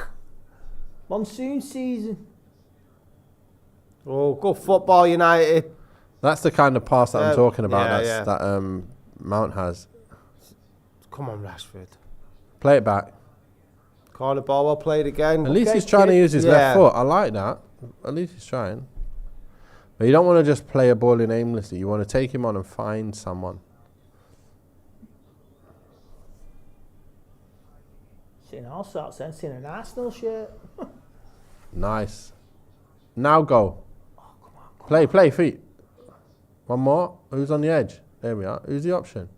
Monsoon season. Oh, good football, United. That's the kind of pass that I'm talking about. yeah, That Mount has. Come on, Rashford. Play it back. Corner ball, well played again. At least Okay, he's trying to kid. use his Yeah. left foot. I like that. At least he's trying. But you don't want to just play a ball in aimlessly. You want to take him on and find someone. Seeing all sorts. Then seeing an Arsenal shirt. Nice. Now go. Play, feet. One more. Who's on the edge? There we are. Who's the option?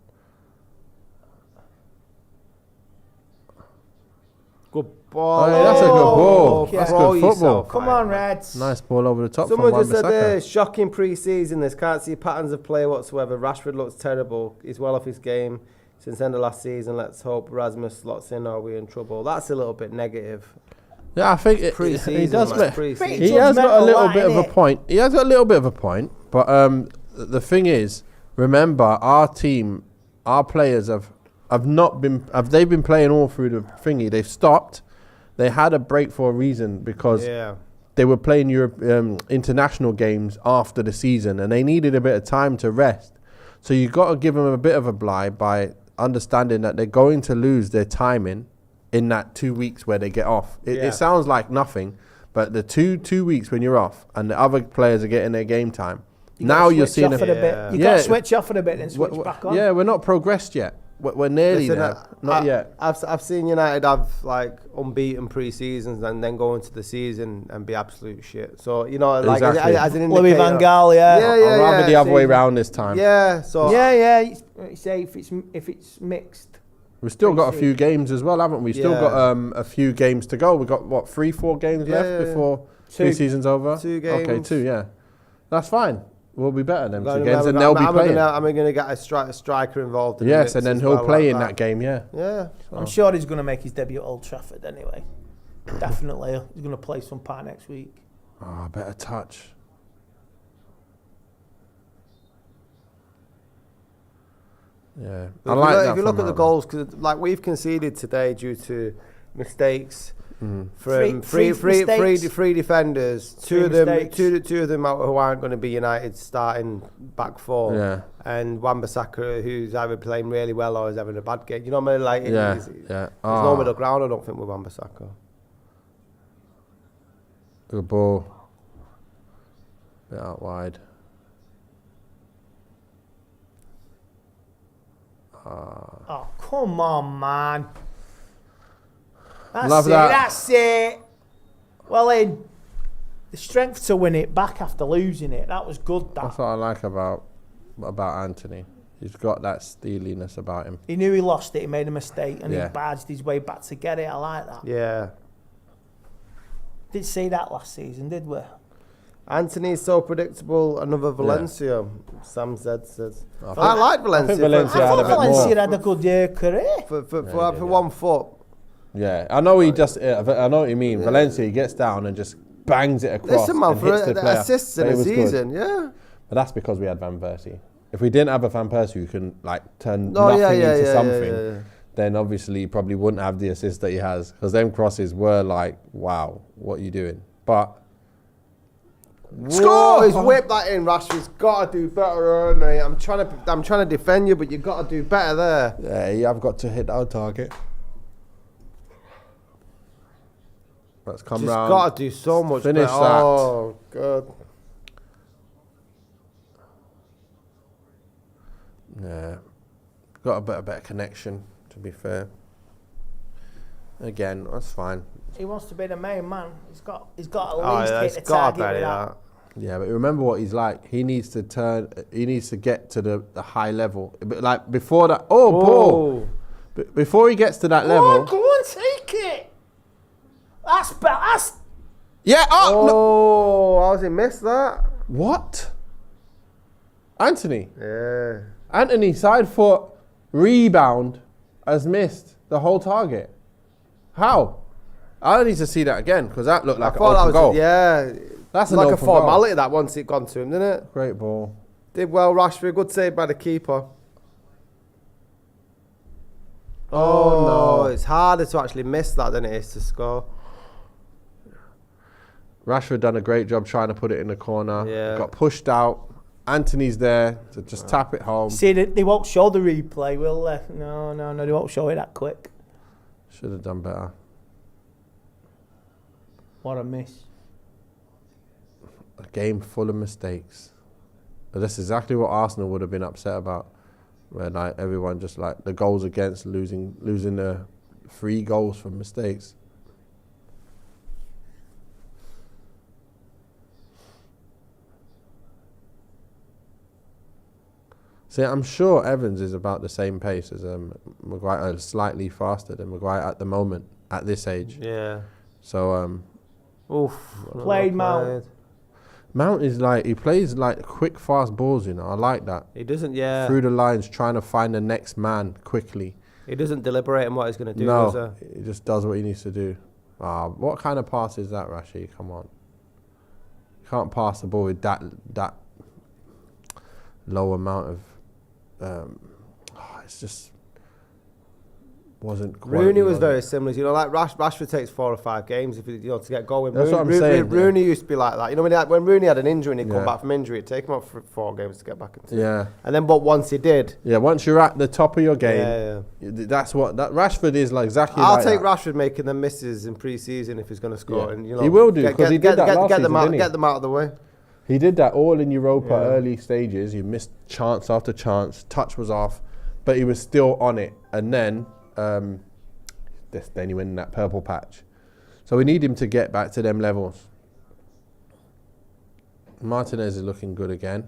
Good ball. Oh, yeah, that's a good ball. That's throw good football. yourself, Come mate. on, Reds. Nice ball over the top Someone from just said Wan-Bissaka. shocking pre-season. This can't see patterns of play whatsoever. Rashford looks terrible. He's well off his game since end of last season. Let's hope Rasmus slots in or we're in trouble. That's a little bit negative. Yeah, I think he Pre-season, does. man, Make, pre-season. he has got a Judgmental, little that, bit of a innit? point. He has got a little bit of a point. But the thing is, remember, our team, our players have not been. They've been playing all through the thingy. They've stopped. They had a break for a reason because Yeah. they were playing international games after the season and they needed a bit of time to rest. So you've got to give them a bit of a blind by understanding that they're going to lose their timing in that 2 weeks where they get off. Yeah. It sounds like nothing, but the two weeks when you're off and the other players are getting their game time, now you're seeing off them. it a bit. Yeah. You got Yeah. to switch off it a bit and switch back on. Yeah, we're not progressed yet. we're nearly Listen, there. Not yet. I've seen United have like unbeaten pre-seasons and then go into the season and be absolute shit. So you know, like Exactly. as an Louis indicator. van Gaal, yeah. I'd rather the other way round this time. Yeah. So Yeah. Say if it's mixed. We've still got a few games as well, haven't we? Still Yeah. got a few games to go. We've got, what, 3-4 games left before pre-season's over? 2 games. Okay, 2, yeah. That's fine. We'll be better than 2 I'm games, and they'll be playing. I'm going to get a striker involved. In the Yes, mix and then as he'll well, play like in that game, yeah. Yeah. I'm sure he's going to make his debut at Old Trafford anyway. Definitely. He's going to play some part next week. Oh, better touch. Yeah. I like that. If you look from at the Hojlund. goals, because like we've conceded today due to mistakes from Three mistakes. three defenders. Three Two mistakes. of them who aren't going to be United's starting back four. Yeah. And Wan-Bissaka, who's either playing really well or is having a bad game. You know what I mean? Like, Yeah, there's yeah. no middle ground, I don't think, with Wan-Bissaka. Good ball. Bit out wide. Oh, come on, man. That's Love it. that. That's it. Well, then, the strength to win it back after losing it. That was good, That's that. what I like about Anthony. He's got that steeliness about him. He knew he lost it. He made a mistake and Yeah. he barged his way back to get it. I like that. Yeah. Didn't see that last season, did we? Anthony's so predictable. Another Valencia, Sam Z says. I I like Valencia. think Valencia I had a thought bit more. Valencia had a good career. For 1 foot. Yeah, I know he just. I know what you mean. Valencia, he gets down and just bangs it across. Listen, man, and for hits the player. assists in But a it was good. season, yeah. But that's because we had Van Persie. If we didn't have a Van Persie who can like turn Oh, nothing yeah, into yeah, something, yeah. then obviously he probably wouldn't have the assist that he has. Because them crosses were like, wow, what are you doing? But Score! He's whipped that in. Rashford's got to do better, mate. I'm trying to defend you, but you've got to do better there. yeah, you have got to hit our target. Let's come Just round. got to do so much Finish better. that. Oh, God. Yeah, got a better connection. To be fair, again, that's fine. He wants to be the main man. He's got at Oh, least yeah, hit it's the got to target be with that. that. Yeah, but remember what he's like. He needs to turn. He needs to get to the high level. But like before that. Oh, ball. Before he gets to that level. Go on, take it. That's Yeah. Oh. No. Oh, how has he missed that? What? Anthony. Yeah. Anthony side foot rebound has missed the whole target. How? I need to see that again because that looked like I an thought open that was goal. yeah. That's an like a open goal. formality that once it gone to him, didn't it? Great ball. Did well, Rashford. Good save by the keeper. Oh no, it's harder to actually miss that than it is to score. Rashford done a great job trying to put it in the corner. Yeah. Got pushed out. Anthony's there to just tap it home. see they won't show the replay, will they? No, they won't show it that quick. Should have done better. What a miss. A game full of mistakes. But that's exactly what Arsenal would have been upset about. Where like everyone just like the goals against losing the 3 goals from mistakes. See, I'm sure Evans is about the same pace as Maguire, slightly faster than Maguire at the moment, at this age. Yeah. So, Oof. Played Mount. Mount is like, he plays like quick, fast balls, you know. I like that. He doesn't. Yeah. Through the lines, trying to find the next man quickly. He doesn't deliberate on what he's going to do. Does No, he? he just does what he needs to do. What kind of pass is that, Rashi? Come on. You can't pass the ball with that low amount of... it's just... wasn't quality Rooney was on very it. similar. You know, like Rashford takes 4 or 5 games if to get going. That's what I'm saying, yeah. Rooney used to be like that. You know, when Rooney had an injury and he'd Yeah. come back from injury, it'd take him up for 4 games to get back into. Yeah. And then, but once he did, Yeah, once you're at the top of your game, yeah. that's what... Rashford is like exactly I'll like take that. Rashford making the misses in pre-season if he's going to score. Yeah. And, you know, He will do, 'cause he did that last season, didn't he? Get them out of the way. He did that all in Europa Yeah. early stages. He missed chance after chance. Touch was off. but he was still on it. And then he went in that purple patch. So we need him to get back to them levels. Martinez is looking good again.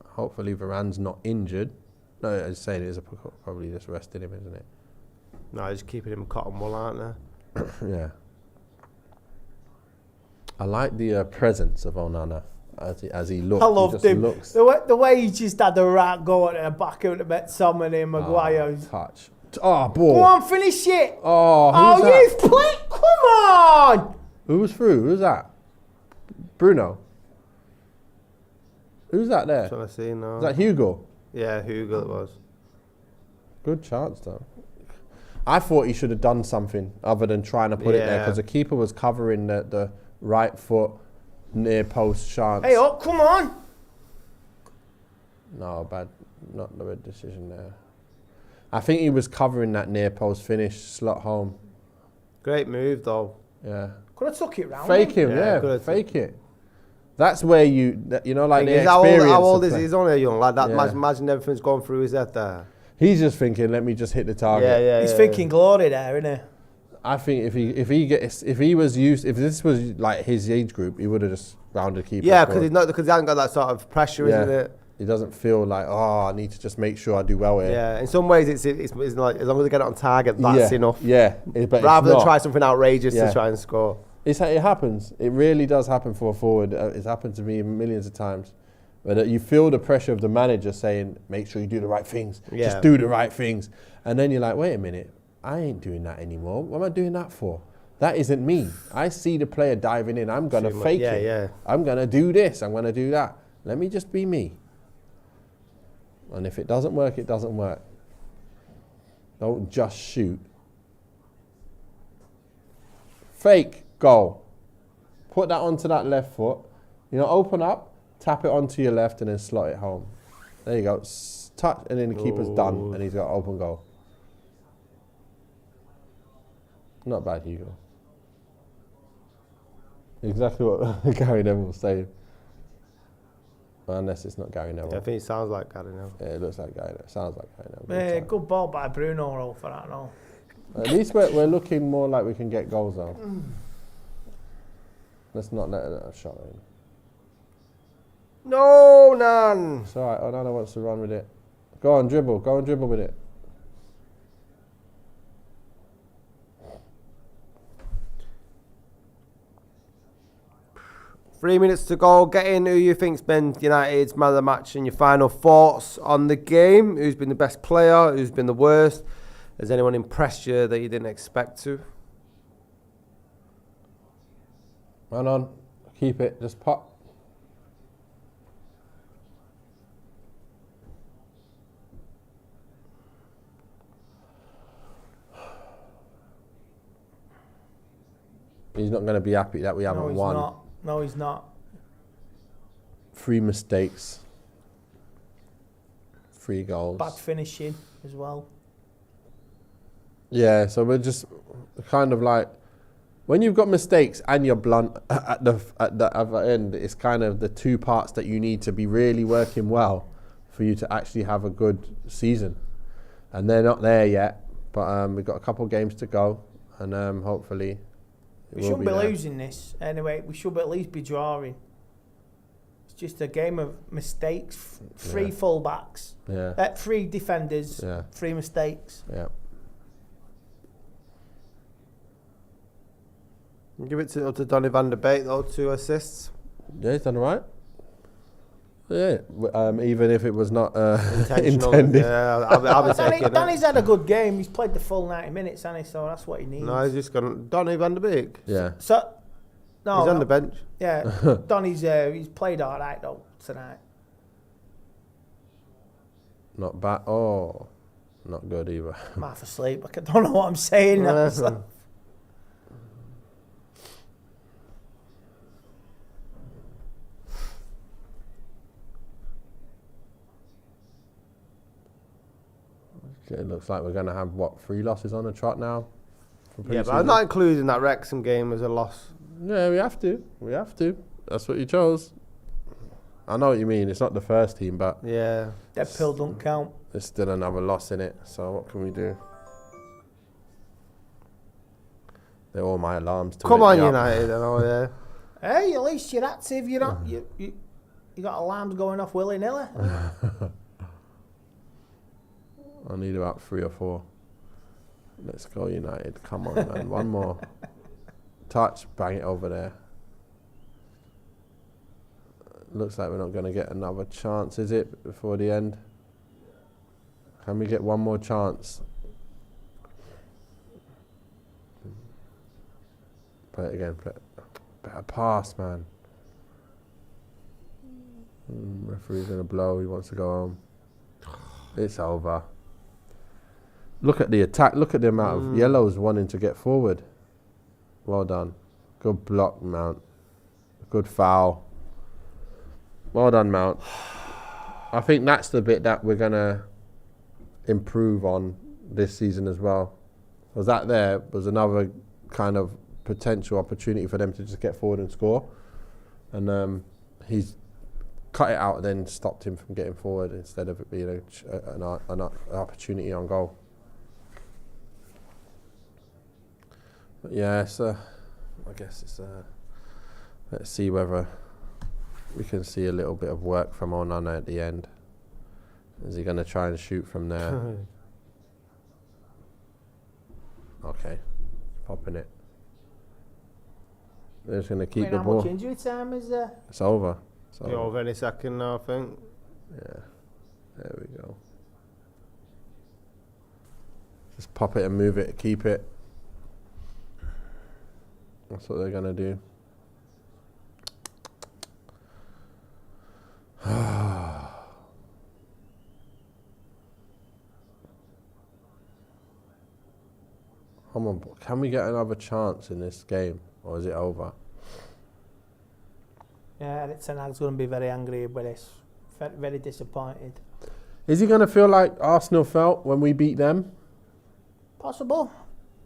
Hopefully Varane's not injured. No, I was saying it's probably just resting him, isn't it? No, just keeping him cotton wool, aren't they? Yeah. I like the presence of Onana as he looks. I loved him. Looks The way he just had the right go at the back of the McTominay and Maguire. touch. Oh, ball. Go on, finish it. Oh, who's that? You've played. Come on. Who was through? Who's that? Bruno. Who's that there? Trying to see now. Is that Hugo? Yeah, Hugo it was. Good chance, though. I thought he should have done something other than trying to put it there, because the keeper was covering the right foot near post chance. Hey, up, come on. No, not the red decision there. I think he was covering that near post finish, slot home. Great move, though. Yeah. Could have took it round. Fake him, Yeah, fake it. That's where you know, like the How experience. old is he? He's only a young lad. Yeah. Imagine everything's going through his head there. He's just thinking, let me just hit the target. Yeah. He's thinking glory there, isn't he? I think if this was like his age group, he would have just rounded keeper. Yeah, because he hasn't got that sort of pressure, isn't it? He doesn't feel like, I need to just make sure I do well here. Yeah, in some ways it's like as long as they get it on target, that's enough. Yeah, but rather than not. try something outrageous Yeah. to try and score. It happens. It really does happen for a forward. It's happened to me millions of times. But you feel the pressure of the manager saying, make sure you do the right things. Yeah. Just do the right things. And then you're like, wait a minute, I ain't doing that anymore. What am I doing that for? That isn't me. I see the player diving in. I'm going to fake it. Yeah. I'm going to do this. I'm going to do that. Let me just be me. And if it doesn't work, it doesn't work. Don't just shoot. Fake, goal. Put that onto that left foot. Open up, tap it onto your left and then slot it home. There you go. Touch, and then the keeper's done and he's got open goal. Not bad, Hugo. Exactly what Gary Neville was saying. Well, unless it's not Gary Neville. Yeah, I think it sounds like Gary Neville. Yeah, it looks like Gary Neville. Sounds like Gary Neville. Good ball by Bruno roll for that, no. At least we're looking more like we can get goals though. Let's not let a shot in. No, Nan. It's alright, Onana wants to run with it. Go on, dribble. Go and dribble with it. Three minutes to go. Get in who you think's been United's man of the match and your final thoughts on the game. Who's been the best player? Who's been the worst? Has anyone impressed you that you didn't expect to? Run on. Keep it. Just pop. He's not going to be happy that we haven't won. No, he's not. 3 mistakes. 3 goals. Bad finishing as well. Yeah, so we're just kind of like, when you've got mistakes and you're blunt at the other end, it's kind of the 2 parts that you need to be really working well for you to actually have a good season. And they're not there yet, but we've got a couple of games to go, and hopefully we shouldn't be losing this anyway. We should at least be drawing. It's just a game of mistakes. 3 fullbacks, 3 defenders, 3 mistakes. Yeah. Give it to Donny van der Beek though, 2 assists. Yeah, he's done all right. Yeah, even if it was not Intentional. intended. Yeah, I'll be taking it. Danny's had a good game. He's played the full 90 minutes, hasn't he? So that's what he needs. No, he's just gone. Donny van der Beek. Yeah. So, no, he's on the bench. Yeah, Donny's he's played all right though tonight. Not bad. Oh, not good either. I'm half asleep. I don't know what I'm saying now. So. It looks like we're going to have, 3 losses on the trot now? Yeah, but I'm not including that Wrexham game as a loss. Yeah, we have to. We have to. That's what you chose. I know what you mean. It's not the first team, but Yeah. Dead pill don't count. there's still another loss in it. So what can we do? They're all my alarms to Come wake on, me up. United. I know, yeah. Hey, at least you're active. You're not. You got alarms going off willy nilly. I need about 3 or 4. Let's go, United. Come on, man. One more. Touch, bang it over there. Looks like we're not going to get another chance, is it, before the end? Can we get one more chance? Play it again. Play it. Better pass, man. Referee's going to blow. He wants to go home. It's over. Look at the attack. Look at the amount of yellows wanting to get forward. Well done. Good block, Mount. Good foul. Well done, Mount. I think that's the bit that we're going to improve on this season as well. Was that there was another kind of potential opportunity for them to just get forward and score. And he's cut it out and then stopped him from getting forward instead of it being an opportunity on goal. But yeah, so I guess it's let's see whether we can see a little bit of work from Onana at the end. Is he going to try and shoot from there? Okay, popping it. They're just going to keep the How ball. much injury time is there? It's over. Be over any second now, I think. Yeah, there we go. Just pop it and move it, keep it. That's what they're going to do. Come on, can we get another chance in this game, or is it over? Yeah, Ten Hag's going to be very angry with this. Very disappointed. Is he going to feel like Arsenal felt when we beat them? Possible.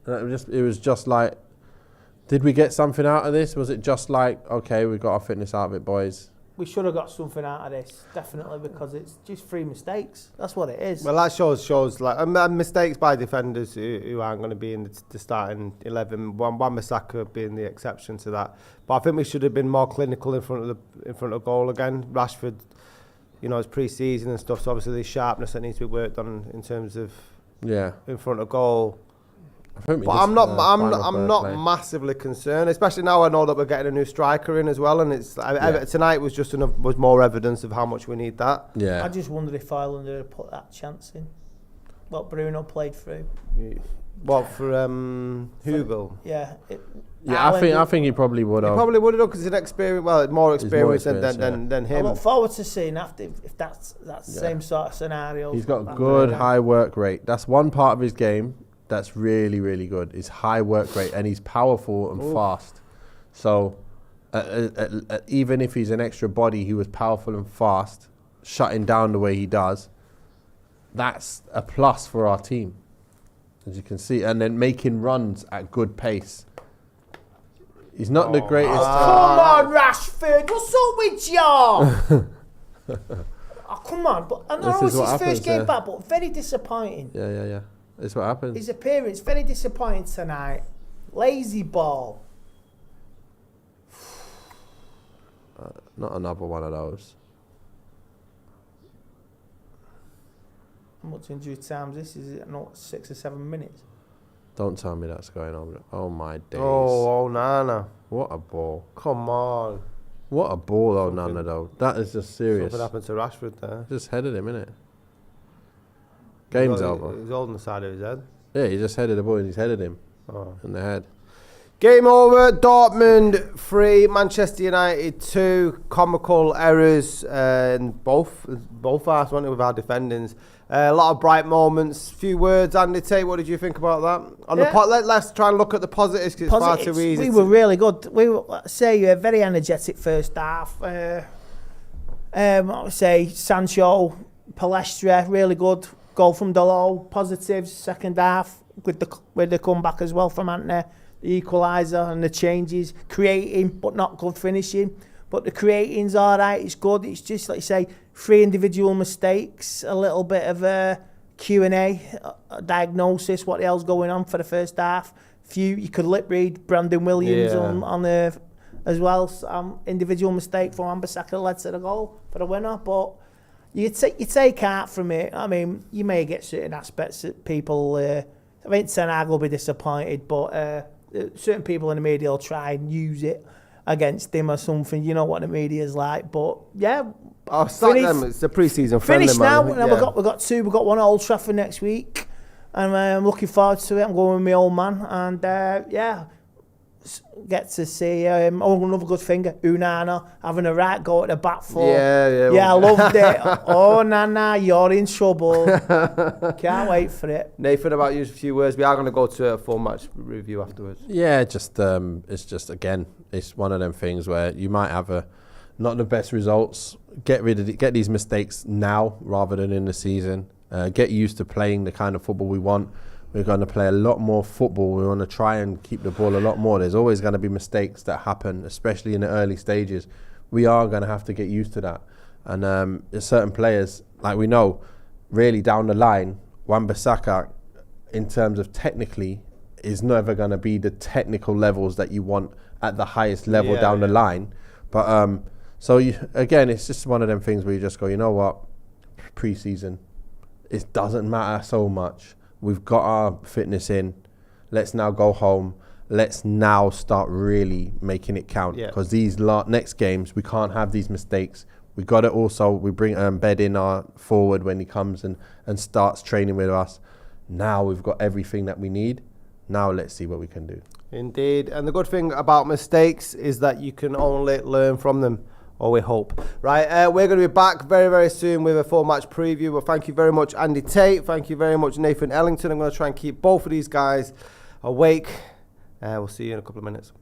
It was just like, did we get something out of this? Was it just like, okay, we got our fitness out of it, boys? We should have got something out of this, definitely, because it's just 3 mistakes. That's what it is. Well, that shows like mistakes by defenders who aren't going to be in the starting 11. Wan-Bissaka being the exception to that. But I think we should have been more clinical in front of goal again. Rashford, it's pre-season and stuff, so obviously there's sharpness that needs to be worked on in terms of in front of goal. But I'm not massively concerned, especially now I know that we're getting a new striker in as well, and tonight was just was more evidence of how much we need that. Yeah. I just wonder if Hojlund had put that chance in. What Bruno played through. What for Hojlund? Yeah. I think he probably would have. He probably would have because he's more experienced than him. I look forward to seeing after if that's the same sort of scenario. He's got good high work rate. That's one part of his game that's really, really good. His high work rate, and he's powerful and fast. So even if he's an extra body, he was powerful and fast, shutting down the way he does. That's a plus for our team, as you can see. And then making runs at good pace. He's not the greatest. Come on, Rashford. What's up with you? Oh, come on. But I know it's his first game back, but very disappointing. Yeah. That's what happens. His appearance, very disappointing tonight. Lazy ball. Not another one of those. How much injury time is this? Is it not 6 or 7 minutes? Don't tell me that's going on. Oh my days. Oh, Nana. What a ball. Come on. What a ball, Nana, though. That is just serious. Something happened to Rashford there. Just headed him, innit? Game's over. He's holding the side of his head. Yeah, he just headed the ball and he's headed him in the head. Game over. Dortmund 3, Manchester United 2. Comical errors in both halves, weren't it, with our defendings. A lot of bright moments. Few words, Andy Tate. What did you think about that? Let's try and look at the positives because it's far too easy. We were really good. We were, very energetic first half. I would say Sancho, Palestra, really good. Goal from Delo, positives. Second half with the comeback as well from Antony, the equaliser and the changes, creating but not good finishing. but the creating's all right. It's good. It's just, like you say, 3 individual mistakes, a little bit of a Q&A, a diagnosis, what the hell's going on for the first half. You could lip read Brandon Williams on the as well. Individual mistake from Wan-Bissaka led to the goal for the winner. But you take out from it. I mean, you may get certain aspects that people. I think Ten Hag will be disappointed, but certain people in the media will try and use it against him or something. You know what the media's like. But yeah. I'll start them. It's a pre-season friendly. Finished now. And we've got 2. We've got one at Old Trafford next week. And I'm looking forward to it. I'm going with my old man. And get to see another good thing, Unana having a right go at the back for. Yeah, I loved it. Oh, Nana, you're in trouble. Can't wait for it. Nathan, about you, a few words. We are going to go to a full match review afterwards. Yeah, it's just again, it's one of them things where you might have not the best results. Get these mistakes now rather than in the season. Get used to playing the kind of football we want. We're going to play a lot more football. We want to try and keep the ball a lot more. There's always going to be mistakes that happen, especially in the early stages. We are going to have to get used to that. And there's certain players, like we know, really down the line, Wan-Bissaka, in terms of technically, is never going to be the technical levels that you want at the highest level down the line. But again, it's just one of them things where you just go, you know what, pre-season, it doesn't matter so much. We've got our fitness in. Let's now go home. Let's now start really making it count. Because these next games, we can't have these mistakes. We got it also. We bring embed in our forward when he comes and starts training with us. Now we've got everything that we need. Now let's see what we can do. Indeed. And the good thing about mistakes is that you can only learn from them. Or we hope. Right, we're going to be back very, very soon with a full match preview. But thank you very much, Andy Tate. Thank you very much, Nathan Ellington. I'm going to try and keep both of these guys awake. We'll see you in a couple of minutes.